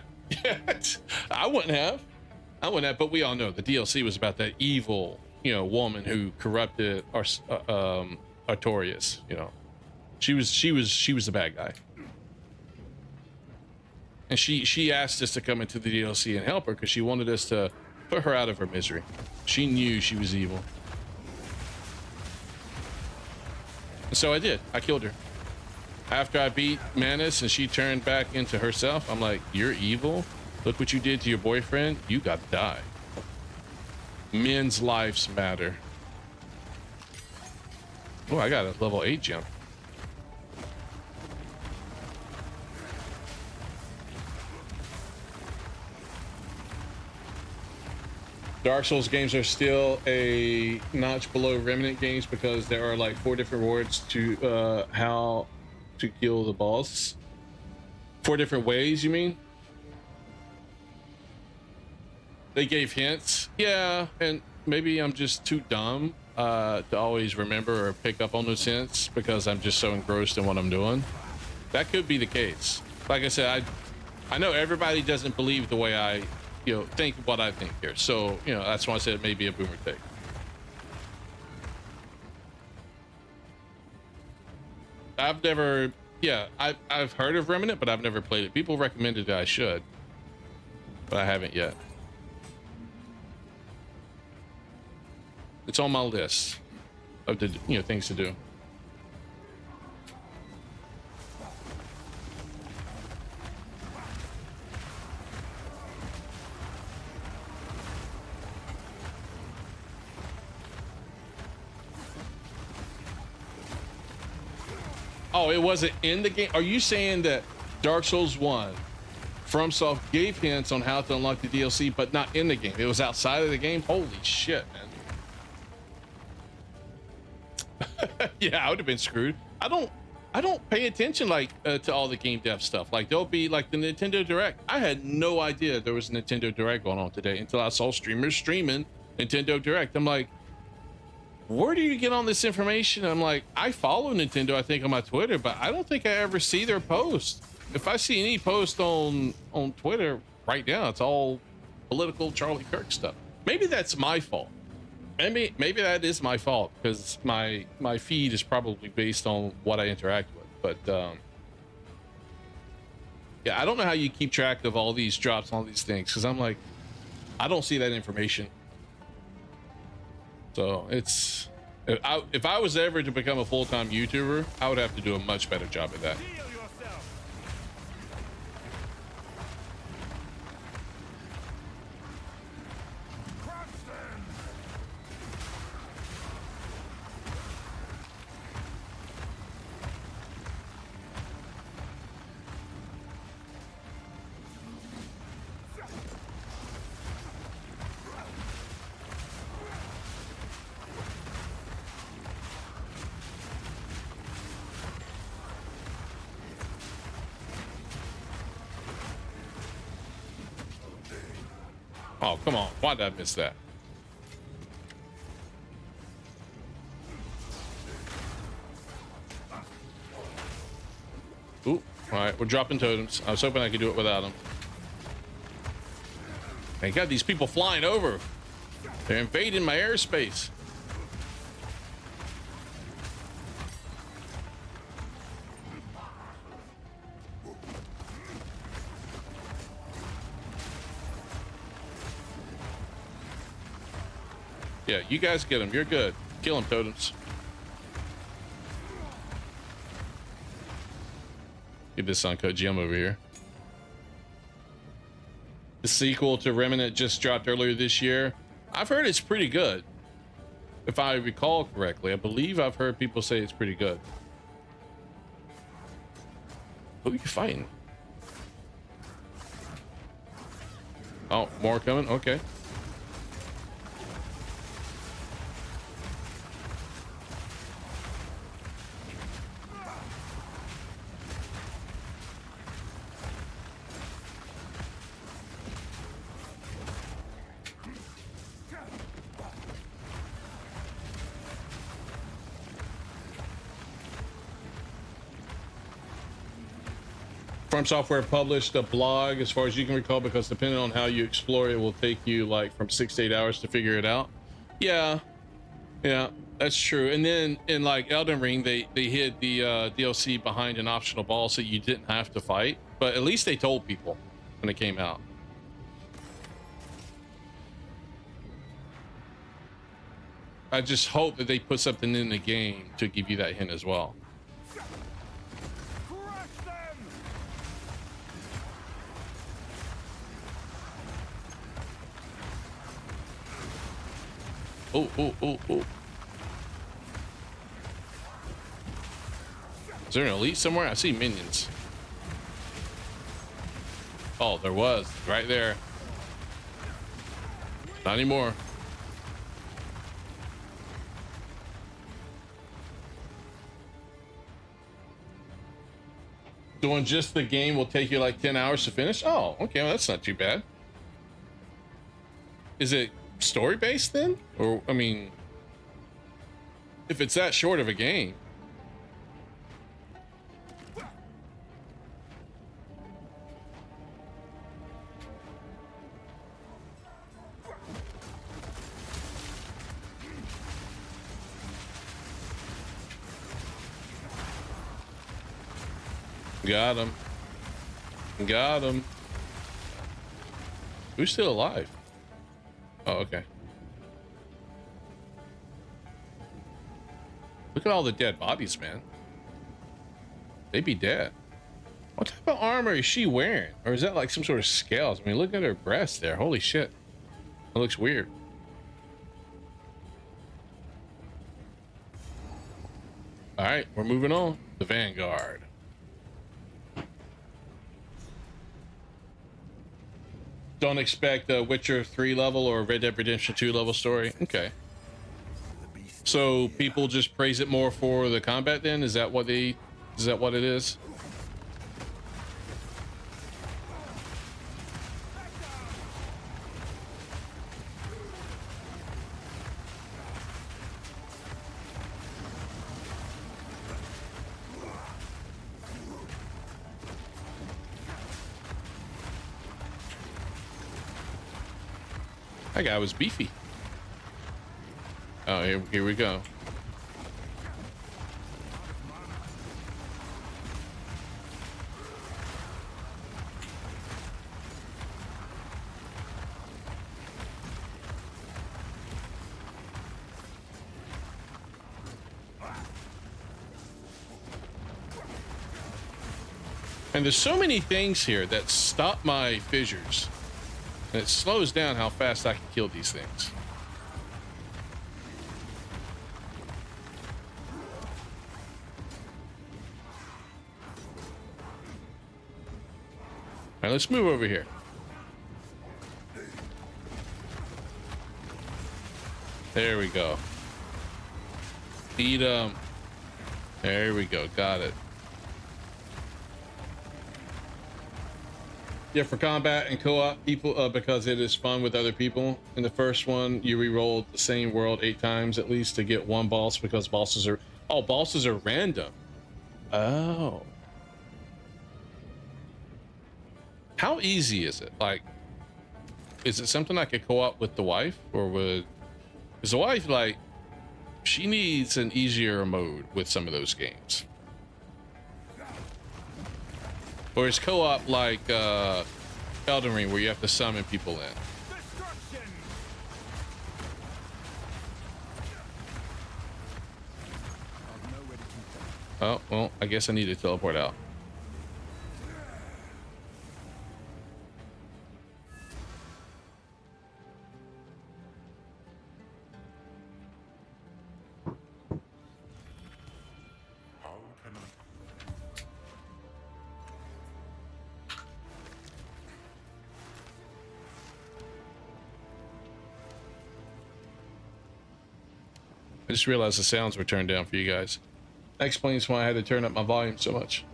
I wouldn't have, but we all know the DLC was about that evil, you know, woman who corrupted Artorias. You know, she was the bad guy, and she asked us to come into the DLC and help her because she wanted us to put her out of her misery. She knew she was evil. And so I did. I killed her. After I beat Manus and she turned back into herself, I'm like, you're evil? Look what you did to your boyfriend. You gotta die. Men's lives matter. Oh, I got a level 8 gem. Dark Souls games are still a notch below Remnant games because there are like 4 different words to how to kill the boss. 4 different ways, you mean? They gave hints. Yeah, and maybe I'm just too dumb to always remember or pick up on those hints because I'm just so engrossed in what I'm doing. That could be the case. Like I said, I know everybody doesn't believe the way I, you know, think what I think here. So, you know, that's why I said it may be a boomer take. I've never, yeah, I've heard of Remnant, but I've never played it. People recommended that I should, but I haven't yet. It's on my list of the, you know, things to do. Oh, it wasn't in the game? Are you saying that Dark Souls 1, FromSoft gave hints on how to unlock the DLC, but not in the game? It was outside of the game? Holy shit, man. Yeah, I would have been screwed. I don't pay attention like to all the game dev stuff. Like there'll be like the Nintendo Direct. I had no idea there was a Nintendo Direct going on today until I saw streamers streaming Nintendo Direct. I'm like, where do you get on this information? I'm like, I follow Nintendo, I think, on my Twitter, but I don't think I ever see their post. If I see any post on Twitter right now, it's all political Charlie Kirk stuff. Maybe that's my fault. Maybe that is my fault because my feed is probably based on what I interact with. But yeah, I don't know how you keep track of all these drops and all these things because I'm like, I don't see that information. So it's, if I was ever to become a full-time YouTuber, I would have to do a much better job at that. Oh, come on. Why did I miss that? Ooh, all right, we're dropping totems. I was hoping I could do it without them. I got these people flying over. They're invading my airspace. Yeah, you guys get them. You're good. Kill them, totems. Get this uncut gem over here. The sequel to Remnant just dropped earlier this year. I've heard it's pretty good. If I recall correctly, I believe I've heard people say it's pretty good. Who are you fighting? Oh, more coming? Okay. From Software published a blog, as far as you can recall, because depending on how you explore it, will take you like from 6 to 8 hours to figure it out. Yeah, that's true. And then in like Elden Ring, they hid the DLC behind an optional boss that you didn't have to fight, but at least they told people when it came out. I just hope that they put something in the game to give you that hint as well. Oh. Is there an elite somewhere? I see minions. Oh, there was. Right there. Not anymore. Doing just the game will take you like 10 hours to finish? Oh, okay. Well, that's not too bad. Is it story based then? Or, I mean, if it's that short of a game. Got him. Got him. Who's still alive? Oh, okay. Look at all the dead bodies, man. They be dead. What type of armor is she wearing? Or is that like some sort of scales? I mean, look at her breast there. Holy shit. That looks weird. All right, we're moving on. The Vanguard. Don't expect a Witcher 3 level or Red Dead Redemption 2 level story. Okay. So people just praise it more for the combat then? Is that what it is? That guy was beefy. Oh, here we go. And there's so many things here that stop my fissures. And it slows down how fast I can kill these things. All right, let's move over here. There we go. Eat them. There we go. Got it. Yeah, for combat and co-op people, because it is fun with other people. In the first one, you re-rolled the same world 8 times at least to get one boss, because bosses are random. Oh. How easy is it? Like, is it something I could co-op with the wife, or would, is the wife like, she needs an easier mode with some of those games? Or is co-op like Elden Ring, where you have to summon people in? Oh, well, I guess I need to teleport out. I just realized the sounds were turned down for you guys. That explains why I had to turn up my volume so much.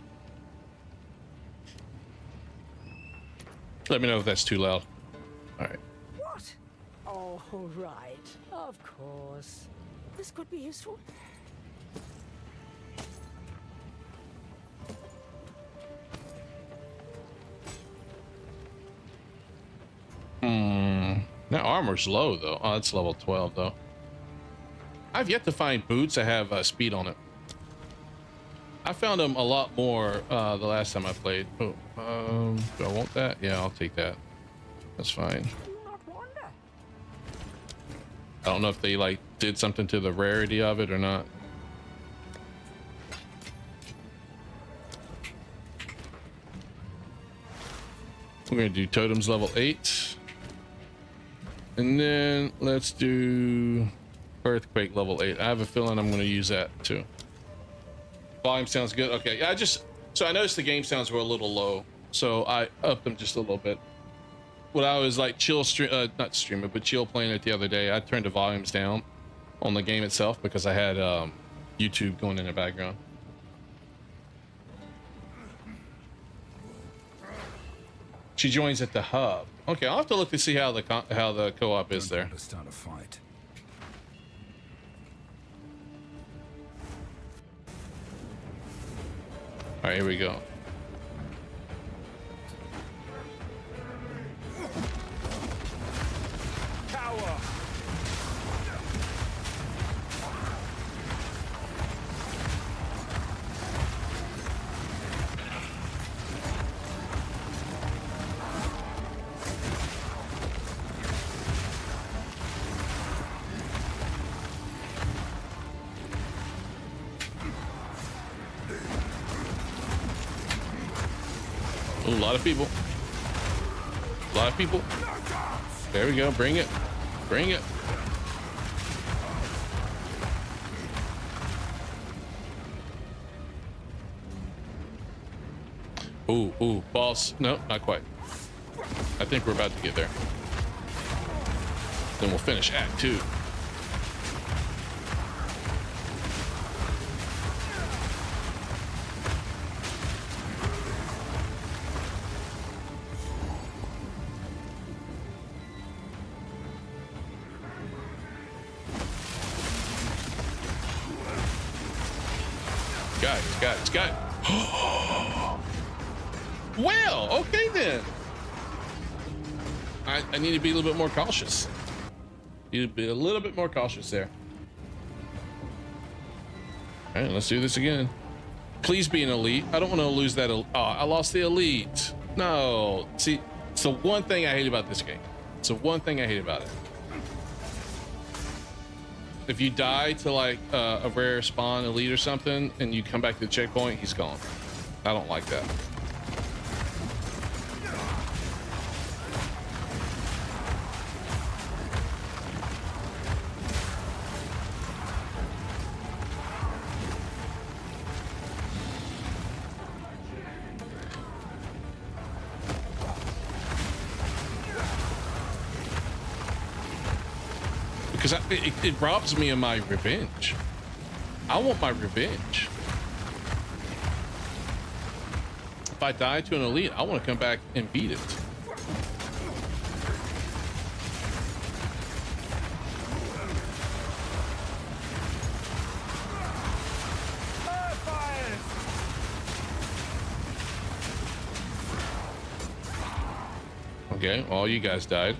Let me know if that's too loud. All right. What? Oh, right. Of course. This could be useful. That armor's low though. Oh, it's level 12 though. I've yet to find boots that have speed on it. I found them a lot more the last time I played. Oh, do I want that? Yeah, I'll take that. That's fine. Do not wander. I don't know if they like did something to the rarity of it or not. We're gonna do totems level 8. And then let's do earthquake level 8. I have a feeling I'm going to use that too. Volume sounds good. Okay, yeah, so I noticed the game sounds were a little low, so I upped them just a little bit. When I was like chill not streaming, but chill playing it the other day, I turned the volumes down on the game itself because I had YouTube going in the background. She joins at the hub. Okay, I'll have to look to see how the co-op is there. Start a fight. All right, here we go. Cower. Ooh, a lot of people. A lot of people. There we go. Bring it. Bring it. Ooh, ooh, boss. No, not quite. I think we're about to get there. Then we'll finish Act 2. Got it. Well, okay then. I need to be a little bit more cautious. Need to be a little bit more cautious there. All right, let's do this again. Please be an elite. I don't want to lose that. Oh, I lost the elite. No. See, it's the one thing I hate about this game. It's the one thing I hate about it. If you die to like a rare spawn elite or something and you come back to the checkpoint, he's gone. I don't like that. Because it robs me of my revenge. I want my revenge. If I die to an elite, I want to come back and beat it. Okay, all you guys died.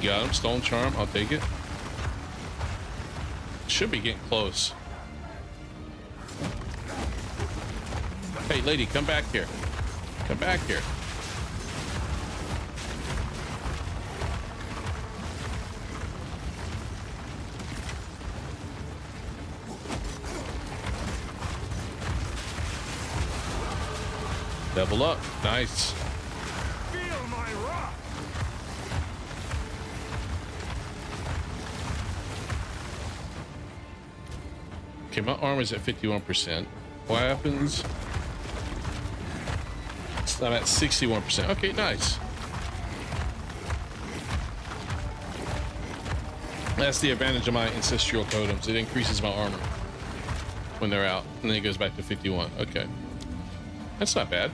Got him. Stone Charm. I'll take it. Should be getting close. Hey, lady, come back here. Come back here. Level up. Nice. Feel my wrath. Okay, my armor's at 51%. What happens? I'm at 61%. Okay, nice. That's the advantage of my ancestral totems. It increases my armor when they're out, and then it goes back to 51. Okay. That's not bad.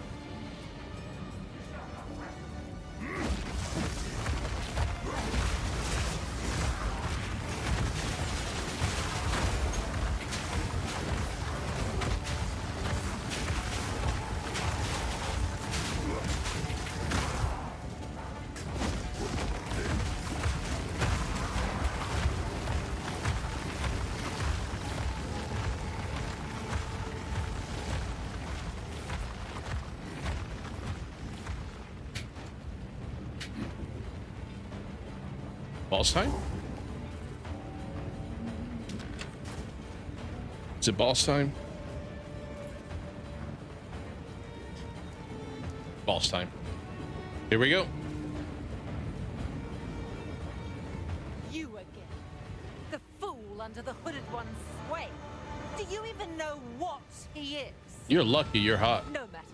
Boss time? Is it boss time? Boss time. Here we go. You again. The fool under the hooded one's sway. Do you even know what he is? You're lucky you're hot. No matter.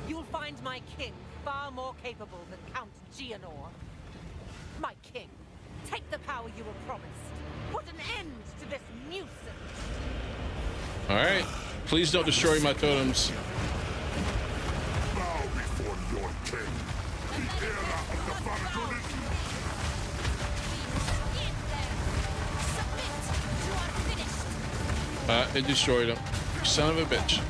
You'll find my king far more capable than Count Gianor. My king, take the power you were promised. Put an end to this nuisance. All right. Please don't destroy my totems. Bow before your king. The era of the Vargonin. It destroyed him. Son of a bitch.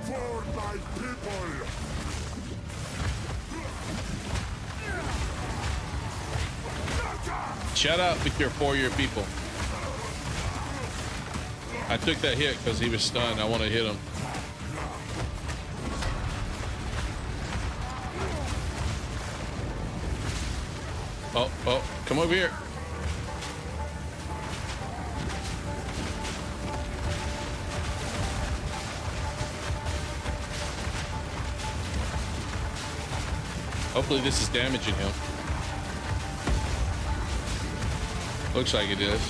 For my people. Shout out to Cure for your people. I took that hit because he was stunned. I want to hit him. Oh, come over here. Hopefully this is damaging him. Looks like it is.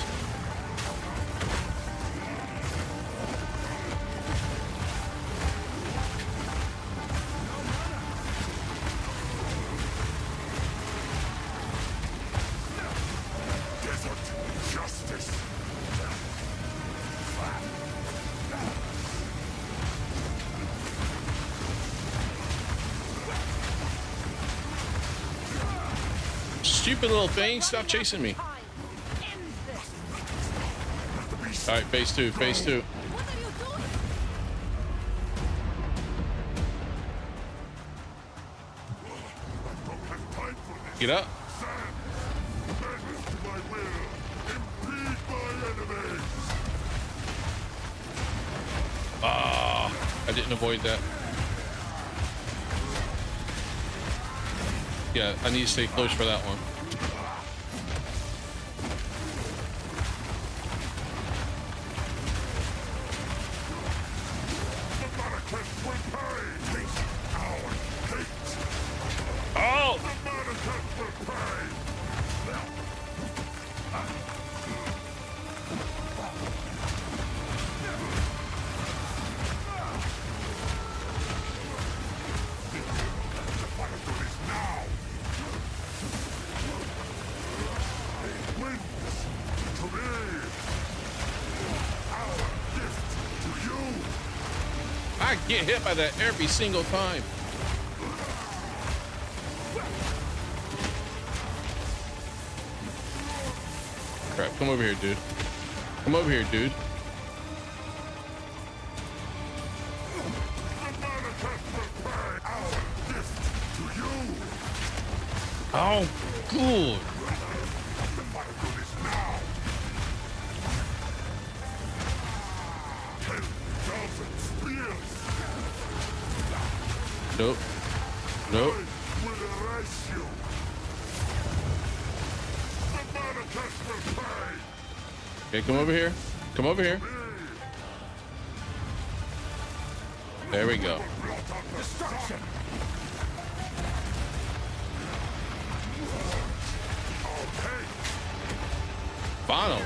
Desert justice. Stupid little thing, stop chasing me. All right, phase two, phase two. What are you doing? Get up. My will. Impede my enemies. Ah, I didn't avoid that. Yeah, I need to stay close for that one. Oh! I get hit by that every single time. Crap. come over here, dude. Come over here, dude. Oh, good. Nope. Nope. Okay, come over here. Come over here. There we go. Final.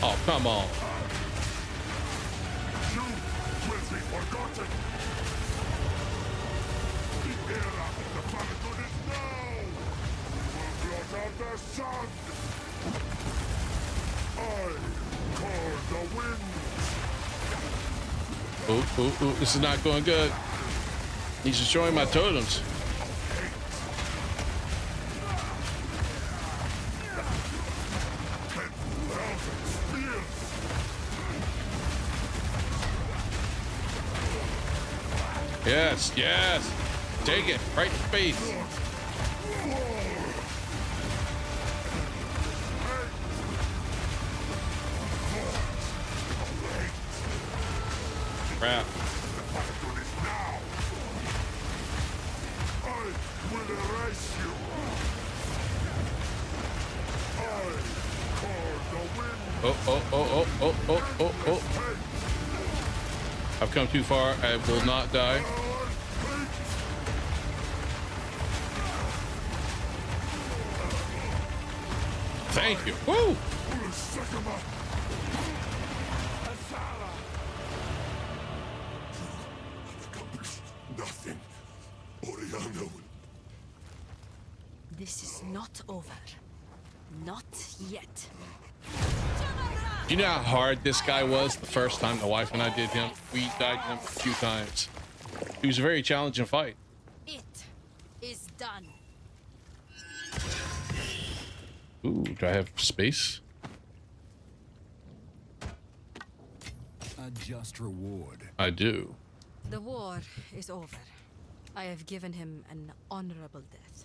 Oh, come on. You will be forgotten. The era of the Paladin is now. We will blot out the sun. I call the wind. Ooh, this is not going good. He's destroying my totems. Yes, yes. Take it right in the face. Crap. I will erase you. I call the wind. Oh. I've come too far. I will not die. Thank you. Woo! Nothing. Oriana will. This is not over. Not yet. Do you know how hard this guy was the first time the wife and I did him? We died him a few times. It was a very challenging fight. It is done. Ooh, do I have space? A just reward. I do. The war is over. I have given him an honorable death.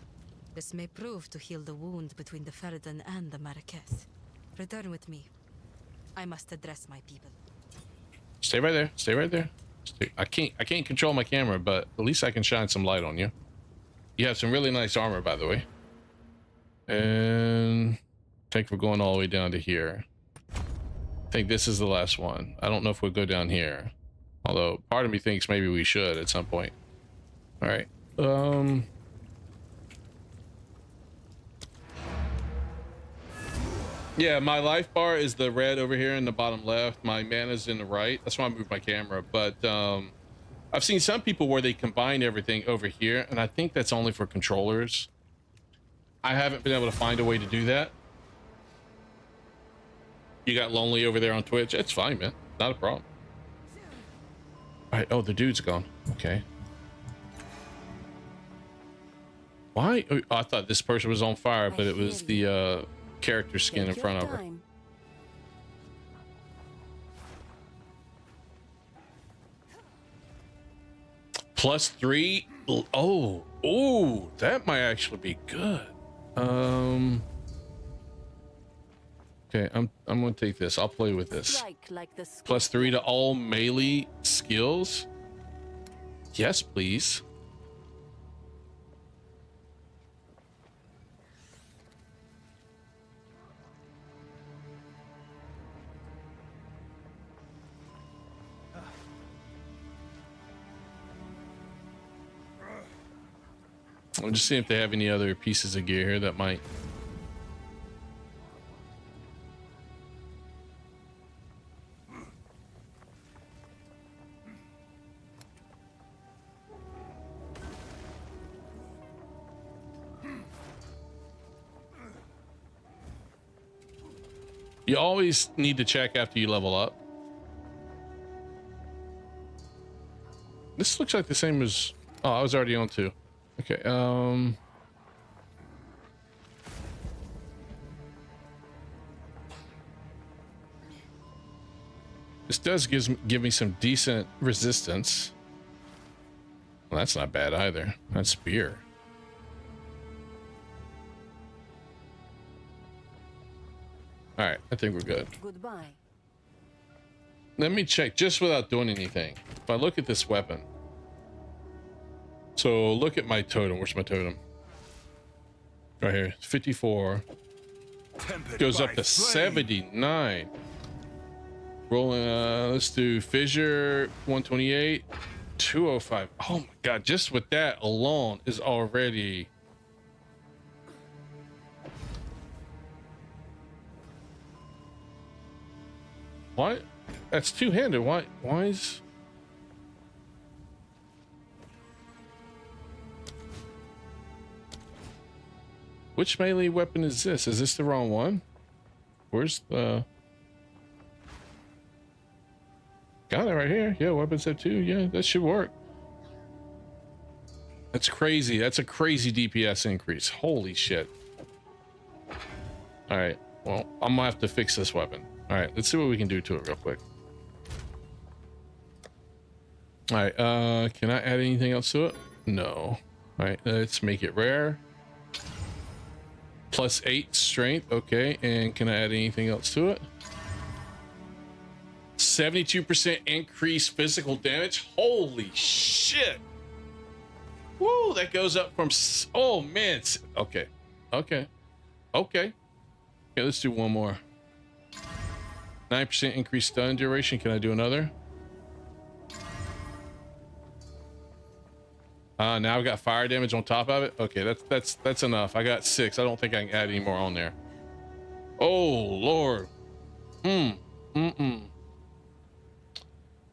This may prove to heal the wound between the Ferdan and the Marraketh. Return with me. I must address my people. Stay right there. Stay right there. I can't control my camera, but at least I can shine some light on you. You have some really nice armor, by the way. And I think we're going all the way down to here. I think this is the last one. I don't know if we'll go down here. Although part of me thinks maybe we should at some point. All right. Yeah, my life bar is the red over here in the bottom left. My mana's in the right. That's why I moved my camera. But I've seen some people where they combine everything over here, and I think that's only for controllers. I haven't been able to find a way to do that. You got lonely over there on Twitch. It's fine, man. Not a problem. All right. Oh, the dude's gone. Okay. Why? Oh, I thought this person was on fire, but it was the character skin in front of her. +3. Oh, that might actually be good. Okay, I'm gonna take this. I'll play with this. +3 to all melee skills. Yes, please. I'll just see if they have any other pieces of gear here that might. You always need to check after you level up. This looks like the same as... Oh, I was already on 2. Okay, this does give me some decent resistance. Well, that's not bad either. That's spear. All right, I think we're good. Goodbye. Let me check just without doing anything. If I look at this weapon. So look at my totem. Where's my totem? Right here. 54. Tempered Goes up by to flame. 79. Rolling, let's do fissure 128, 205. Oh my god, just with that alone is already... What? That's two-handed. Why is... Which melee weapon is this? Is this the wrong one? Where's the... Got it right here. Yeah, weapon set 2. Yeah, that should work. That's crazy. That's a crazy DPS increase. Holy shit. All right. Well, I'm gonna have to fix this weapon. All right, let's see what we can do to it real quick. All right, can I add anything else to it? No. All right, let's make it rare. +8 strength. Okay, and can I add anything else to it? 72% increased physical damage. Holy shit. Woo, that goes up from... Oh, man. Okay. Okay. Okay. Okay, let's do one more. 9% increased stun duration. Can I do another? Now I've got fire damage on top of it. Okay, that's enough. I got 6. I don't think I can add any more on there. Oh, Lord.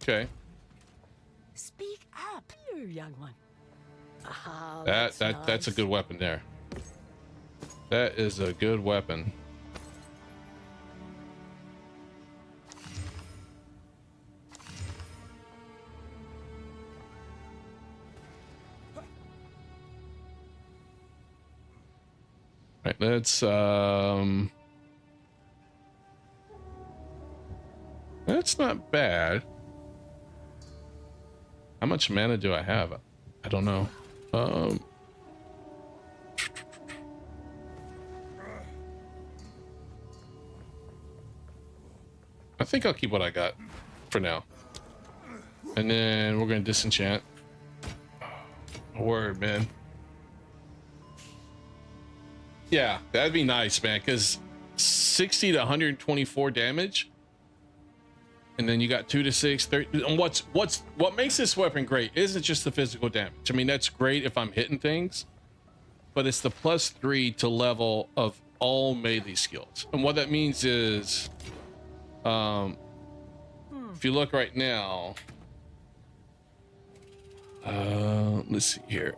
Okay. Speak up, you young one. Ah, That's nice. a good weapon there. That is a good weapon. Right, that's not bad. How much mana do I have? I don't know. I think I'll keep what I got for now. And then we're gonna disenchant. Word, man. Yeah, that'd be nice, man, because 60 to 124 damage. And then you got 2 to 6, 30. And what makes this weapon great isn't just the physical damage. I mean, that's great if I'm hitting things, but it's the +3 to level of all melee skills. And what that means is, if you look right now, let's see here.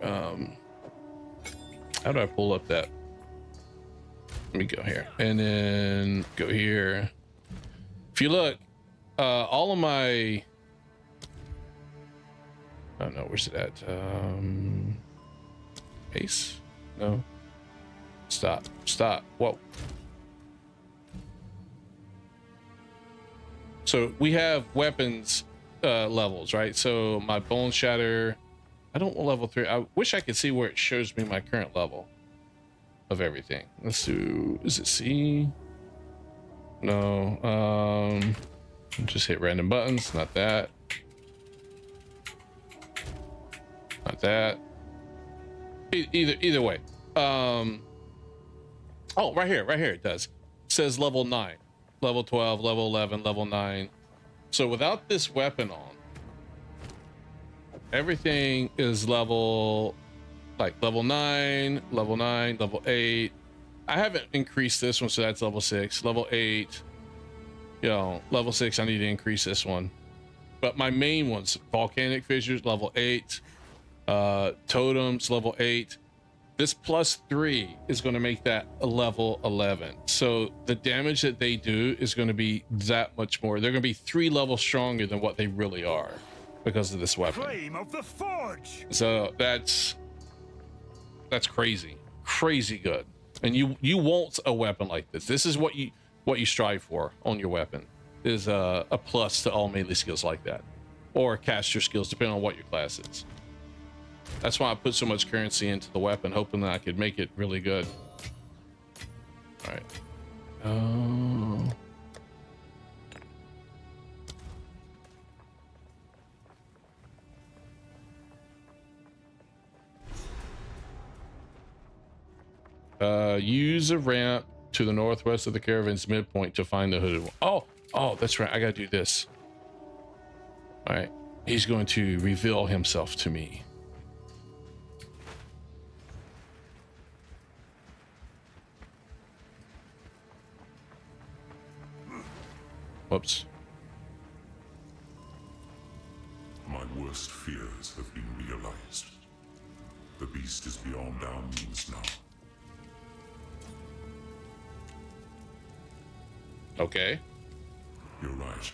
How do I pull up that? Let me go here and then go here. If you look, all of my, I don't know, where's it at? Ace? No. Stop. Whoa. So we have weapons levels, right? So my bone shatter, I don't want level 3. I wish I could see where it shows me my current level of everything. Let's do, is it C? No. Just hit random buttons. Not that. Not that. Either way. Oh, right here it does. It says level 9, level 12, level 11, level 9. So without this weapon on, everything is level, like level 9, level 8. I haven't increased this one, so that's level 6, level 8. You know, level 6, I need to increase this one. But my main ones, volcanic fissures, level 8. Totems, level 8. This +3 is going to make that a level 11. So the damage that they do is going to be that much more. They're going to be 3 levels stronger than what they really are because of this weapon. Flame of the Forge. So that's crazy, crazy good. And you want a weapon like this. This is what you strive for on your weapon, is a plus to all melee skills like that, or caster skills, depending on what your class is. That's why I put so much currency into the weapon, hoping that I could make it really good. All right. Use a ramp to the northwest of the caravan's midpoint to find the hooded one. Oh, that's right. I gotta do this. All right. He's going to reveal himself to me. Whoops. My worst fears have been realized. The beast is beyond our means now. Okay. You're right.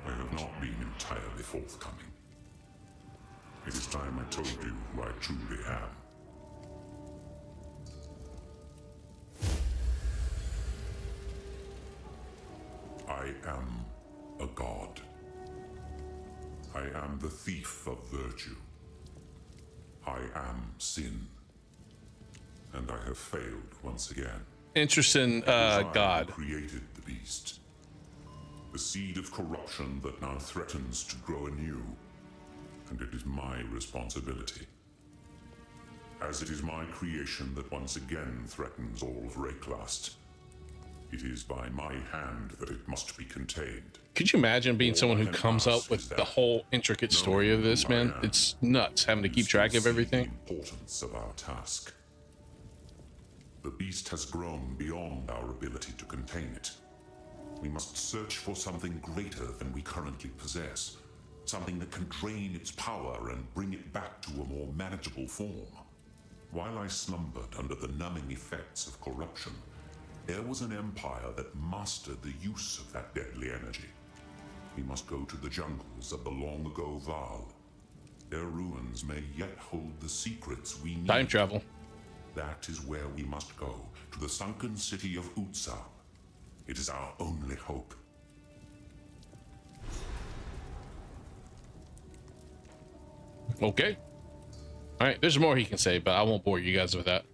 I have not been entirely forthcoming. It is time I told you who I truly am. I am a god. I am the thief of virtue. I am sin. And I have failed once again. Interesting, God. I created the beast. The seed of corruption that now threatens to grow anew. And it is my responsibility. As it is my creation that once again threatens all of Rayclast. It is by my hand that it must be contained. Could you imagine being someone who comes up with the whole intricate story of this, man? It's nuts having to keep track of everything. The importance of our task. The beast has grown beyond our ability to contain it. We must search for something greater than we currently possess. Something that can drain its power and bring it back to a more manageable form. While I slumbered under the numbing effects of corruption, there was an empire that mastered the use of that deadly energy. We must go to the jungles of the long-ago Val. Their ruins may yet hold the secrets we need. Time travel. That is where we must go, to the sunken city of Exile. It is our only hope. Okay. All right, there's more he can say, but I won't bore you guys with that.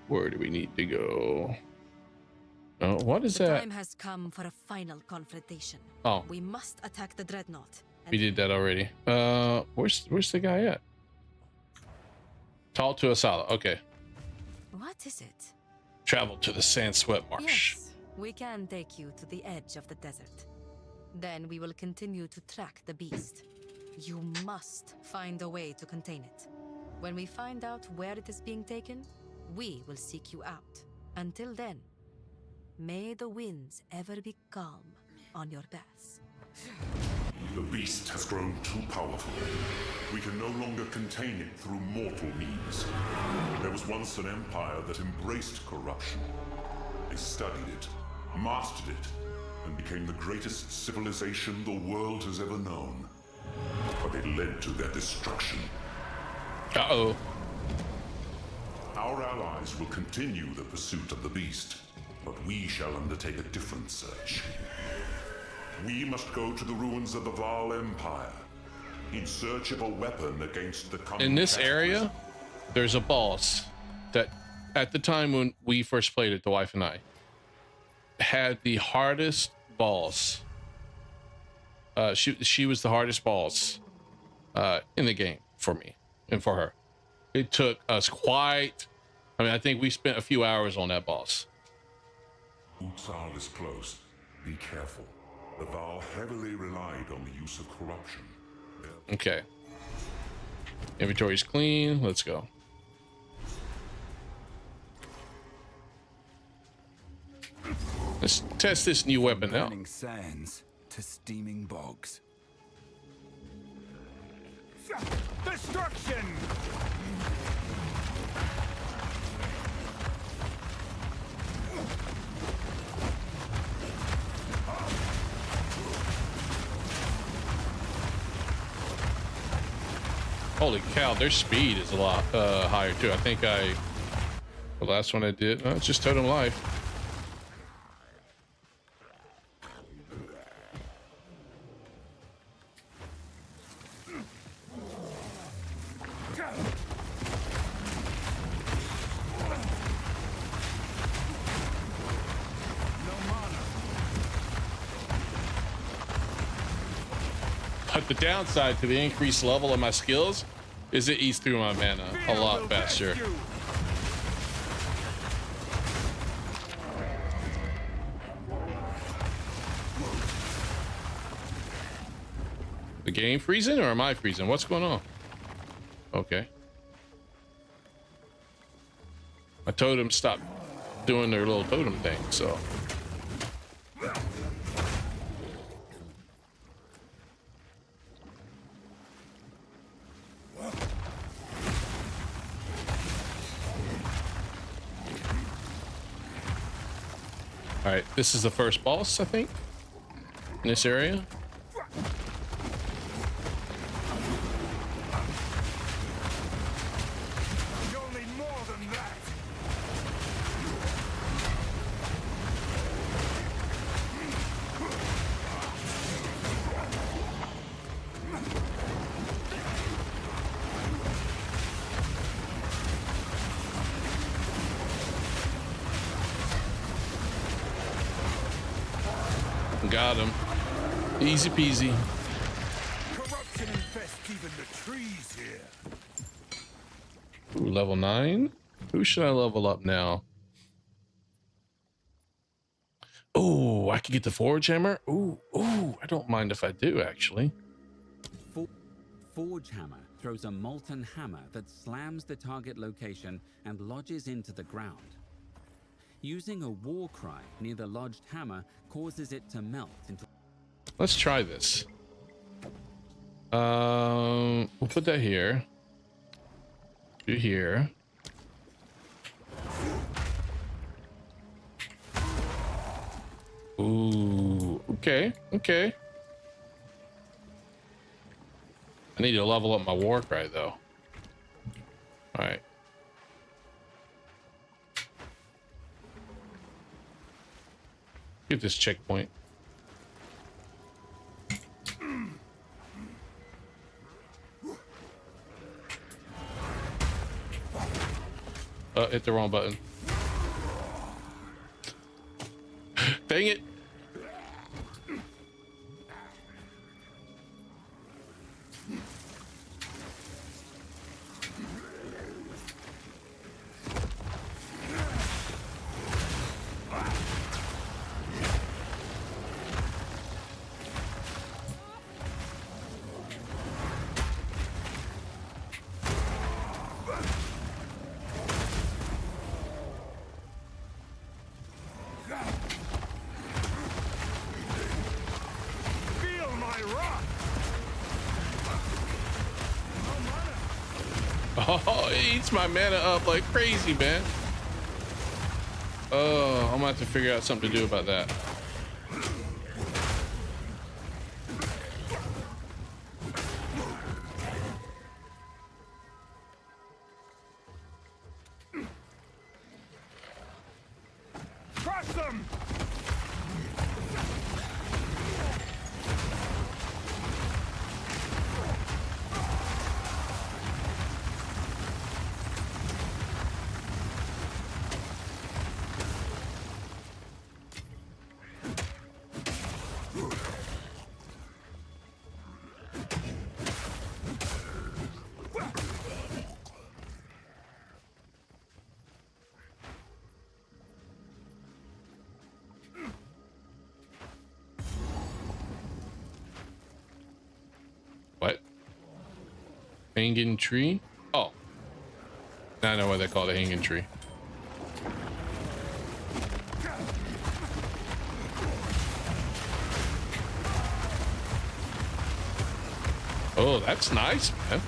Where do we need to go? Oh, what is The that? time has come for a final confrontation. Oh, We must attack the dreadnought. we did that already. Where's the guy at? Talk to Asala. Okay. What is it? Travel to the Sand Sweat Marsh. Yes, we can take you to the edge of the desert. Then we will continue to track the beast. You must find a way to contain it. When we find out where it is being taken, we will seek you out. Until then, may the winds ever be calm on your paths. The beast has grown too powerful. We can no longer contain it through mortal means. There was once an empire that embraced corruption. They studied it, mastered it, and became the greatest civilization the world has ever known. But it led to their destruction. Uh-oh. Our allies will continue the pursuit of the beast, but we shall undertake a different search. We must go to the ruins of the Val Empire, in search of a weapon against the coming In this cataclysm. area, there's a boss that, at the time when we first played it, the wife and I, had the hardest boss. She was the hardest boss in the game for me and for her. It took us quite. I mean, I think we spent a few hours on that boss. Exile is close. Be careful. The Val heavily relied on the use of corruption. Okay. Inventory's clean. Let's go. Let's test this new weapon out. Burning sands to steaming bogs. Destruction! Holy cow, their speed is a lot higher too. I think the last one I did, no, it's just totem life. But the downside to the increased level of my skills is it eats through my mana a lot faster. The game freezing or am I freezing? What's going on? Okay. My totem stopped doing their little totem thing, so. All right, this is the first boss, I think, in this area. You'll need more than that. Got him. Easy peasy. Corruption infests even the trees here. Ooh, level 9. Who should I level up now? Oh, I could get the forge hammer. Ooh, I don't mind if I do, actually. Forge hammer throws a molten hammer that slams the target location and lodges into the ground. Using a war cry near the lodged hammer causes it to melt into... Let's try this. We'll put that here. Do here. Ooh, okay. I need to level up my war cry though. All right. Get this checkpoint. Hit the wrong button. Dang it. Oh, it eats my mana up like crazy, man. Oh, I'm gonna have to figure out something to do about that. Crush them! Hanging tree? Oh. Now I know why they call it a hanging tree. Oh, that's nice, man.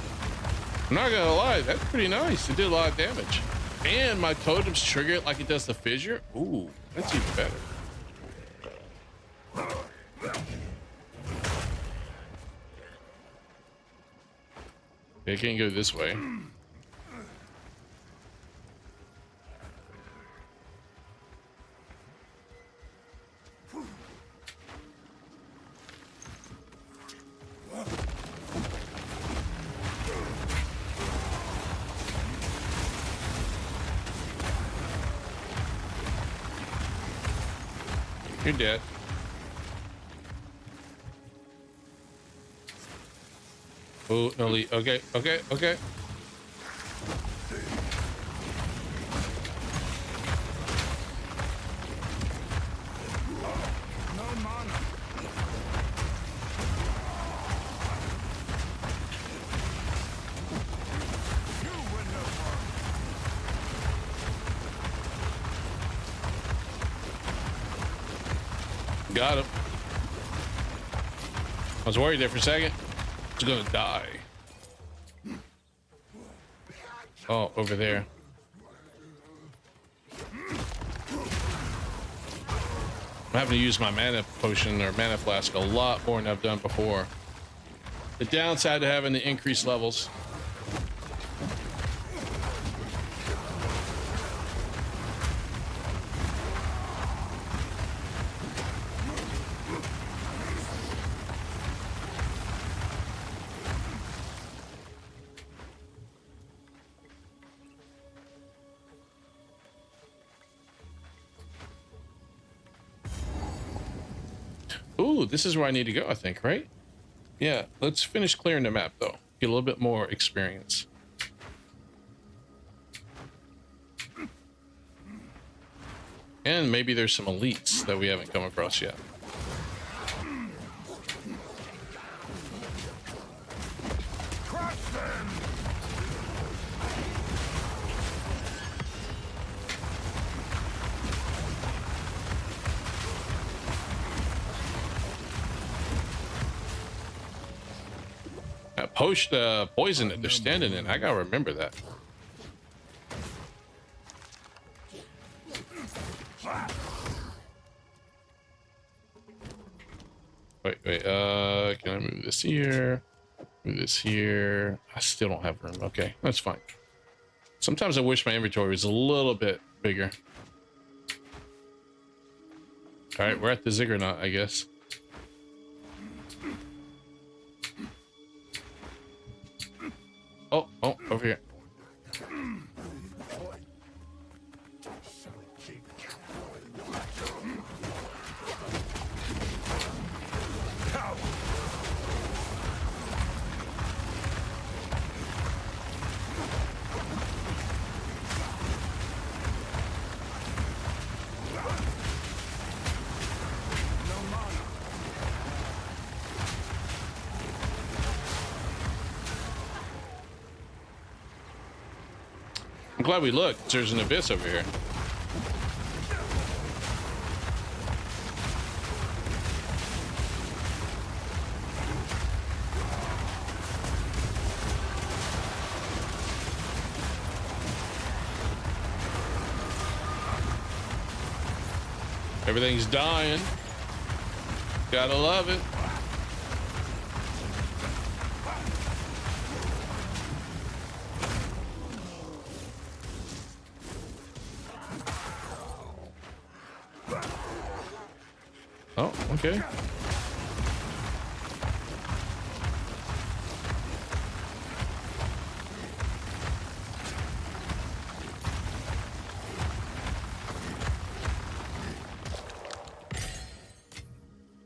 I'm not gonna lie, that's pretty nice. It did a lot of damage. And my totems trigger it like it does the fissure. Ooh, that's even better. It can't go this way. You're dead. Oh, no lead. Okay, okay, okay. No mana. You win no more. Got him. I was worried there for a second. He's gonna die. Oh, over there. I'm having to use my mana potion or mana flask a lot more than I've done before. The downside to having the increased levels. Ooh, this is where I need to go, I think, right? Yeah, let's finish clearing the map, though. Get a little bit more experience. And maybe there's some elites that we haven't come across yet. Crush them. Poison that they're standing in. I gotta remember that. Wait. Can I move this here? Move this here. I still don't have room. Okay, that's fine. Sometimes I wish my inventory was a little bit bigger. All right, we're at the Ziggurat, I guess. Oh, over here. I'm glad we looked. There's an abyss over here. Everything's dying. Gotta love it. Oh, okay.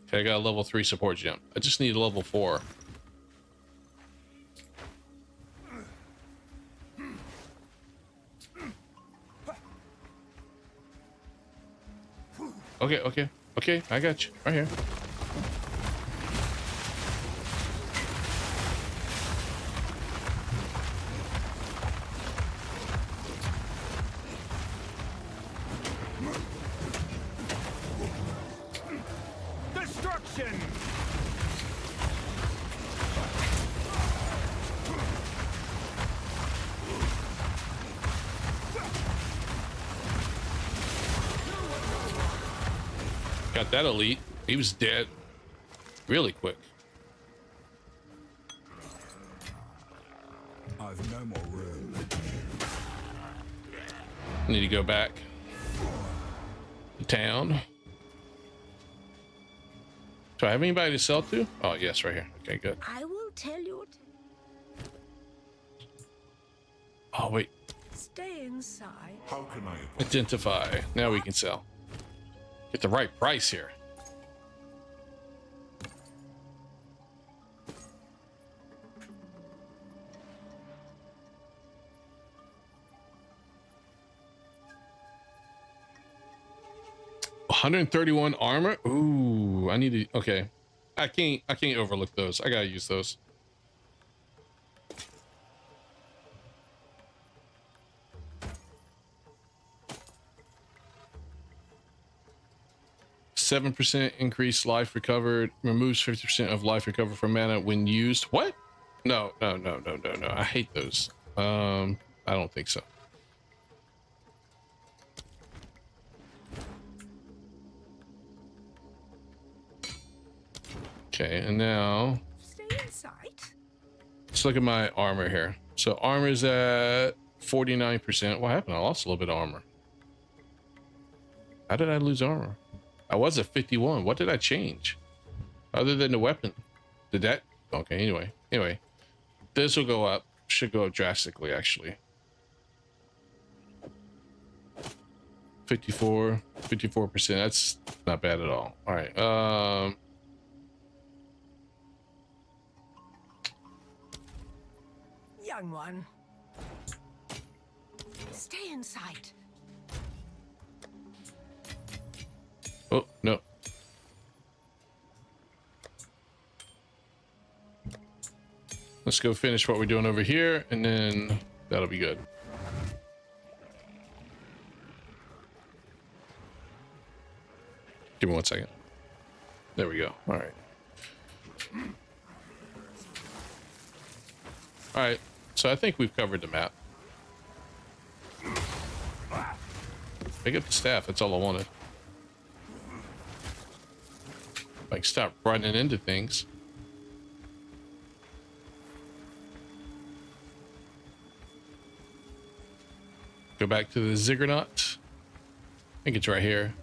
Okay, I got a level 3 support gem. I just need a level 4. Okay, I got you. Right here. Destruction! Got that elite. He was dead really quick. I've no more room. Need to go back to town. Do I have anybody to sell to? Oh, yes, right here. Okay, good. I will tell you. Oh, wait. Stay inside. How can I Identify. Now we can sell. Get the right price here. $131 armor. Ooh, I need to. Okay, I can't overlook those. I gotta use those. %7 increased life recovered. Removes 50% of life recovered from mana when used. What? No. I hate those. I don't think so. Okay, and now Stay inside. let's look at my armor here. So armor's at 49%. What happened? I lost a little bit of armor. How did I lose armor? I was at 51. What did I change? Other than the weapon. Did that? Okay, anyway. This will go up. Should go up drastically, actually. 54%. That's not bad at all. All right. Young one. Stay inside. Oh, no. Let's go finish what we're doing over here, and then that'll be good. Give me 1 second. There we go. All right. All right. So I think we've covered the map. Pick up the staff. That's all I wanted. Like, stop running into things. Go back to the Ziggurat. I think it's right here.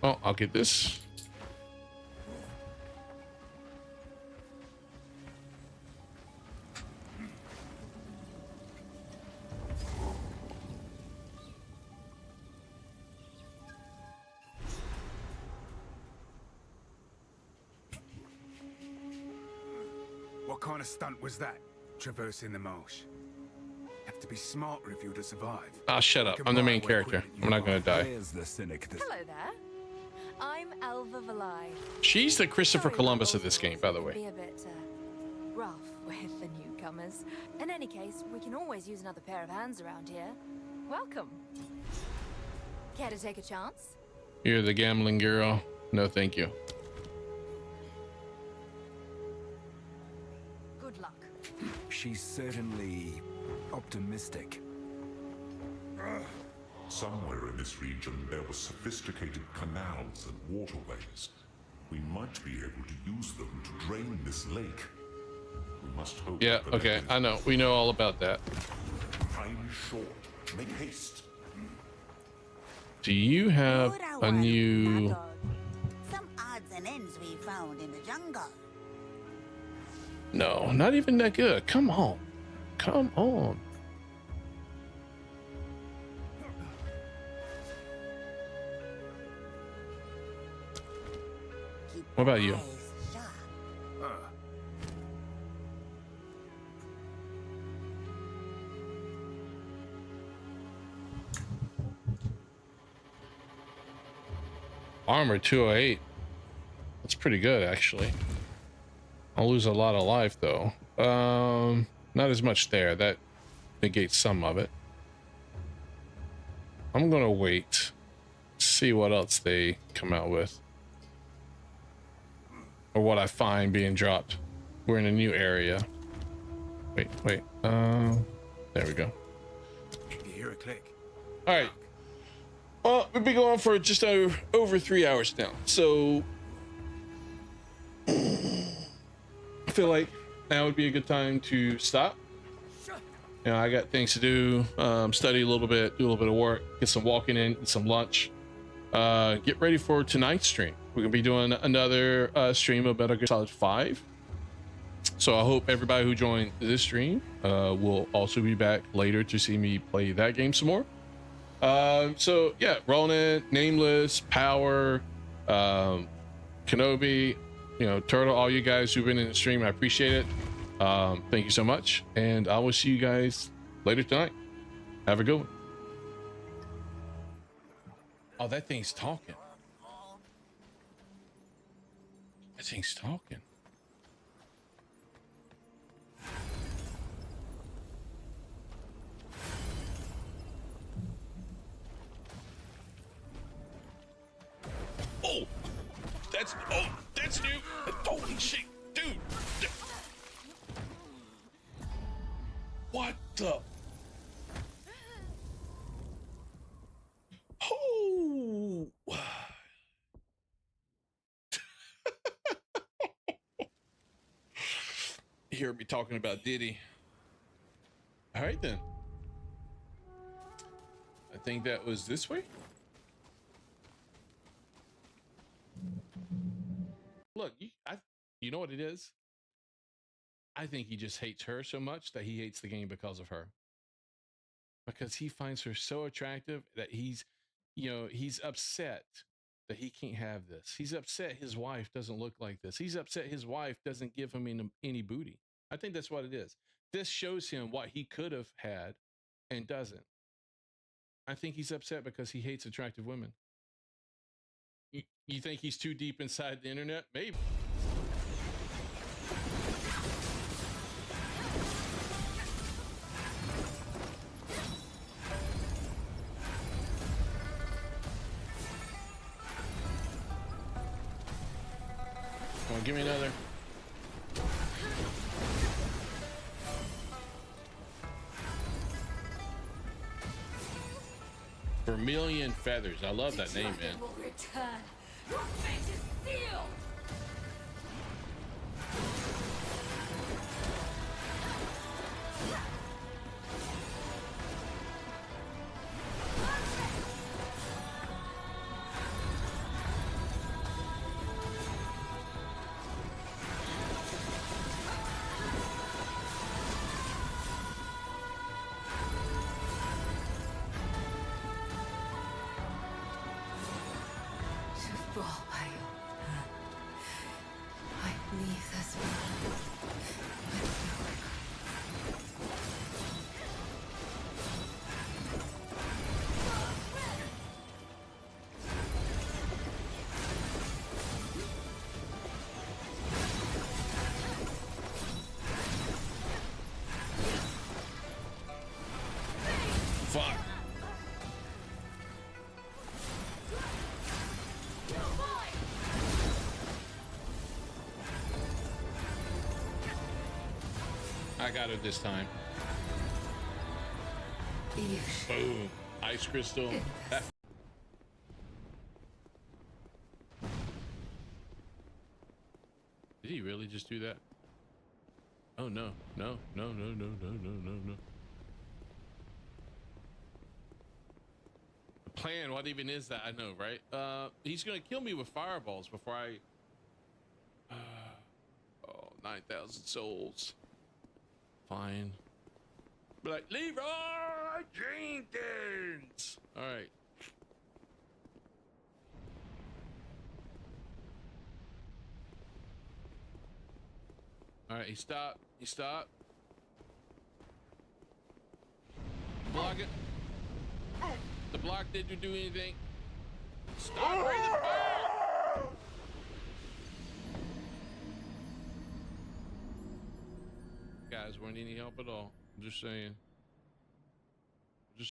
Oh, I'll get this. What kind of stunt was that? Traversing the marsh. Have to be smarter if you're to survive. Ah, shut up. I'm the main character. I'm not gonna die. Here's the cynic. Hello there. I'm Elva Valai. She's the Christopher Sorry, Columbus of Lord, this game, by the way. Be a bit rough with the newcomers. In any case, we can always use another pair of hands around here. Welcome. Care to take a chance? You're the gambling girl. No, thank you. Good luck. She's certainly optimistic. Somewhere in this region there were sophisticated canals and waterways. We might be able to use them to drain this lake. We must hope. Yeah, that the okay. lake I know. We know all about that. is time short. Make haste. Do you have Good a one, new... Nago. Some odds and ends we found in the jungle. No, not even that good. Come on. Come on. Keep What about your you? eyes sharp. Armor 208. That's pretty good, actually. I'll lose a lot of life, though. Not as much there. That negates some of it. I'm gonna wait, see what else they come out with, or what I find being dropped. We're in a new area. Wait. There we go. You hear a click? All right. Well, we've been going for just over 3 hours now, so I feel like now would be a good time to stop. You know, I got things to do, study a little bit, do a little bit of work, get some walking in, get some lunch, get ready for tonight's stream. We're gonna be doing another stream of Metal Gear Solid 5. So I hope everybody who joined this stream will also be back later to see me play that game some more. So yeah, Ronan, Nameless, Power, Kenobi, you know, Turtle, all you guys who've been in the stream, I appreciate it. Thank you so much, and I will see you guys later tonight. Have a good one. Oh, that thing's talking. That thing's talking. Oh, that's new. Holy shit, dude. What the? Oh. You hear me talking about Diddy. All right then. I think that was this way. Look, you know what it is? I think he just hates her so much that he hates the game because of her. Because he finds her so attractive that he's upset that he can't have this. He's upset his wife doesn't look like this. He's upset his wife doesn't give him any booty. I think that's what it is. This shows him what he could have had and doesn't. I think he's upset because he hates attractive women. You think he's too deep inside the internet? Maybe. Come on, give me another. Vermilion Feathers. I love that name, man. Will return. Your fate is sealed. Fuck. I got it this time. Boom. Ice crystal. Did he really just do that? Oh no. No. Plan, what even is that? I know, right? He's gonna kill me with fireballs before I oh, 9,000 souls. Fine. Be like, Leroy Jenkins. All right. All right, he stopped. Block it. The block didn't do anything. Stop breathing fire! Guys, weren't any help at all. I'm just saying.